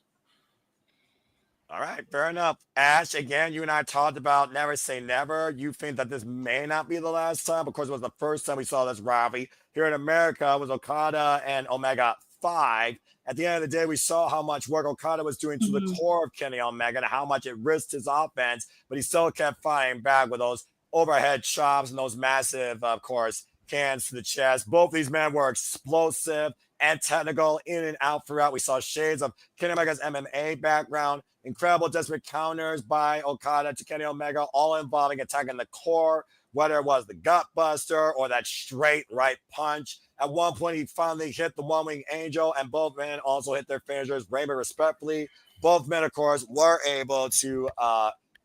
All right, fair enough. Ash, again, you and I talked about never say never. You think that this may not be the last time. Of course, it was the first time we saw this rivalry. Here in America, it was Okada and Omega 5. At the end of the day, we saw how much work Okada was doing to the core of Kenny Omega and how much it risked his offense, but he still kept fighting back with those overhead chops and those massive, of course, cans to the chest. Both these men were explosive and technical in and out throughout. We saw shades of Kenny Omega's MMA background, incredible desperate counters by Okada to Kenny Omega, all involving attacking the core, whether it was the gut buster or that straight right punch. At one point, he finally hit the one-wing angel, and both men also hit their finishers, Rainbow respectfully. Both men, of course, were able to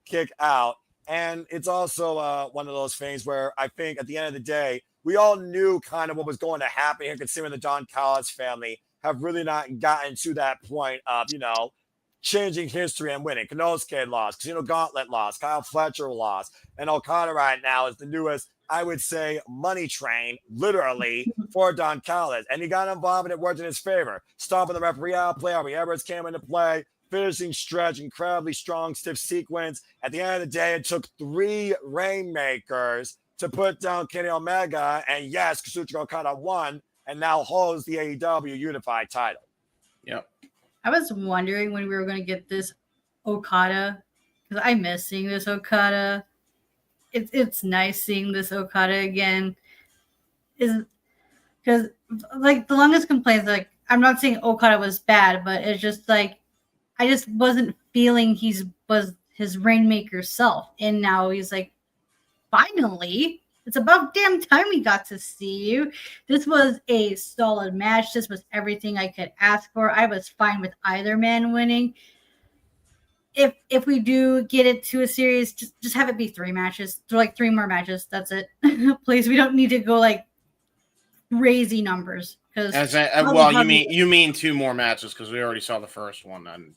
kick out. And it's also one of those things where I think at the end of the day, we all knew kind of what was going to happen here, considering the Don Callis family have really not gotten to that point of, changing history and winning. Konosuke lost, Casino Gauntlet lost, Kyle Fletcher lost, and Okada right now is the newest, I would say, money train, literally, for Don Callis. And he got involved and it worked in his favor. Stomping the referee out, play Aubrey Edwards came into play, finishing stretch, incredibly strong, stiff sequence. At the end of the day, it took 3 Rainmakers to put down Kenny Omega, and yes, Kazuchika Okada won and now holds the AEW Unified title. Yep. I was wondering when we were going to get this Okada, because I miss seeing this Okada. It's nice seeing this Okada again. Is because like the longest complaints, like I'm not saying Okada was bad, but it's just like I just wasn't feeling was his Rainmaker self, and now he's like, finally. It's about damn time we got to see you. This was a solid match. This was everything I could ask for. I was fine with either man winning. If we do get it to a series, just have it be 3 matches. Like 3 more matches. That's it. Please, we don't need to go like crazy numbers. Well, you mean 2 more matches because we already saw the first one on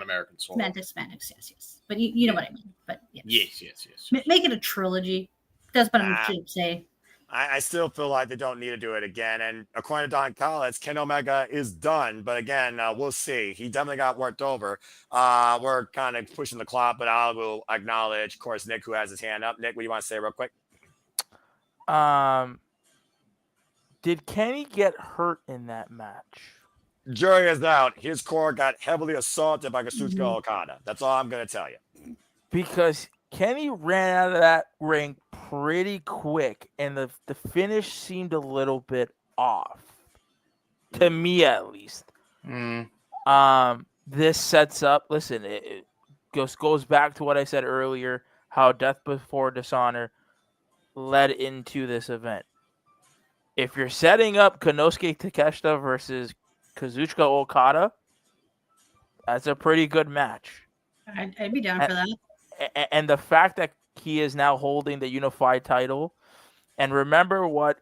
American Soul. Semantics, yes. But you know what I mean. But yes. Make it a trilogy. That's what I'm trying to say. I still feel like they don't need to do it again. And according to Don Callis, Ken Omega is done. But again, we'll see. He definitely got worked over. We're kind of pushing the clock, but I will acknowledge, of course, Nick, who has his hand up. Nick, what do you want to say real quick? Did Kenny get hurt in that match? Jury is out. His core got heavily assaulted by Kazuchika Okada. That's all I'm going to tell you. Because Kenny ran out of that ring pretty quick, and the finish seemed a little bit off. To me, at least. This sets up, listen, it goes back to what I said earlier, how Death Before Dishonor led into this event. If you're setting up Konosuke Takeshita versus Kazuchika Okada, that's a pretty good match. I'd be down for that. And the fact that he is now holding the unified title, and remember what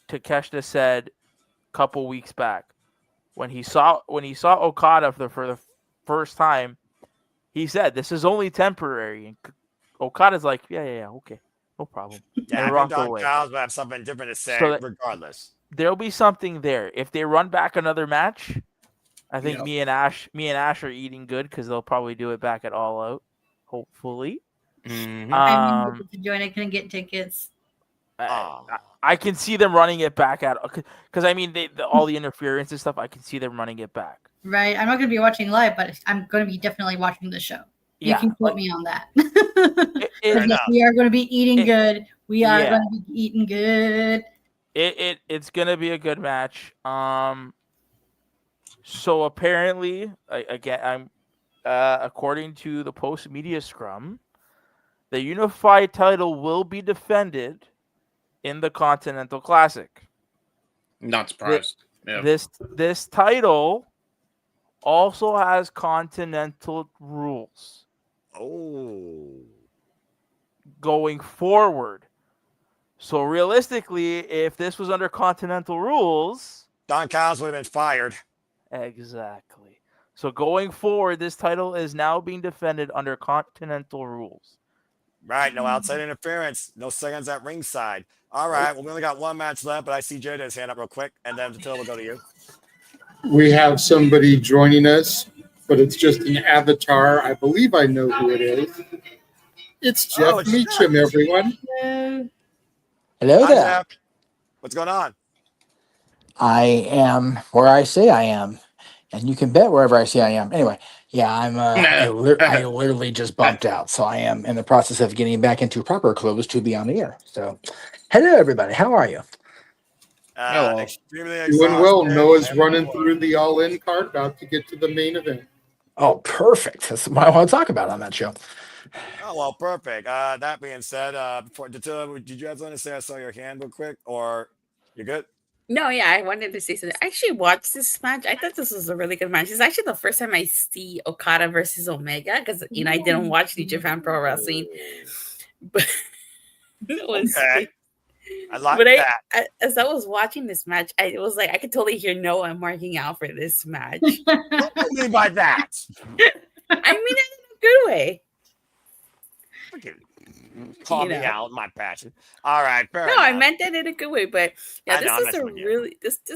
Takeshita said a couple weeks back when he saw Okada for the first time, he said, "This is only temporary." And Okada's like, "Yeah, okay, no problem." Yeah, I think Don Callis will have something different to say, regardless. There'll be something there if they run back another match. I think me and Ash are eating good because they'll probably do it back at All Out. Hopefully. I mean, to join, I couldn't get tickets. I can see them running it back at, because I mean, all the interference and stuff. I can see them running it back. Right. I'm not going to be watching live, but I'm going to be definitely watching the show. You can quote me on that. We are going to be eating good. We are going to be eating good. It's going to be a good match. So apparently, again, according to the post media scrum, the unified title will be defended in the Continental Classic. Not surprised. Yeah. This title also has Continental rules. Oh. Going forward. So realistically, if this was under Continental rules, Don Callis would have been fired. Exactly. So going forward, this title is now being defended under Continental rules. Right, no outside interference, no seconds at ringside. All right, well, we only got one match left, but I see JJ's hand up real quick, and then Attila will go to you. We have somebody joining us, but it's just an avatar. I believe I know who it is. It's Jeff Meacham, everyone. Hello Hi, there. Jeff. What's going on? I am where I say I am, and you can bet wherever I say I am. Anyway, yeah, I literally just bumped out, so I am in the process of getting back into proper clothes to be on the air. So, hello everybody, how are you? Extremely Doing well. exhausted. Noah's running through the all-in card, about to get to the main event. Oh, perfect. That's what I want to talk about on that show. Oh, well, perfect. That being said, before Attila, did you have something to say? I saw your hand real quick, or you good? No, yeah, I wanted to say something. I actually watched this match. I thought this was a really good match. It's actually the first time I see Okada versus Omega because I didn't watch New Japan Pro Wrestling. But it was Okay. I like but that. As I was watching this match, it was like I could totally hear Noah marking out for this match. What do you mean by that? I mean it in a good way. Call me out, my passion. All right, fair enough. I meant that in a good way, but yeah, I know, this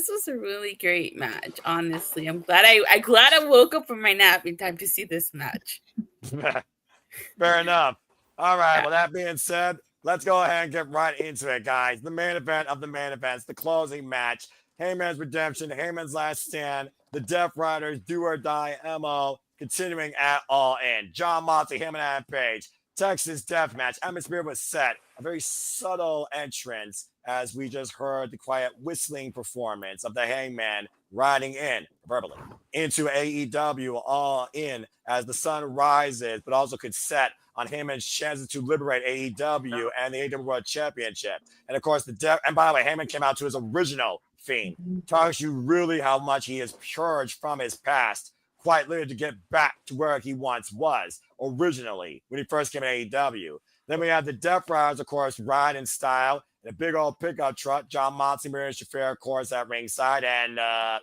was a really great match. Honestly, I'm glad I woke up from my nap in time to see this match. Fair enough. All right. Well, that being said, let's go ahead and get right into it, guys. The main event of the main events, the closing match. Heyman's Redemption, Heyman's Last Stand, the Death Riders, Do or Die MO, continuing at All In. John Moxley, Heyman and Page. Texas Death Match. Atmosphere was set. A very subtle entrance as we just heard the quiet whistling performance of the Hangman riding in verbally into AEW All In as the sun rises, but also could set on Heyman's chances to liberate AEW and the AEW World Championship. And of course, and by the way, Heyman came out to his original theme. Talks you really how much he has purged from his past, quite literally to get back to where he once was originally when he first came to AEW. Then we have the Death Riders, of course, ride in style in a big old pickup truck. John Moxley, Miriam Shafir, of course, at ringside. And how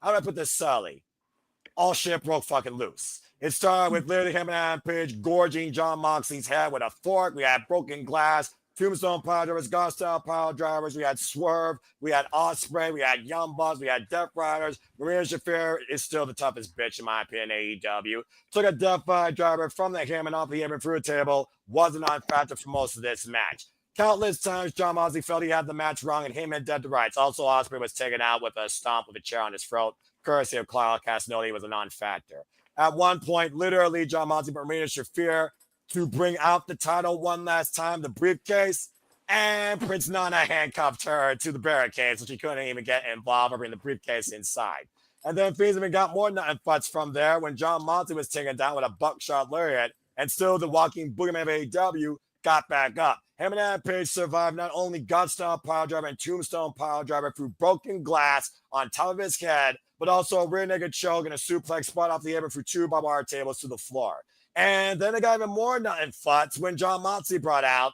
do I put this subtly? All shit broke fucking loose. It started with literally him and Adam Page gorging John Moxley's head with a fork. We had broken glass, Tombstone Power Drivers, God Style Power Drivers. We had Swerve. We had Ospreay. We had Young Bucks. We had Death Riders. Maria Shafir is still the toughest bitch, in my opinion, AEW. Took a Death Ride driver from the Hammond off the apron fruit table. Wasn't on factor for most of this match. Countless times, John Moxley felt he had the match wrong and him had dead to rights. Also, Ospreay was taken out with a stomp with a chair on his throat, courtesy of Claudio Castagnoli, was a non-factor. At one point, literally, John Moxley but Marina Shafir to bring out the title one last time, the briefcase, and Prince Nana handcuffed her to the barricade, so she couldn't even get involved or bring the briefcase inside. And then things even got more nut and butts from there when John Moxley was taken down with a buckshot lariat, and still the walking boogeyman of AEW got back up. Him and Adam Page survived not only God-style power driver and Tombstone power driver through broken glass on top of his head, but also a rear naked choke and a suplex spot off the apron through two barbed wire tables to the floor. And then it got even more nut and futz when John Moxley brought out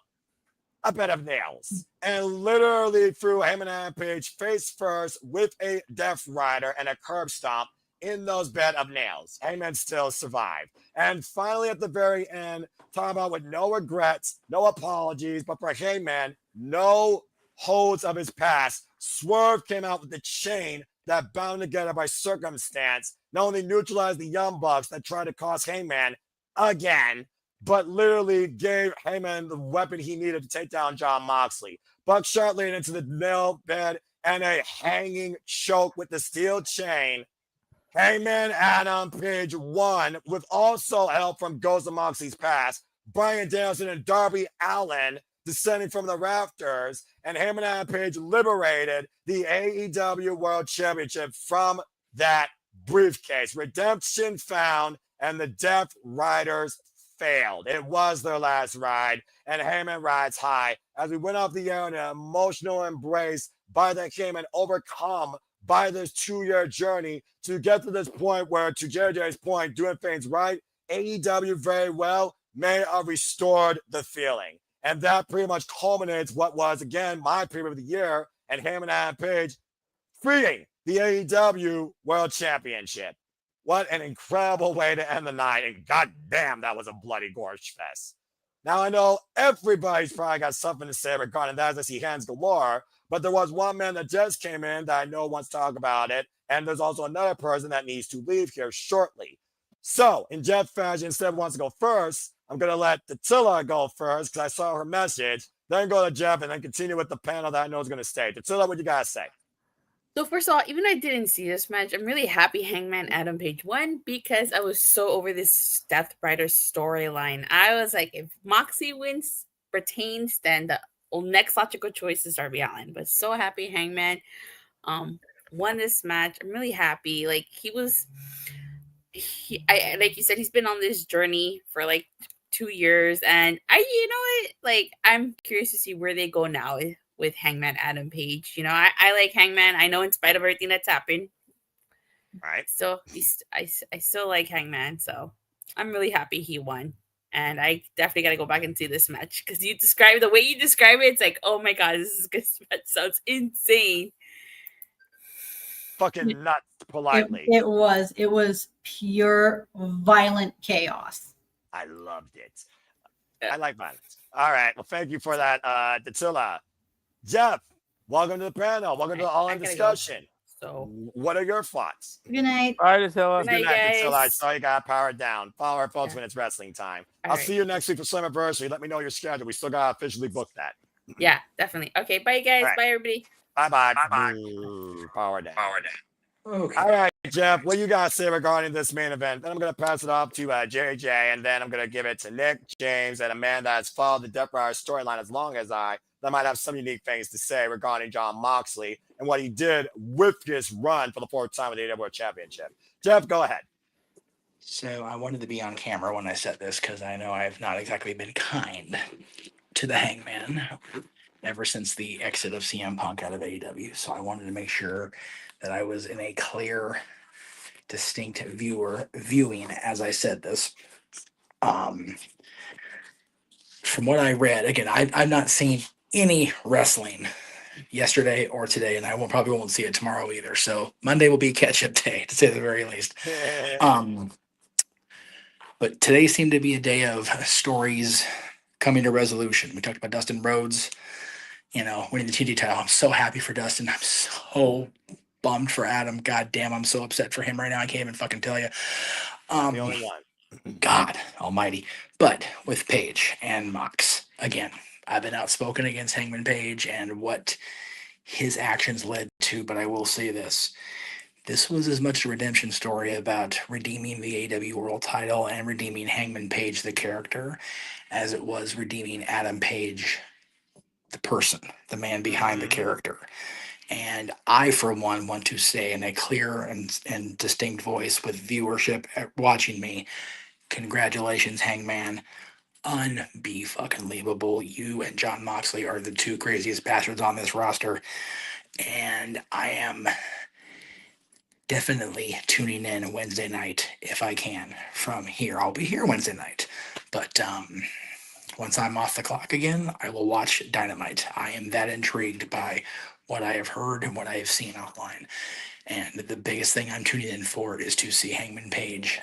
a bed of nails and literally threw him and Adam Page face first with a Death Rider and a curb stomp in those bed of nails. Heyman still survived. And finally, at the very end, talking about with no regrets, no apologies, but for Heyman, no holds of his past. Swerve came out with the chain that bound together by circumstance, not only neutralized the Young Bucks that tried to cost Heyman again, but literally gave Heyman the weapon he needed to take down John Moxley. Buckshot leading into the nail bed and a hanging choke with the steel chain. Heyman Adam Page won with also help from Ghost of Moxley's past, Bryan Danielson and Darby Allin descending from the rafters, and Heyman Adam Page liberated the AEW World Championship from that briefcase. Redemption found, and the Death Riders failed. It was their last ride, and Heyman rides high as we went off the air in an emotional embrace by the Heyman, overcome by this 2-year journey to get to this point where, to JJ's point, doing things right, AEW very well may have restored the feeling. And that pretty much culminates what was, again, my preview of the year, and Heyman and Adam Page freeing the AEW World Championship. What an incredible way to end the night. And goddamn, that was a bloody gorge fest. Now, I know everybody's probably got something to say regarding that, as I see hands galore, but there was one man that just came in that I know wants to talk about it, and there's also another person that needs to leave here shortly. So, in Jeff fashion, instead of wants to go first, I'm going to let Tatilla go first because I saw her message, then go to Jeff, and then continue with the panel that I know is going to stay. Tatilla, what you got to say? So first of all, even though I didn't see this match, I'm really happy Hangman Adam Page won because I was so over this Death Rider storyline. I was like, if Moxley wins, retains, then the next logical choice is Darby Allin. But so happy Hangman won this match. I'm really happy. Like like you said, he's been on this journey for like 2 years, and you know what? Like, I'm curious to see where they go now with Hangman Adam Page. You know, I like Hangman. I know in spite of everything that's happened. Right. So I still like Hangman. So I'm really happy he won. And I definitely got to go back and see this match because the way you describe it, it's like, oh my God, this match sounds insane. Fucking nuts, politely. It was pure violent chaos. I loved it. I like violence. All right. Well, thank you for that, Tatilla. Jeff, welcome to the panel. Welcome to the all-in discussion. So, what are your thoughts? Good night. All right, Attila. Good night, Attila. I saw you got powered down. Follow our folks when it's wrestling time. I'll see you next week for Slammiversary. Let me know your schedule. We still got to officially book that. Yeah, definitely. Okay, bye, guys. Right. Bye, everybody. Bye-bye. Bye-bye. Power down. Okay. All right, Jeff, what you got to say regarding this main event? Then I'm going to pass it off to JJ, and then I'm going to give it to Nick, James, and a man that has followed the Death Rider storyline as long as I, that might have some unique things to say regarding Jon Moxley and what he did with his run for the 4th time with the AEW World Championship. Jeff, go ahead. So I wanted to be on camera when I said this because I know I have not exactly been kind to the Hangman ever since the exit of CM Punk out of AEW. So I wanted to make sure that I was in a clear, distinct viewing as I said this. From what I read, again, I've not seen any wrestling yesterday or today, and I probably won't see it tomorrow either. So Monday will be catch-up day, to say the very least. But today seemed to be a day of stories coming to resolution. We talked about Dustin Rhodes, winning the TNT title. I'm so happy for Dustin. I'm so bummed for Adam. God damn, I'm so upset for him right now. I can't even fucking tell you. The only one. God almighty. But with Page and Mox, again, I've been outspoken against Hangman Page and what his actions led to, but I will say this. This was as much a redemption story about redeeming the AEW World title and redeeming Hangman Page, the character, as it was redeeming Adam Page, the person, the man behind the character. And I, for one, want to say in a clear and distinct voice with viewership watching me, congratulations, Hangman. Unbe-fucking-leavable. You and Jon Moxley are the two craziest bastards on this roster. And I am definitely tuning in Wednesday night if I can from here. I'll be here Wednesday night. But once I'm off the clock again, I will watch Dynamite. I am that intrigued by what I have heard and what I have seen offline. And the biggest thing I'm tuning in for is to see Hangman Page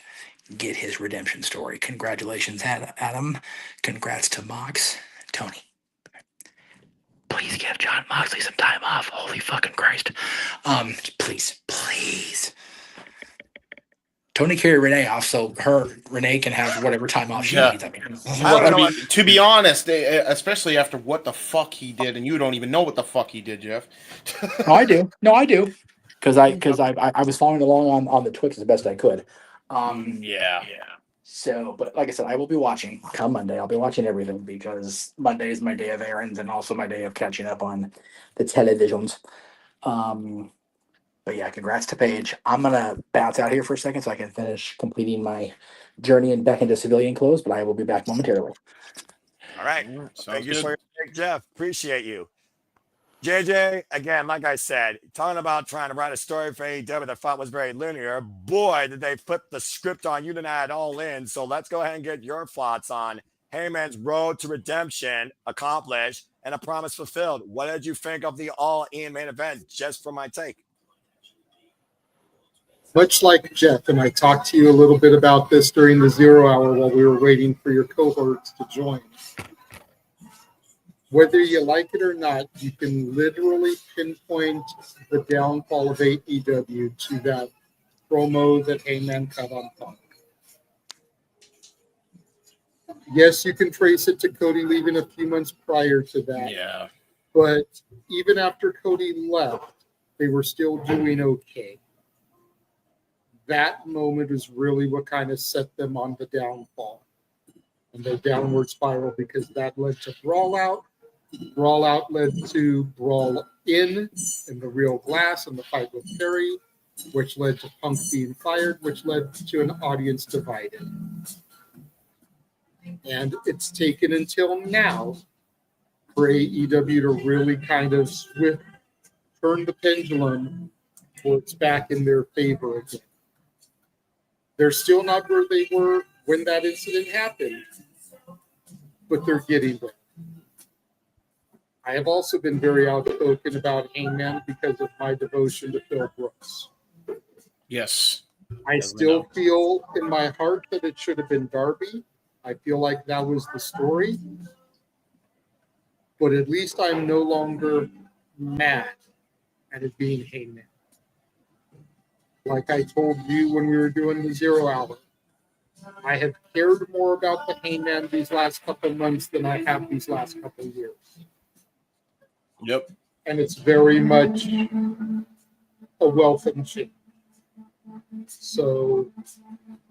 get his redemption story. Congratulations, Adam. Congrats to Mox. Tony, please give Jon Moxley some time off. Holy fucking Christ. Please. Tony carried Renee off, so Renee can have whatever time off she needs. To be honest, especially after what the fuck he did, and you don't even know what the fuck he did, Jeff. No, I do. Because I was following along on the Twitch as best I could. Yeah. So, but like I said, I will be watching come Monday. I'll be watching everything because Monday is my day of errands and also my day of catching up on the televisions. But yeah, congrats to Paige. I'm gonna bounce out here for a second so I can finish completing my journey and back into civilian clothes, but I will be back momentarily. All right. Thank you for your take, Jeff. Appreciate you. JJ, again, like I said, talking about trying to write a story for AEW that I thought was very linear. Boy, did they flip the script on you tonight all in. So let's go ahead and get your thoughts on Heyman's road to redemption accomplished and a promise fulfilled. What did you think of the all-in main event, just for my take? Much like Jeff, and I talked to you a little bit about this during the 0 hour while we were waiting for your cohorts to join. Whether you like it or not, you can literally pinpoint the downfall of AEW to that promo that Heyman cut on Punk. Yes, you can trace it to Cody leaving a few months prior to that. Yeah. But even after Cody left, they were still doing okay. That moment is really what kind of set them on the downfall and their downward spiral, because that led to Brawl Out. Brawl Out led to Brawl In the Real Glass and the fight with Perry, which led to Punk being fired, which led to an audience divided. And it's taken until now for AEW to really kind of turn the pendulum where it's back in their favor again. They're still not where they were when that incident happened, but they're getting there. I have also been very outspoken about Hangman because of my devotion to Phil Brooks. Yes. I still feel in my heart that it should have been Darby. I feel like that was the story. But at least I'm no longer mad at it being Hangman. Like I told you when we were doing the 0 hour, I have cared more about the Hangman these last couple of months than I have these last couple of years. Yep. And it's very much a welcome change. So,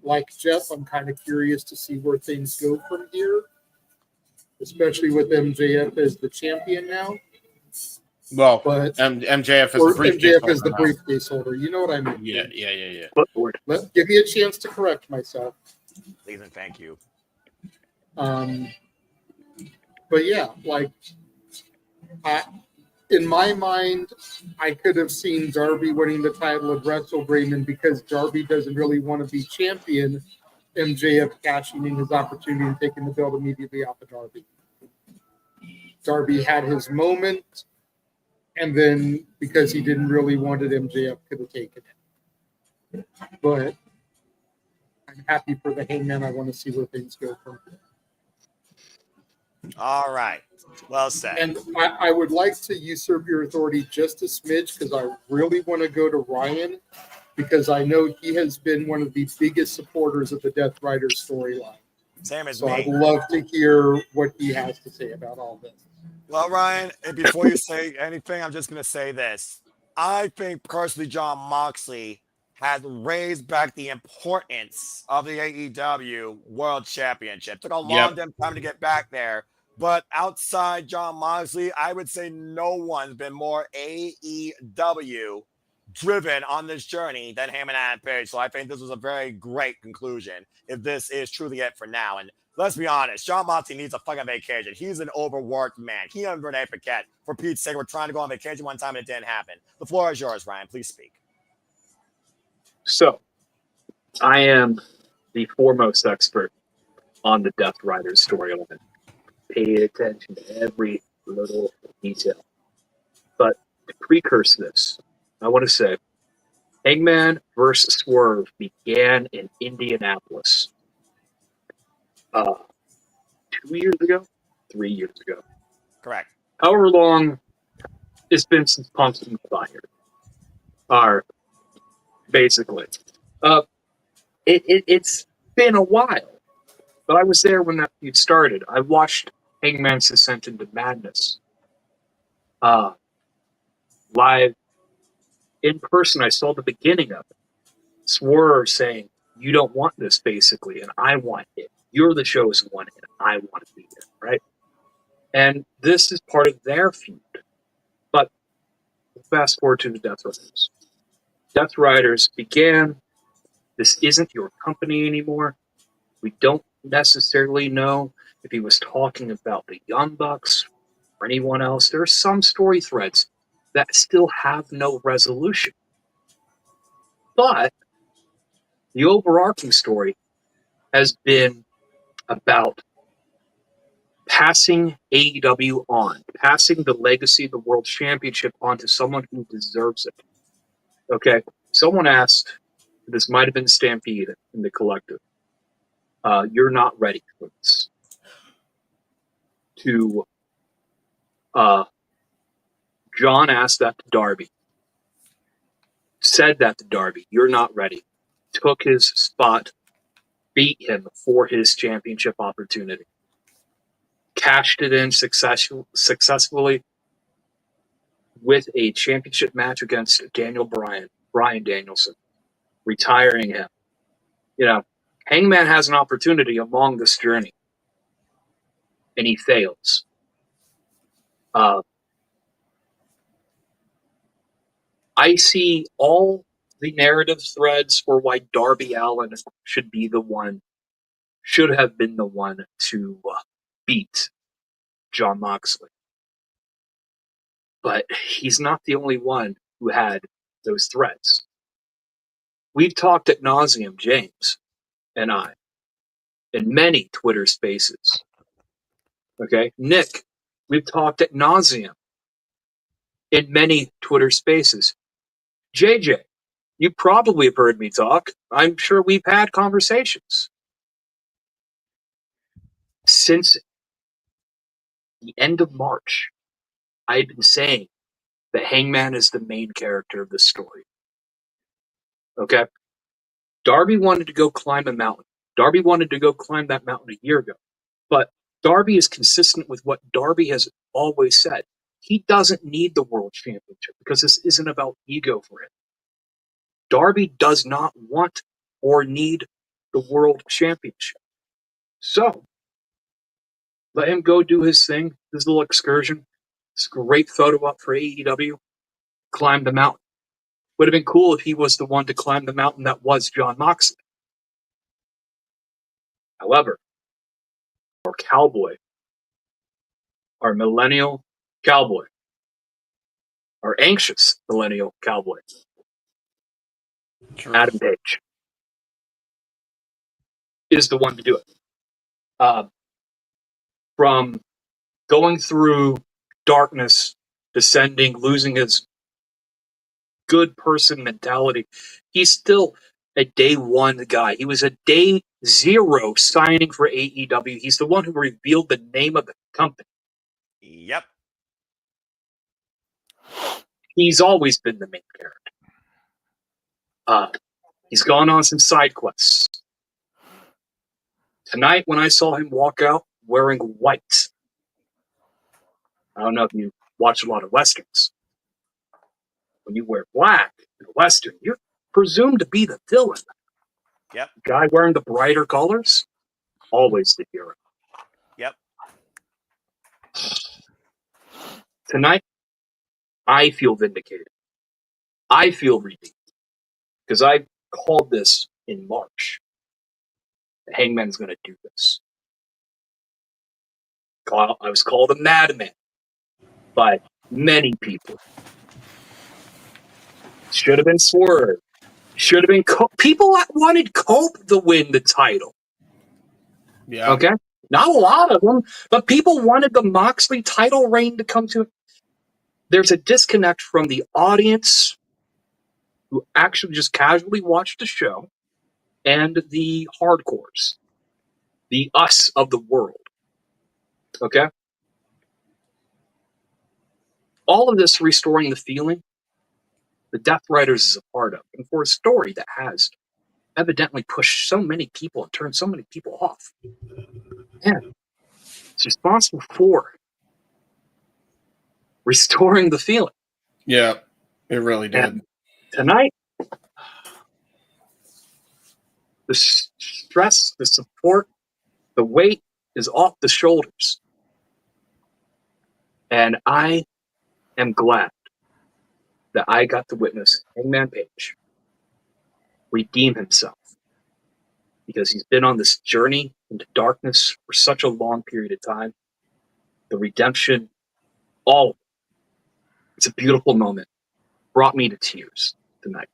like Jeff, I'm kind of curious to see where things go from here, especially with MJF as the champion now. Well, but MJF is the briefcase MJF is the holder now. briefcase holder. You know what I mean? Yeah. Give me a chance to correct myself. Please and thank you. But yeah, like in my mind, I could have seen Darby winning the title at WrestleBreak, and because Darby doesn't really want to be champion, MJF cashing in his opportunity and taking the belt immediately off of Darby. Darby had his moment, and then because he didn't really want it, MJF could have taken it. But I'm happy for the Hangman. I want to see where things go from here. All right. Well said. And I would like to usurp your authority just a smidge because I really want to go to Ryan because I know he has been one of the biggest supporters of the Death Rider storyline. Same as so me. I'd love to hear what he has to say about all this. Well, Ryan, and before you say anything, I'm just going to say this. I think personally John Moxley has raised back the importance of the AEW World Championship. Took a long time to get back there. But outside John Moxley, I would say no one's been more AEW driven on this journey than him and Adam Page. So I think this was a very great conclusion if this is truly it for now. And let's be honest, John Moxley needs a fucking vacation. He's an overworked man. He and Renee Paquette, for Pete's sake, were trying to go on vacation one time and it didn't happen. The floor is yours, Ryan. Please speak. So, I am the foremost expert on the Death Rider storyline. Pay attention to every little detail. But to precurse this, I want to say Hangman versus Swerve began in Indianapolis 2 years ago, 3 years ago. Correct. However long it's been since Punk's been fired. Basically. It's been a while. But I was there when that feud started. I watched Hangman's Descent into Madness live in person. I saw the beginning of it. Swerve saying, "You don't want this, basically, and I want it. You're the chosen one, and I want to be there," right? And this is part of their feud. But fast forward to the Death Riders. Death Riders began. This isn't your company anymore. We don't necessarily know if he was talking about the Young Bucks or anyone else. There are some story threads that still have no resolution. But the overarching story has been about passing AEW on, passing the legacy of the World Championship on to someone who deserves it. Okay? Someone asked, this might have been Stampede in the collective, you're not ready for this. John asked that to Darby. Said that to Darby, you're not ready. Took his spot, beat him for his championship opportunity. Cashed it in successfully with a championship match against Bryan Danielson, retiring him. You know, Hangman has an opportunity along this journey, and he fails. I see all the narrative threads for why Darby Allin should have been the one to beat Jon Moxley. But he's not the only one who had those threads. We've talked ad nauseum, James and I, in many Twitter spaces. Okay? Nick, we've talked ad nauseum in many Twitter spaces. JJ, you probably have heard me talk. I'm sure we've had conversations. Since the end of March, I've been saying that Hangman is the main character of this story. Okay? Darby wanted to go climb a mountain. Darby wanted to go climb that mountain a year ago. But Darby is consistent with what Darby has always said. He doesn't need the World Championship because this isn't about ego for him. Darby does not want or need the World Championship. So, let him go do his thing, his little excursion. This great photo up for AEW. Climb the mountain. Would have been cool if he was the one to climb the mountain that was Jon Moxley. However, our cowboy, our millennial cowboy, our anxious millennial cowboy, Adam Page, is the one to do it. From going through darkness, descending, losing his good person mentality, he's still a day one guy. He was a day zero signing for AEW. He's the one who revealed the name of the company. Yep. He's always been the main character. He's gone on some side quests. Tonight, when I saw him walk out wearing white, I don't know if you watch a lot of Westerns. When you wear black in a Western, you're presumed to be the villain. Yep. The guy wearing the brighter colors, always the hero. Yep. Tonight, I feel vindicated. I feel redeemed. Because I called this in March. The Hangman's going to do this. I was called a madman by many people. Should have been Swerve. Should have been people wanted Cope to win the title. Yeah. Okay? Not a lot of them, but people wanted the Moxley title reign to come to. There's a disconnect from the audience who actually just casually watched the show and the hardcores, the us of the world. Okay? All of this restoring the feeling, the Death Riders is a part of. And for a story that has evidently pushed so many people and turned so many people off, man, it's responsible for restoring the feeling. Yeah, it really did. And tonight, the stress, the support, the weight is off the shoulders. And I am glad that I got to witness Hangman Page redeem himself because he's been on this journey into darkness for such a long period of time. The redemption, all it's a beautiful moment. Brought me to tears tonight.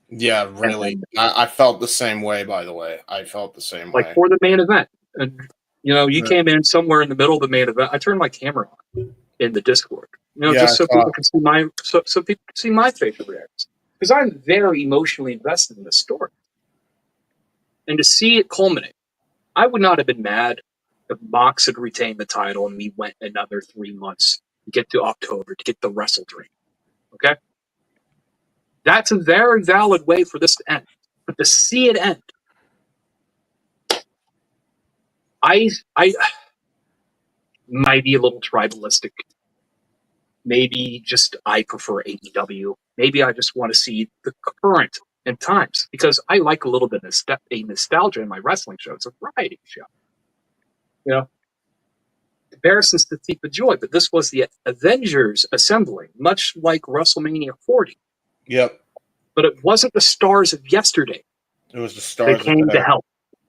Yeah, really. I felt the same way, by the way. I felt the same Like way. for the main event. And you came in somewhere in the middle of the main event. I turned my camera on in the Discord. Just so people can see so people can see my facial reactions. Because I'm very emotionally invested in this story. And to see it culminate, I would not have been mad if Mox had retained the title and we went another 3 months to get to October to get the Wrestle Dream. Okay? That's a very valid way for this to end. But to see it end, I might be a little tribalistic. Maybe just I prefer AEW. Maybe I just want to see the current and times because I like a little bit of nostalgia in my wrestling show. It's a variety show. Comparisons to Thief of Joy, but this was the Avengers assembling, much like WrestleMania 40. Yep. But it wasn't the stars of yesterday. It was the stars that came of to today. help.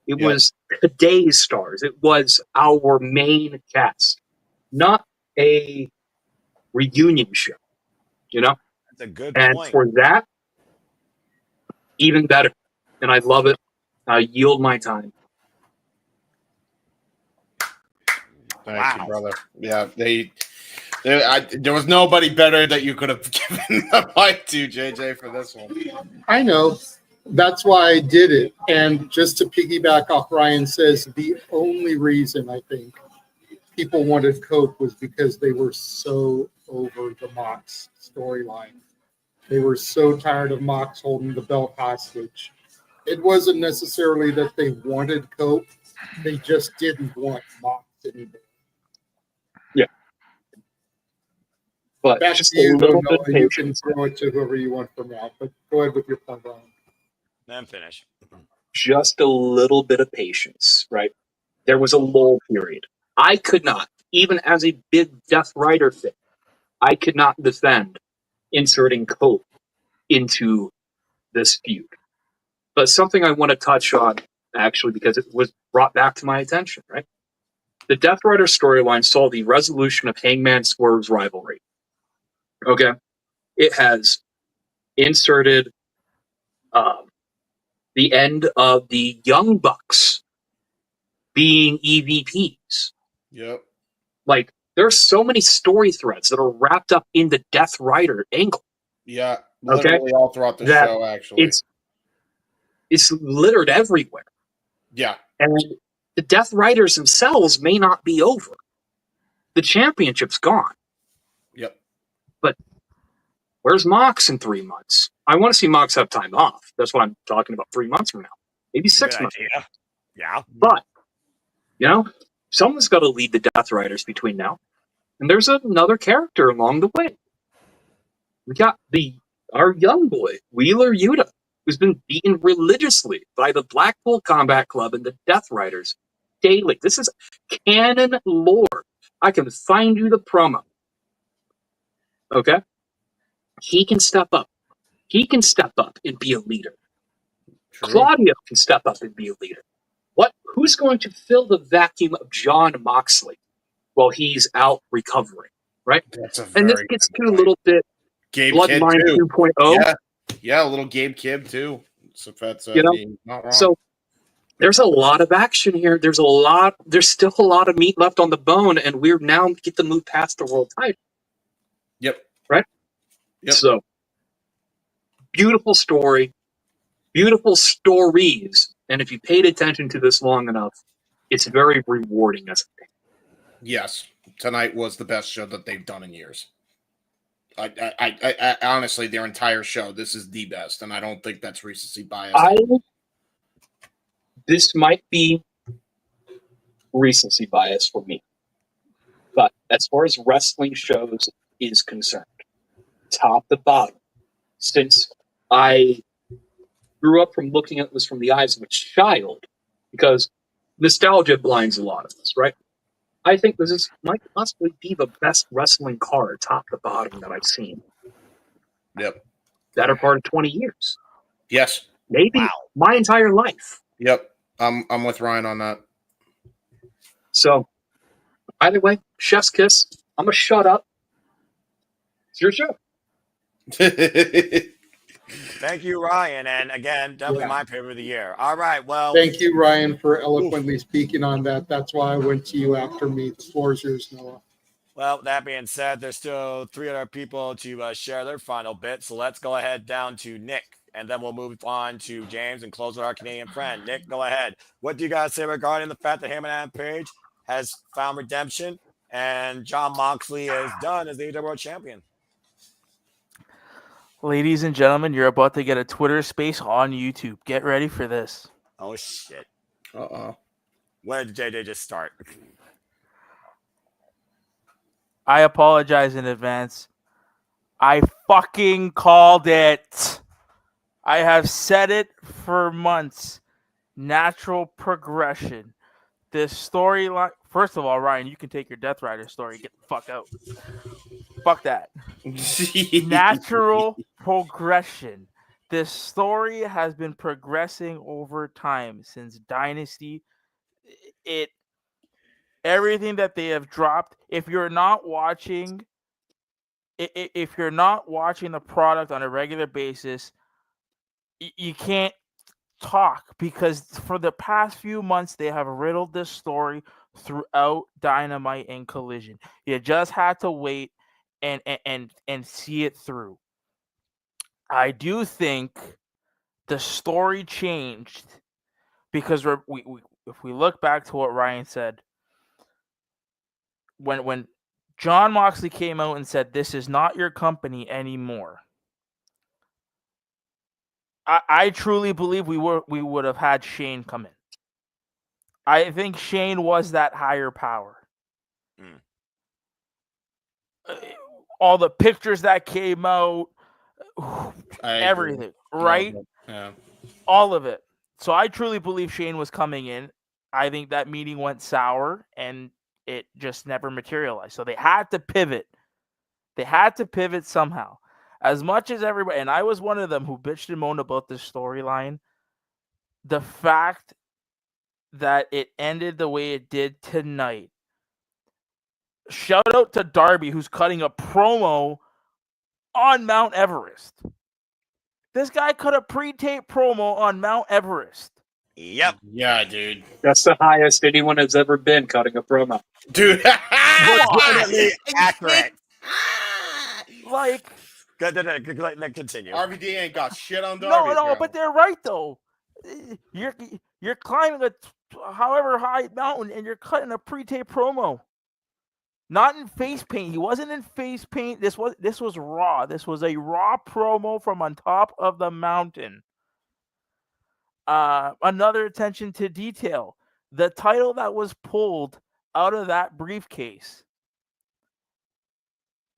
It was today's stars. It was our main cast, not a reunion show. That's a good and point. for that, even better. And I love it. I yield my time. Thank you, brother. Yeah, there was nobody better that you could have given the mic to, JJ, for this one. I know. That's why I did it. And just to piggyback off Ryan says, the only reason I think people wanted Cope was because they were so over the Mox storyline. They were so tired of Mox holding the belt hostage. It wasn't necessarily that they wanted Cope. They just didn't want Mox anymore. Yeah. But Back just to you, a little Noah. bit You of can patience. throw it to whoever you want from now. But go ahead with your point, Ryan. Then finish. Just a little bit of patience, right? There was a lull period. I could not, even as a big Death Rider fan, I could not defend inserting Cope into this feud. But something I want to touch on, actually, because it was brought back to my attention, right? The Death Rider storyline saw the resolution of Hangman Swerve's rivalry. Okay? It has inserted the end of the Young Bucks being EVPs. Yep. Like, there's so many story threads that are wrapped up in the Death Rider angle. Yeah, literally all throughout the show, actually. It's littered everywhere. Yeah. And the Death Riders themselves may not be over. The championship's gone. Yep. But where's Mox in 3 months? I want to see Mox have time off. That's what I'm talking about 3 months from now. Maybe 6 months. Idea. Yeah. But, someone's got to lead the Death Riders between now. And there's another character along the way. We got our young boy, Wheeler Yuta, who's been beaten religiously by the Blackpool Combat Club and the Death Riders daily. This is canon lore. I can find you the promo. Okay? He can step up. He can step up and be a leader. True. Claudio can step up and be a leader. Who's going to fill the vacuum of John Moxley while he's out recovering? Right? And this gets to a little bit Gabe Bloodline Kidd too. 2.0. Yeah, a little Gabe Kidd too. So that's not wrong. So there's a lot of action here. There's still a lot of meat left on the bone, and we're now get to move past the world title. Yep. Right? Yep. So beautiful story, beautiful stories, and if you paid attention to this long enough, it's very rewarding as a thing. Yes, tonight was the best show that they've done in years. I honestly, their entire show, this is the best, and I don't think that's recency bias. This might be recency bias for me, but as far as wrestling shows is concerned, top to bottom, since I grew up from looking at this from the eyes of a child, because nostalgia blinds a lot of us, right? I think might possibly be the best wrestling card, top to bottom, that I've seen. Yep. Better part of 20 years. Yes. Maybe my entire life. Yep. I'm with Ryan on that. So, either way, chef's kiss. I'm gonna shut up. It's your show. Thank you, Ryan. And again, definitely my favorite of the year. All right. Well, Thank you, Ryan, for eloquently speaking on that. That's why I went to you after me. The floor is yours, Noah. Well, that being said, there's still 3 other people to share their final bit. So let's go ahead down to Nick, and then we'll move on to James and close with our Canadian friend. Nick, go ahead. What do you guys say regarding the fact that Hangman Page has found redemption and Jon Moxley is done as the AEW World Champion? Ladies and gentlemen, you're about to get a Twitter space on YouTube. Get ready for this. Oh, shit. Uh-oh. Where did JJ just start? I apologize in advance. I fucking called it. I have said it for months. Natural progression. This storyline. First of all, Ryan, you can take your Death Rider story. Get the fuck out. Fuck that. Natural progression. This story has been progressing over time since Dynasty. Everything that they have dropped. If you're not watching the product on a regular basis, you can't talk, because for the past few months they have riddled this story throughout Dynamite and Collision. You just had to wait and see it through. I do think the story changed because if we look back to what Ryan said, when Jon Moxley came out and said, "This is not your company anymore," I truly believe we would have had Shane come in. I think Shane was that higher power. All the pictures that came out, everything, right? Yeah. All of it. So I truly believe Shane was coming in. I think that meeting went sour and it just never materialized. So they had to pivot. They had to pivot somehow. As much as everybody, and I was one of them who bitched and moaned about this storyline, the fact that it ended the way it did tonight. Shout out to Darby, who's cutting a promo on Mount Everest. This guy cut a pre-tape promo on Mount Everest. Yep. Yeah, dude. That's the highest anyone has ever been cutting a promo. Dude. Definitely accurate. Like, RVD continue. ain't got shit on Darby. No, but they're right though. You're climbing a however high mountain and you're cutting a pre-tape promo. Not in face paint. He wasn't in face paint. This was raw. This was a raw promo from on top of the mountain. Another attention to detail. The title that was pulled out of that briefcase,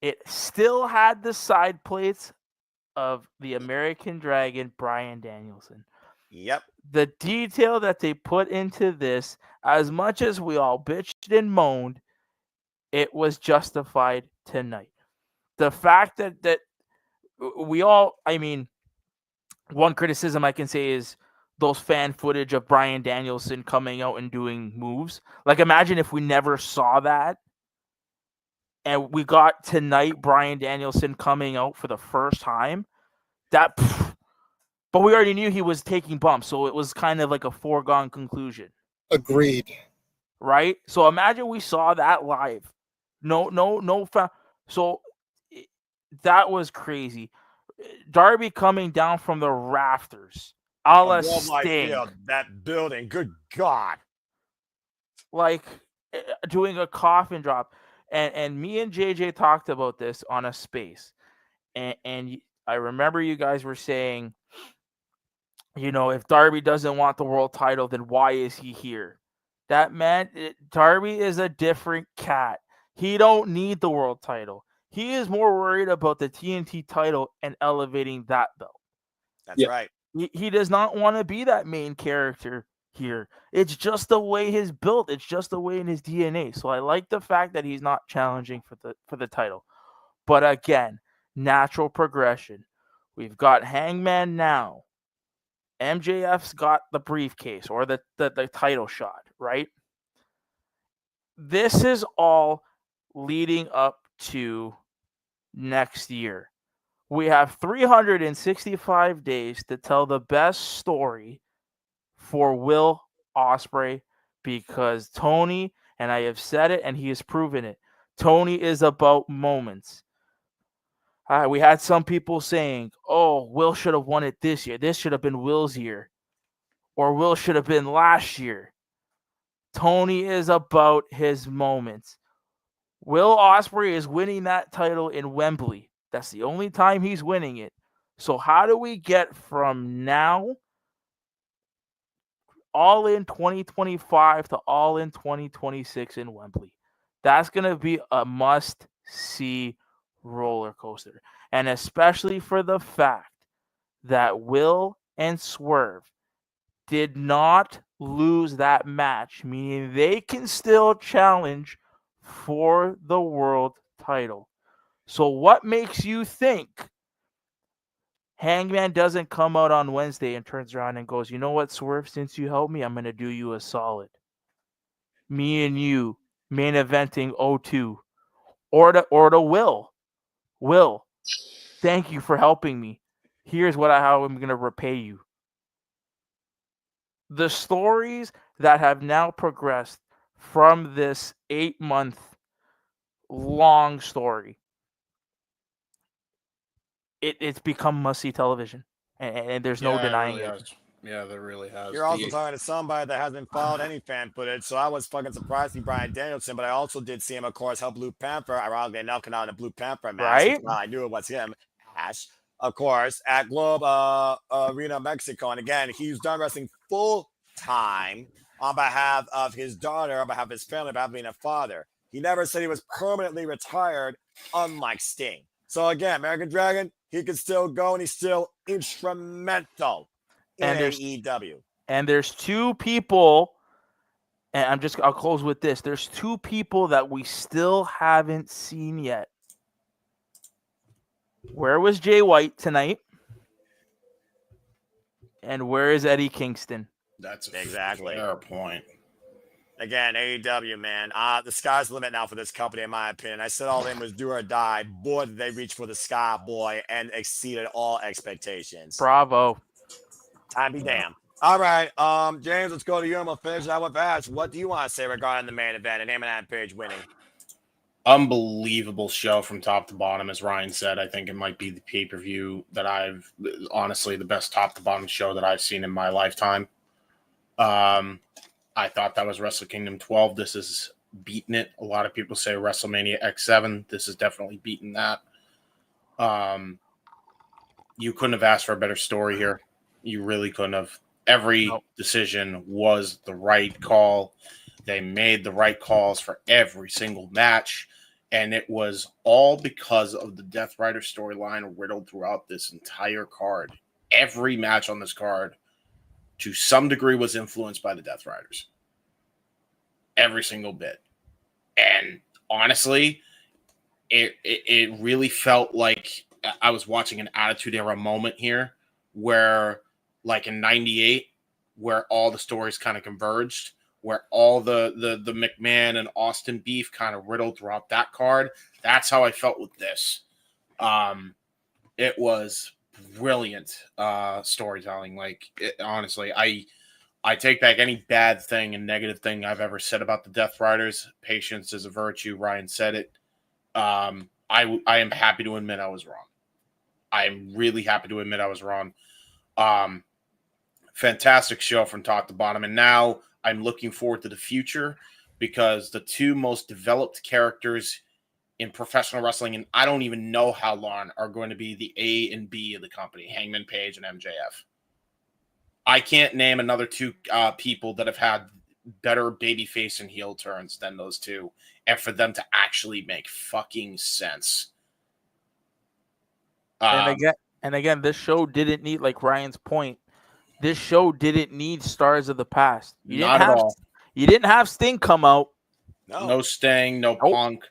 it still had the side plates of the American Dragon, Bryan Danielson. Yep. The detail that they put into this, as much as we all bitched and moaned, it was justified tonight. The fact that we all, I mean, one criticism I can say is those fan footage of Bryan Danielson coming out and doing moves. Like, imagine if we never saw that. And we got tonight Bryan Danielson coming out for the first time. But we already knew he was taking bumps, so it was kind of like a foregone conclusion. Agreed. Right? So imagine we saw that live. So that was crazy. Darby coming down from the rafters. A la Sting. That building. Good God. Like doing a coffin drop. And me and JJ talked about this on a space. And I remember you guys were saying, if Darby doesn't want the world title, then why is he here? Darby is a different cat. He don't need the world title. He is more worried about the TNT title and elevating that belt. That's right. He does not want to be that main character here. It's just the way he's built. It's just the way in his DNA. So I like the fact that he's not challenging for the title. But again, natural progression. We've got Hangman now. MJF's got the briefcase or the title shot, right? This is all leading up to next year. We have 365 days to tell the best story for Will Ospreay because Tony, and I have said it and he has proven it, Tony is about moments. We had some people saying, oh, Will should have won it this year. This should have been Will's year. Or Will should have been last year. Tony is about his moments. Will Ospreay is winning that title in Wembley. That's the only time he's winning it. So how do we get from now, all in 2025, to all in 2026 in Wembley? That's going to be a must-see roller coaster. And especially for the fact that Will and Swerve did not lose that match, meaning they can still challenge for the world title. So what makes you think Hangman doesn't come out on Wednesday and turns around and goes, you know what, Swerve, since you helped me, I'm going to do you a solid. Me and you main eventing 02. Or to Will, thank you for helping me. Here's how I'm going to repay you. The stories that have now progressed from this 8-month long story, it's become must-see television, and there's no denying it. Yeah, there really has. You're also talking to somebody that hasn't followed any fan footage, so I was fucking surprised to see Bryan Danielson, but I also did see him, of course, help Blue Panther, ironically enough, come out in a Blue Panther match. Right? Well, I knew it was him, Ash, of course, at Globe Arena, Mexico. And again, he's done wrestling full-time on behalf of his daughter, on behalf of his family, on behalf of being a father. He never said he was permanently retired, unlike Sting. So again, American Dragon, he can still go, and he's still instrumental in AEW. And there's two people, and I'll close with this. There's two people that we still haven't seen yet. Where was Jay White tonight? And where is Eddie Kingston? That's exactly a fair point. Again, AEW, man. The sky's the limit now for this company, in my opinion. I said all of them was do or die. Boy, did they reach for the sky, boy, and exceeded all expectations. Bravo. Time be damned. All right, James, let's go to you. I'm going to finish that with Ash. What do you want to say regarding the main event and Hangman Page winning? Unbelievable show from top to bottom, as Ryan said. I think it might be the pay-per-view that honestly, the best top to bottom show that I've seen in my lifetime. I thought that was Wrestle Kingdom 12. This is beating it. A lot of people say WrestleMania X7. This is definitely beating that. You couldn't have asked for a better story here. You really couldn't have. Every decision was the right call. They made the right calls for every single match. And it was all because of the Death Rider storyline riddled throughout this entire card. Every match on this card, to some degree, was influenced by the Death Riders. Every single bit. And honestly, it really felt like I was watching an Attitude Era moment here where, like in 98, where all the stories kind of converged, where all the McMahon and Austin beef kind of riddled throughout that card. That's how I felt with this. It was brilliant storytelling. Honestly, I take back any bad thing and negative thing I've ever said about the Death Riders. Patience is a virtue. Ryan said it. I am happy to admit I was wrong. I'm really happy to admit I was wrong. Fantastic show from top to bottom. And now I'm looking forward to the future because the two most developed characters in professional wrestling, and I don't even know how long, are going to be the A and B of the company, Hangman Page and MJF. I can't name another two people that have had better babyface and heel turns than those two, and for them to actually make fucking sense. And again, this show didn't need, like Ryan's point, this show didn't need stars of the past. Not at all. You didn't have Sting come out. No Sting, no Punk,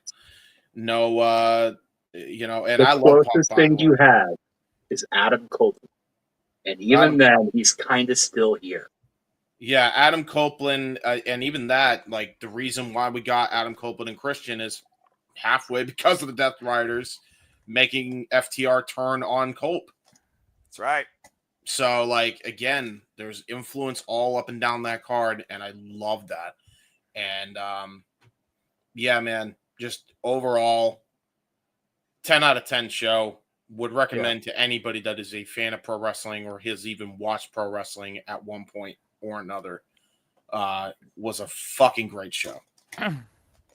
no, and the I love Punk. closest thing you have is Adam Cole. And even then, he's kind of still here. Yeah, Adam Copeland, and even that, like, the reason why we got Adam Copeland and Christian is halfway because of the Death Riders making FTR turn on Cope. That's right. So, like, again, there's influence all up and down that card, and I love that. And, yeah, man, just overall, 10 out of 10 show. Would recommend to anybody that is a fan of pro wrestling or has even watched pro wrestling at one point or another. Was a fucking great show.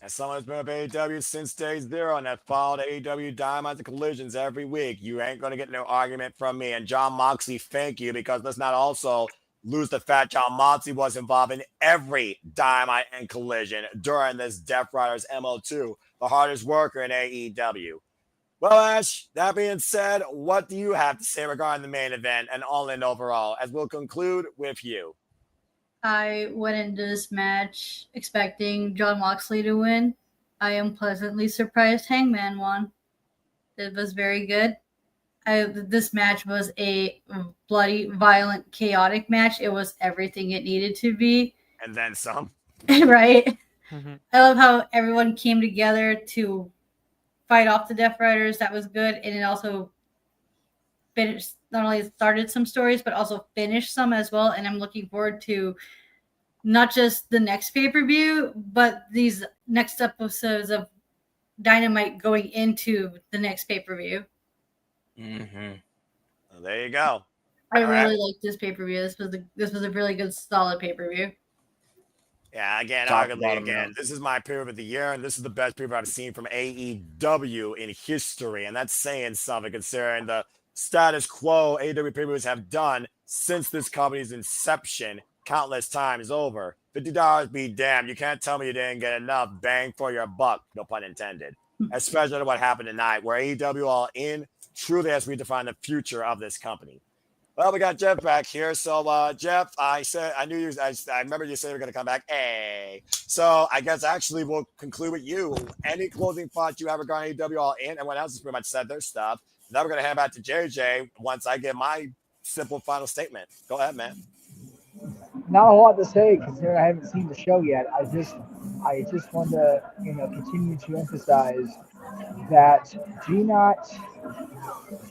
As someone who's been with AEW since day zero and that followed AEW Dynamite Collisions every week, you ain't going to get no argument from me. And John Moxley, thank you, because let's not also lose the fact John Moxley was involved in every Dynamite and Collision during this Death Riders MO2, the hardest worker in AEW. Well, Ash, that being said, what do you have to say regarding the main event and All In overall, as we'll conclude with you? I went into this match expecting John Moxley to win. I am pleasantly surprised Hangman won. It was very good. This match was a bloody, violent, chaotic match. It was everything it needed to be. And then some. Right? I love how everyone came together to fight off the Death Riders. That was good. And it also finished, not only started some stories, but also finished some as well. And I'm looking forward to not just the next pay-per-view, but these next episodes of Dynamite going into the next pay-per-view. Mm-hmm. Well, there you go. I really liked this pay-per-view. This was a really good, solid pay-per-view. Yeah, again, this is my pay-per-view of the year, and this is the best pay-per-view I've seen from AEW in history, and that's saying something considering the status quo AEW pay-per-views have done since this company's inception countless times over. $50 be damned. You can't tell me you didn't get enough bang for your buck, no pun intended, especially what happened tonight, where AEW All In truly has redefined the future of this company. Well, we got Jeff back here. So, Jeff, I remember you said you were going to come back. Hey. So, I guess actually we'll conclude with you. Any closing thoughts you have regarding AEW All In? Everyone else has pretty much said their stuff. Now we're going to hand back to JJ once I get my simple final statement. Go ahead, man. Not a lot to say considering I haven't seen the show yet. I just want to, continue to emphasize that do not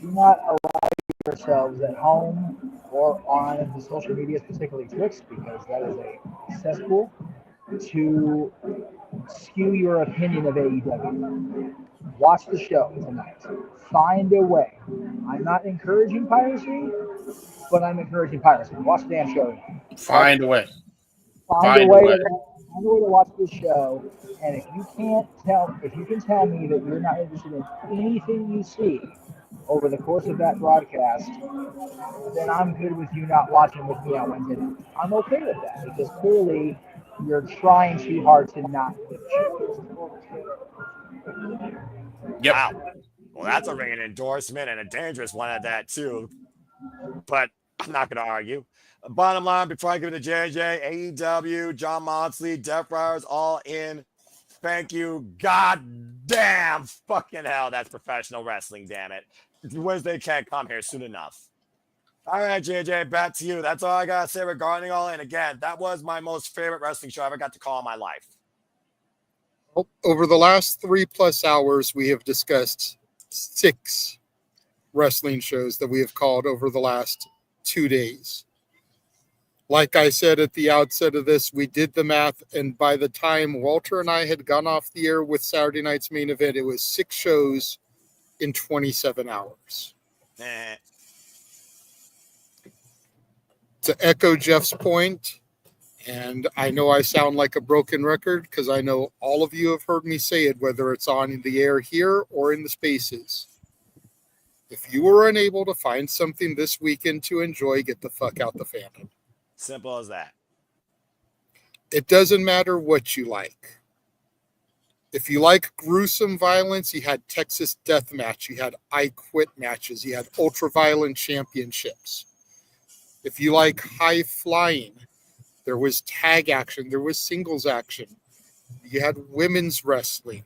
allow yourselves at home or on the social media, particularly Twitch, because that is a cesspool, to skew your opinion of AEW. Watch the show tonight. Find a way. I'm not encouraging piracy, but I'm encouraging piracy. Watch the damn show tonight. Find a way. Find a way to watch this show. And if you can tell me that you're not interested in anything you see over the course of that broadcast, then I'm good with you not watching with me on Wednesday night. I'm okay with that because clearly you're trying too hard to not watch. Yep. Wow. Well, that's a ringing endorsement and a dangerous one at that, too. But I'm not going to argue. Bottom line, before I give it to JJ, AEW, John Moxley, Death Riders, All In. Thank you. God damn fucking hell. That's professional wrestling, damn it. Wednesday can't come here soon enough. All right, JJ, back to you. That's all I got to say regarding All In. Again, that was my most favorite wrestling show I ever got to call in my life. Over the last 3+ hours, we have discussed 6 wrestling shows that we have called over the last 2 days. Like I said at the outset of this, we did the math, and by the time Walter and I had gone off the air with Saturday night's main event, it was 6 shows in 27 hours. To echo Jeff's point, and I know I sound like a broken record because I know all of you have heard me say it, whether it's on the air here or in the spaces. If you were unable to find something this weekend to enjoy, get the fuck out the fandom. Simple as that. It doesn't matter what you like. If you like gruesome violence, you had Texas Deathmatch, you had I Quit matches, you had ultra-violent championships. If you like high flying, there was tag action, there was singles action. You had women's wrestling.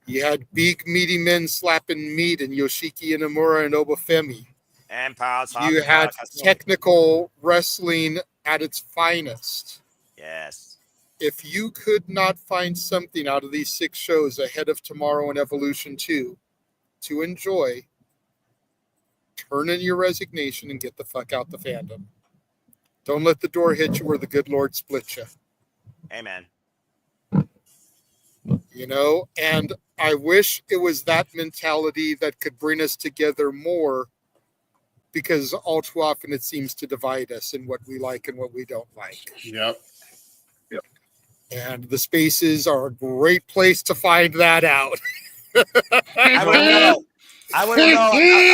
You had big meaty men slapping meat and Yoshiki Inamura and Obafemi. And Power You had technical wrestling at its finest. Yes. If you could not find something out of these 6 shows ahead of tomorrow and Evolution 2 to enjoy, turn in your resignation and get the fuck out the fandom. Don't let the door hit you where the good Lord split you. Amen. You know, and I wish it was that mentality that could bring us together more, because all too often it seems to divide us in what we like and what we don't like. Yep. And the spaces are a great place to find that out. I wouldn't know. I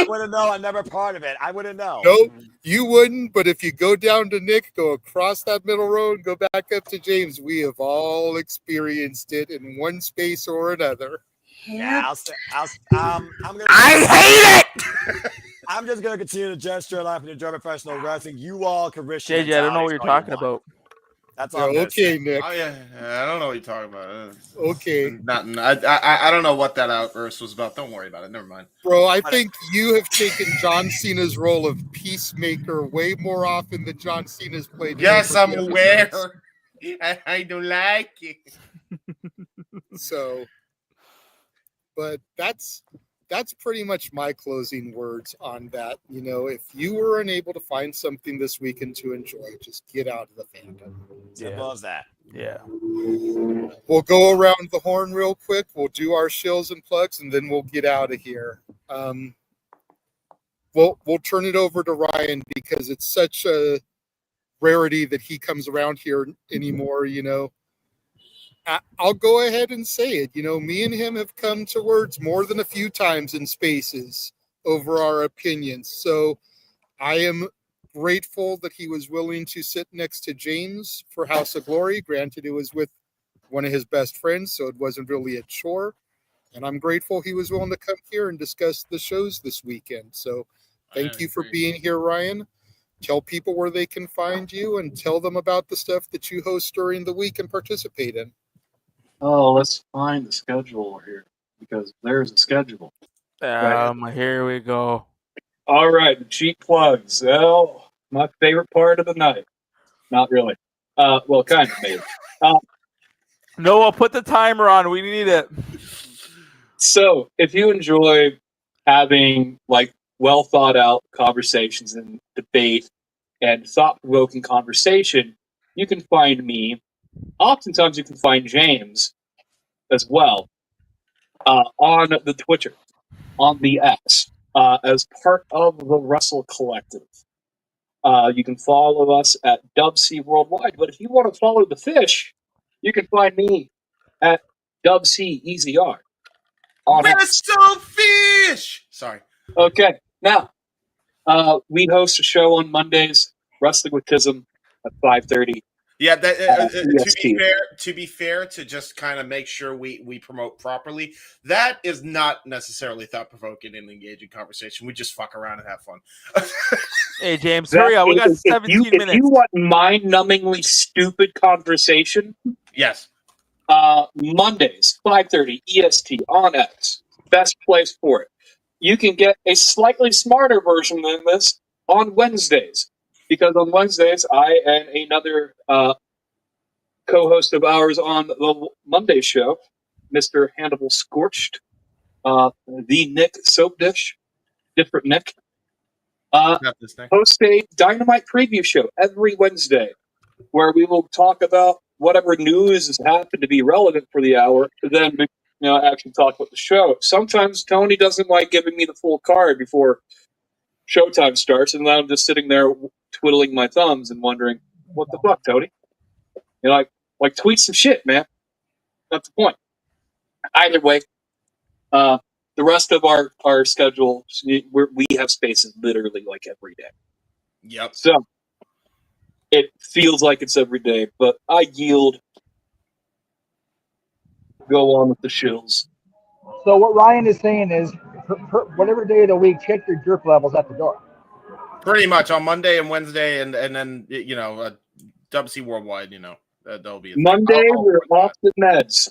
wouldn't know. I'm never part of it. I wouldn't know. Nope, you wouldn't. But if you go down to Nick, go across that middle road, go back up to James, we have all experienced it in one space or another. Yeah, I'm gonna. I hate it. I'm just gonna continue to gesture and laugh and enjoy professional wrestling. You all can wish. JJ, I don't know what you're talking about. That's all. Okay, Nick. Oh yeah, I don't know what you're talking about. Okay. Nothing. I don't know what that outburst was about. Don't worry about it. Never mind. Bro, I think you have taken John Cena's role of peacemaker way more often than John Cena's played. Yes, I'm aware. I don't like it. So, but that's pretty much my closing words on that. You know, if you were unable to find something this weekend to enjoy, just get out of the fandom. Simple as that. Yeah. We'll go around the horn real quick. We'll do our shills and plugs, and then we'll get out of here. We'll turn it over to Ryan, because it's such a rarity that he comes around here anymore. You know, I'll go ahead and say it. You know, me and him have come to words more than a few times in spaces over our opinions. So I am grateful that he was willing to sit next to James for House of Glory. Granted, it was with one of his best friends, so it wasn't really a chore. And I'm grateful he was willing to come here and discuss the shows this weekend. So thank you for being here, Ryan. Tell people where they can find you, and tell them about the stuff that you host during the week and participate in. Oh, let's find the schedule here, because there's a schedule. Here we go. All right, the cheap plugs. Oh, my favorite part of the night. Not really. Well, kind of maybe. Noah, put the timer on. We need it. So, if you enjoy having like well thought out conversations and debate and thought provoking conversation, you can find me. Oftentimes, you can find James as well on the Twitter, on the X, as part of the Wrestle Collective. You can follow us at DubC Worldwide, but if you want to follow the fish, you can find me at DubCEZR. Wrestle Fish! Sorry. Okay, now, we host a show on Mondays, Wrestling with Tism, at 5:30. Yeah, to be fair, to just kind of make sure we promote properly, that is not necessarily thought-provoking and engaging conversation. We just fuck around and have fun. Hey, James, hurry up. We got 17 minutes. If you want mind-numbingly stupid conversation, yes. Mondays, 5:30 EST on X. Best place for it. You can get a slightly smarter version than this on Wednesdays. Because on Wednesdays, I and another co-host of ours on the Monday show, Mr. Hannibal Scorched, the Nick Soap Dish, different Nick, host a Dynamite preview show every Wednesday, where we will talk about whatever news has happened to be relevant for the hour, then actually talk about the show. Sometimes Tony doesn't like giving me the full card before showtime starts, and then I'm just sitting there twiddling my thumbs and wondering, what the fuck, Tony? You know, like tweet some shit, man. That's the point. Either way, the rest of our schedule, we have spaces literally like every day. Yep. So it feels like it's every day, but I yield. Go on with the shills. So what Ryan is saying is, whatever day of the week, check your jerk levels at the door. Pretty much on Monday and Wednesday, and then WC Worldwide. That'll be Monday. We're off the meds.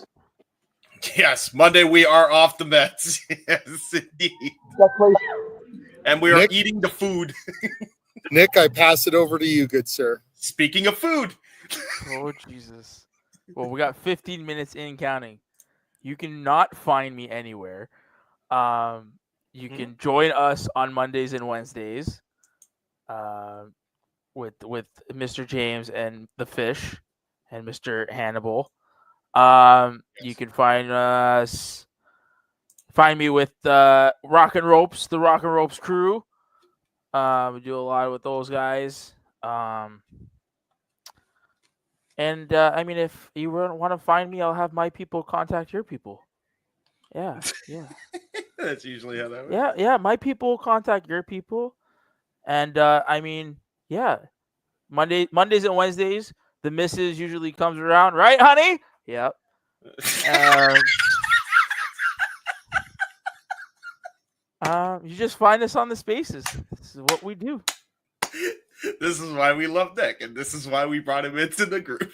Yes, Monday we are off the meds. Yes, indeed. And we are Nick? eating the food. Nick, I pass it over to you, good sir. Speaking of food. Oh, Jesus. Well, we got 15 minutes in counting. You cannot find me anywhere. You can join us on Mondays and Wednesdays with Mr. James and the Fish and Mr. Hannibal. You can find me with Rock and Ropes, the Rock and Ropes crew. We do a lot with those guys. And I mean, if you want to find me, I'll have my people contact your people. Yeah. That's usually how that works. Yeah. My people contact your people, and I mean, yeah. Mondays and Wednesdays, the missus usually comes around, right, honey? Yep. You just find us on the spaces. This is what we do. This is why we love Nick, and this is why we brought him into the group.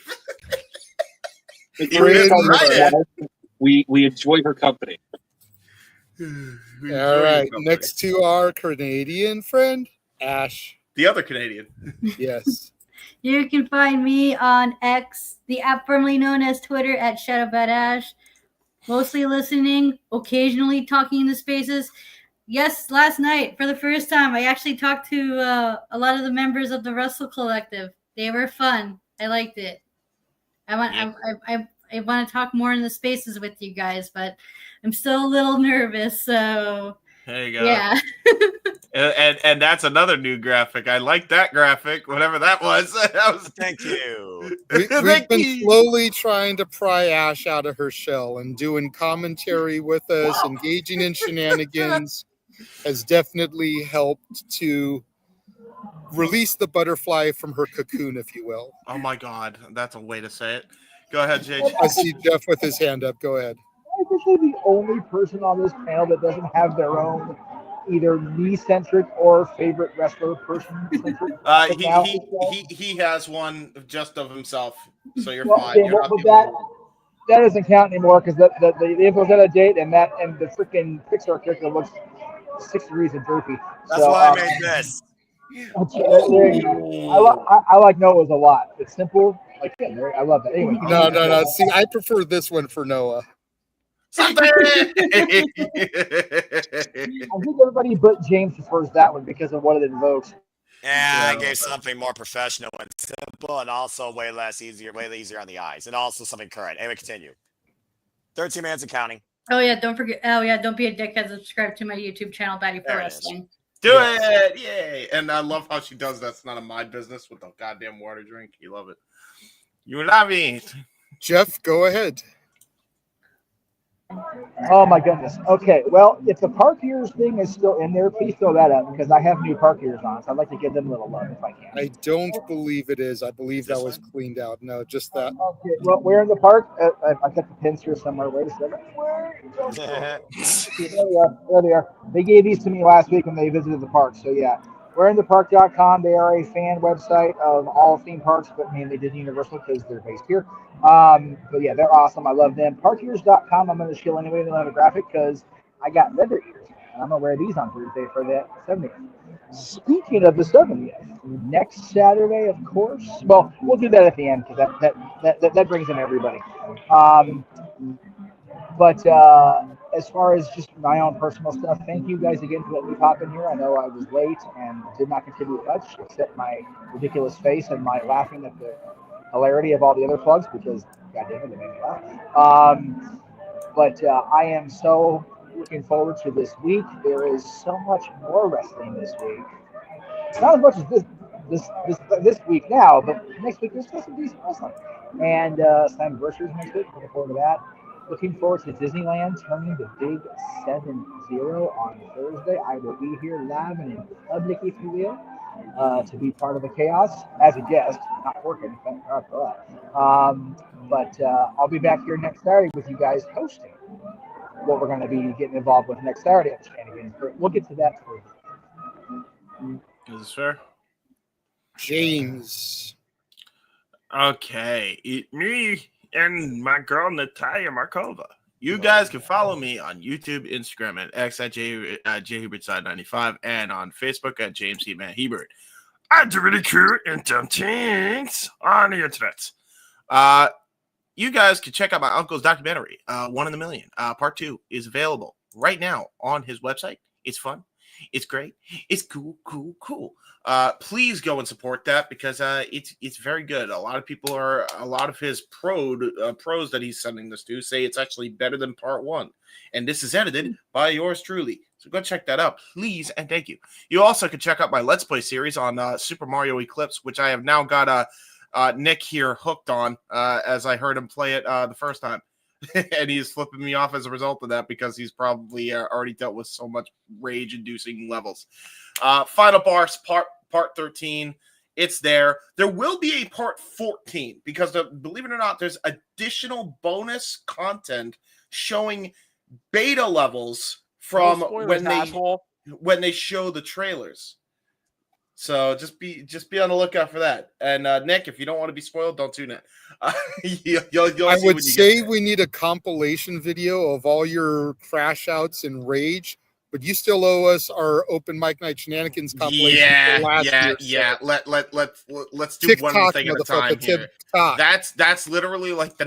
We enjoy her company. All right, next to our Canadian friend, Ash. The other Canadian. Yes. You can find me on X, the app formerly known as Twitter, at ShadowBadAsh. Mostly listening, occasionally talking in the spaces. Yes, last night, for the first time, I actually talked to a lot of the members of the Russell Collective. They were fun. I liked it. I want to talk more in the spaces with you guys, but I'm still a little nervous, so There you go. yeah. and that's another new graphic. I like that graphic, whatever that was. Thank you. We've been slowly trying to pry Ash out of her shell, and doing commentary with us, engaging in shenanigans, has definitely helped to release the butterfly from her cocoon, if you will. Oh my God, that's a way to say it. Go ahead, JJ. I see Jeff with his hand up. Go ahead. I'm officially the only person on this panel that doesn't have their own either me-centric or favorite wrestler person-centric. He has one just of himself, so you're Well, fine. okay, You're well, not but that doesn't count anymore because the info's out of date, and the freaking Pixar character looks 6 degrees of droopy. That's so, why I made this. There you go. I like Noah's a lot. It's simple. Like, yeah, I love that. Anyway, No. See, I prefer this one for Noah. I think everybody but James prefers that one because of what it invokes. Yeah, I gave something more professional and simple, and also way easier on the eyes, and also something current. Anyway, continue. 13 minutes and counting. Oh yeah, don't forget. Oh yeah, don't be a dickhead. Subscribe to my YouTube channel, Batty for Wrestling. Do it! Yay! And I love how she does that. It's none of my business with the goddamn water drink. You love it. You love it. Jeff, go ahead. Oh my goodness. Okay, well, if the park ears thing is still in there, please throw that up because I have new park ears on, so I'd like to give them a little love if I can. I don't believe it is. I believe that was cleaned out. No, just that. Okay, well, we're in the park. I've got the pins here somewhere. Wait a second. There they are. They gave these to me last week when they visited the park, so yeah. We'reinthepark.com. They are a fan website of all theme parks, but mainly Disney Universal because they're based here. But yeah, they're awesome. I love them. Parkears.com. I'm going to shill anyway. They don't have a graphic because I got leather ears. And I'm going to wear these on Thursday for the 70th. Speaking of the 70th, next Saturday, of course. Well, we'll do that at the end because that brings in everybody. But as far as just my own personal stuff, thank you guys again for letting me pop in here. I know I was late and did not contribute much except my ridiculous face and my laughing at the hilarity of all the other plugs because, goddamn it, they made me laugh. But I am so looking forward to this week. There is so much more wrestling this week. Not as much as this week now, but next week there's still some decent wrestling. And some anniversaries next week. Looking forward to that. Looking forward to Disneyland turning the big 7-0 on Thursday. I will be here live and in public, if you will, to be part of the chaos as a guest, not working. Thank God for that. But I'll be back here next Saturday with you guys hosting what we're going to be getting involved with next Saturday at the Shenanigans. We'll get to that first. Is this fair? James. Okay. Me and my girl Natalia Markova You guys can follow me on YouTube, Instagram, and X at jhubertside95, and on Facebook at James Heatman Hebert. I do really cool and dumb things on the internet. You guys can check out my uncle's documentary, 1 in a Million. Part 2 is available right now on his website. It's fun. It's great. It's cool. Please go and support that because it's very good. A lot of his pros that he's sending this to say it's actually better than part 1. And this is edited by yours truly. So go check that out, please, and thank you. You also can check out my Let's Play series on Super Mario Eclipse, which I have now got Nick here hooked on as I heard him play it the first time. And he's flipping me off as a result of that because he's probably already dealt with so much rage-inducing levels. Final Boss part 13, it's there. There will be a part 14 because, believe it or not, there's additional bonus content showing beta levels from when they show the trailers. So just be on the lookout for that. And Nick, if you don't want to be spoiled, don't tune in. I would say we need a compilation video of all your crash outs and rage, but you still owe us our open mic night shenanigans compilation. Yeah. Let's do one thing at a time here. That's literally like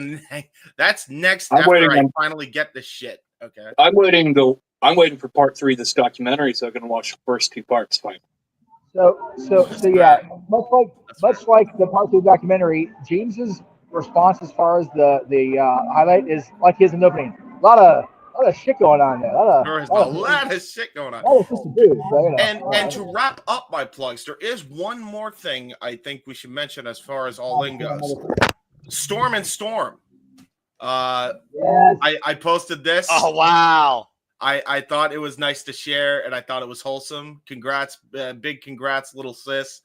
that's next after I finally get this shit. Okay. I'm waiting for part 3 of this documentary so I can watch the first 2 parts finally. So yeah, much like the part 2 documentary, James's response as far as the highlight is like his in the opening. A lot of shit going on there. There's a lot of shit going on. And to wrap up my plugs, there is one more thing I think we should mention as far as All In goes. Storm and Storm. I posted this. Oh wow. I thought it was nice to share, and I thought it was wholesome. Congrats, big congrats, little sis,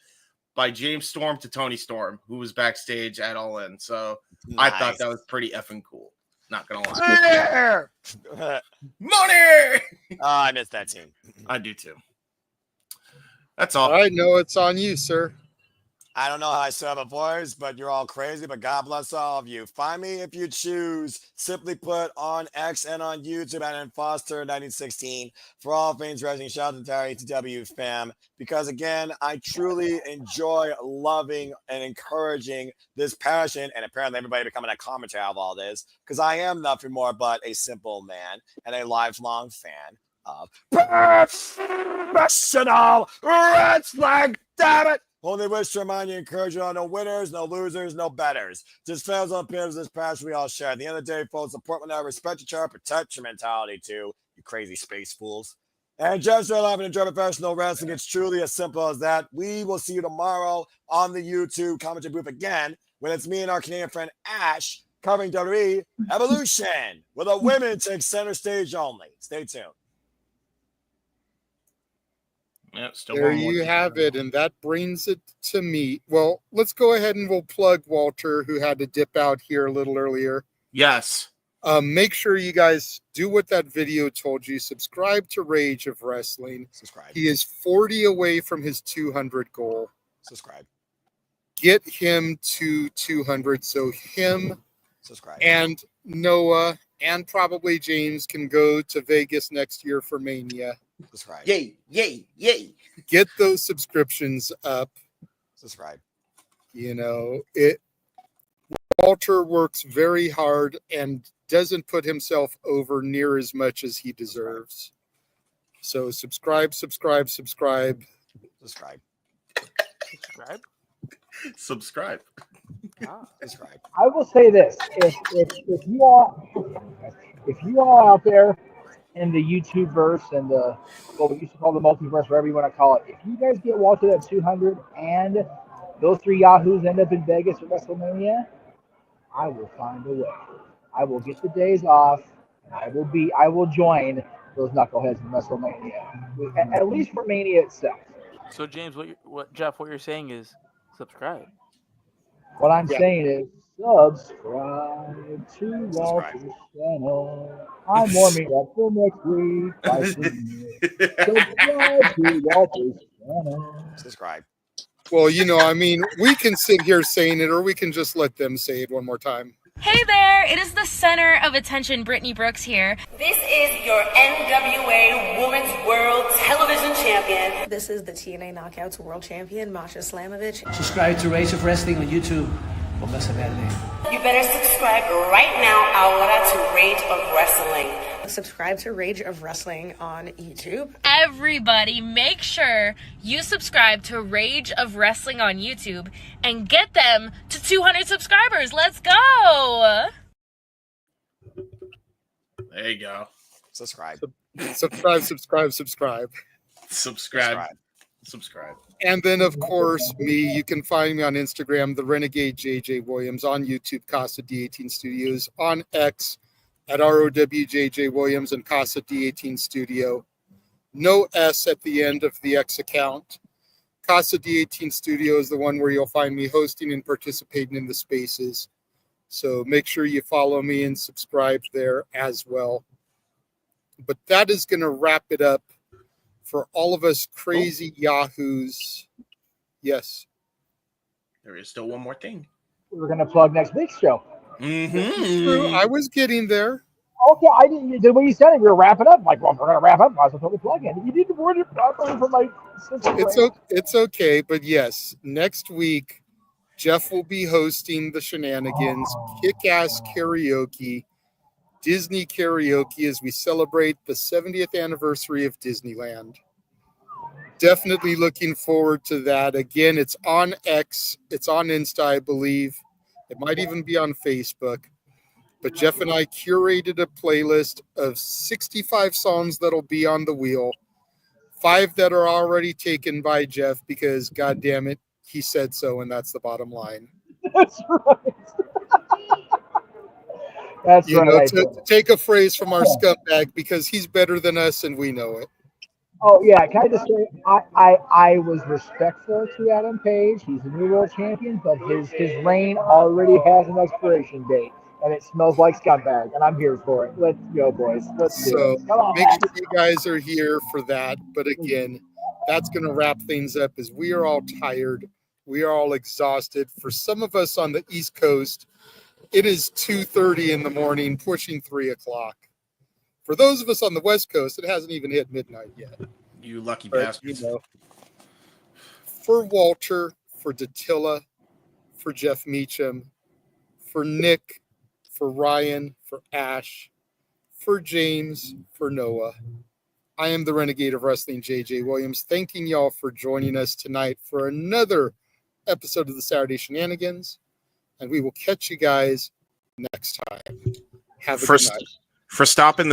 by James Storm to Tony Storm, who was backstage at All In. So I thought that was pretty effing cool. Not gonna lie. Money. I missed that team. I do too. That's all. All right, no, it's on you, sir. I don't know how I set up a voice, but you're all crazy. But God bless all of you. Find me if you choose. Simply put on X and on YouTube at Foster 1916 for all things wrestling. Shout out to the entire ATW fam. Because again, I truly enjoy loving and encouraging this passion, and apparently everybody becoming a commentator of all this. Because I am nothing more but a simple man and a lifelong fan of professional wrestling. Damn it! Only wish to remind you, encourage you on no winners, no losers, no betters. Just fans on pins this passion we all share. At the end of the day, folks, support one another, respect each other, protect your mentality too, you crazy space fools. And just to live and enjoy professional wrestling, it's truly as simple as that. We will see you tomorrow on the YouTube commentary booth again when it's me and our Canadian friend Ash covering WWE Evolution, where the women take center stage only. Stay tuned. Yeah, there you have it, and that brings it to me. Well, let's go ahead and we'll plug Walter, who had to dip out here a little earlier. Yes. Make sure you guys do what that video told you. Subscribe to Rage of Wrestling. Subscribe. He is 40 away from his 200 goal. Subscribe. Get him to 200 so him, subscribe, and Noah and probably James can go to Vegas next year for Mania. Subscribe. Yay. Get those subscriptions up. Subscribe. You know, Walter works very hard and doesn't put himself over near as much as he deserves. So subscribe. Subscribe. Subscribe. Subscribe. I will say this: if you all out there in the YouTube verse and what we used to call the multiverse, whatever you want to call it, if you guys get Walter at 200 and those 3 Yahoos end up in Vegas at WrestleMania, I will find a way. I will get the days off. I will join those knuckleheads in WrestleMania, at least for Mania itself. So James, Jeff, what you're saying is subscribe. What I'm saying is subscribe to Walter's channel. I'm warming up for next week. Subscribe to Walter's channel. Subscribe. Well, you know, I mean, we can sit here saying it, or we can just let them say it one more time. Hey there, it is the center of attention, Brittany Brooks here. This is your NWA Women's World Television Champion. This is the TNA Knockouts World Champion, Masha Slamovich. Subscribe to Rage of Wrestling on YouTube. Póngase verde. You better subscribe right now, ahora, to Rage of Wrestling. Subscribe to Rage of Wrestling on YouTube. Everybody, make sure you subscribe to Rage of Wrestling on YouTube and get them to 200 subscribers. Let's go! There you go. Subscribe. Subscribe. And then, of course, me. You can find me on Instagram, the Renegade JJ Williams, on YouTube, Casa D18 Studios, on X at ROWJJ Williams and Casa D18 Studio. No S at the end of the X account. Casa D18 Studio is the one where you'll find me hosting and participating in the spaces. So make sure you follow me and subscribe there as well. But that is going to wrap it up for all of us crazy yahoos. Yes. There is still one more thing. We're going to plug next week's show. True. I was getting there. Okay, I didn't. The way you said it, we were wrapping up. I'm like, well, we're going to wrap up. Might as well totally plug in. You did the word for my. It's okay, but yes, next week Jeff will be hosting the Shenanigans Kick-Ass Karaoke, Disney Karaoke, as we celebrate the 70th anniversary of Disneyland. Definitely looking forward to that. Again, it's on X, it's on Insta, I believe. It might even be on Facebook. But Jeff and I curated a playlist of 65 songs that'll be on the wheel. 5 that are already taken by Jeff because, God damn it, he said so, and that's the bottom line. That's right. That's you right. know, to take a phrase from our scumbag, because he's better than us and we know it. Oh yeah, can I just say I was respectful to Adam Page. He's the new world champion, but his reign already has an expiration date, and it smells like scumbag, and I'm here for it. Let's go, boys. Let's do So it. Come on, make man. sure you guys are here for that. But again, that's going to wrap things up as we are all tired. We are all exhausted. For some of us on the East Coast, it is 2:30 in the morning, pushing 3 o'clock. For those of us on the West Coast, it hasn't even hit midnight yet. You lucky But, bastards. you know, for Walter, for Dattila, for Jeff Meacham, for Nick, for Ryan, for Ash, for James, for Noah, I am the Renegade of Wrestling, JJ Williams, thanking y'all for joining us tonight for another episode of the Saturday Shenanigans, and we will catch you guys next time. Have a good night. For stopping the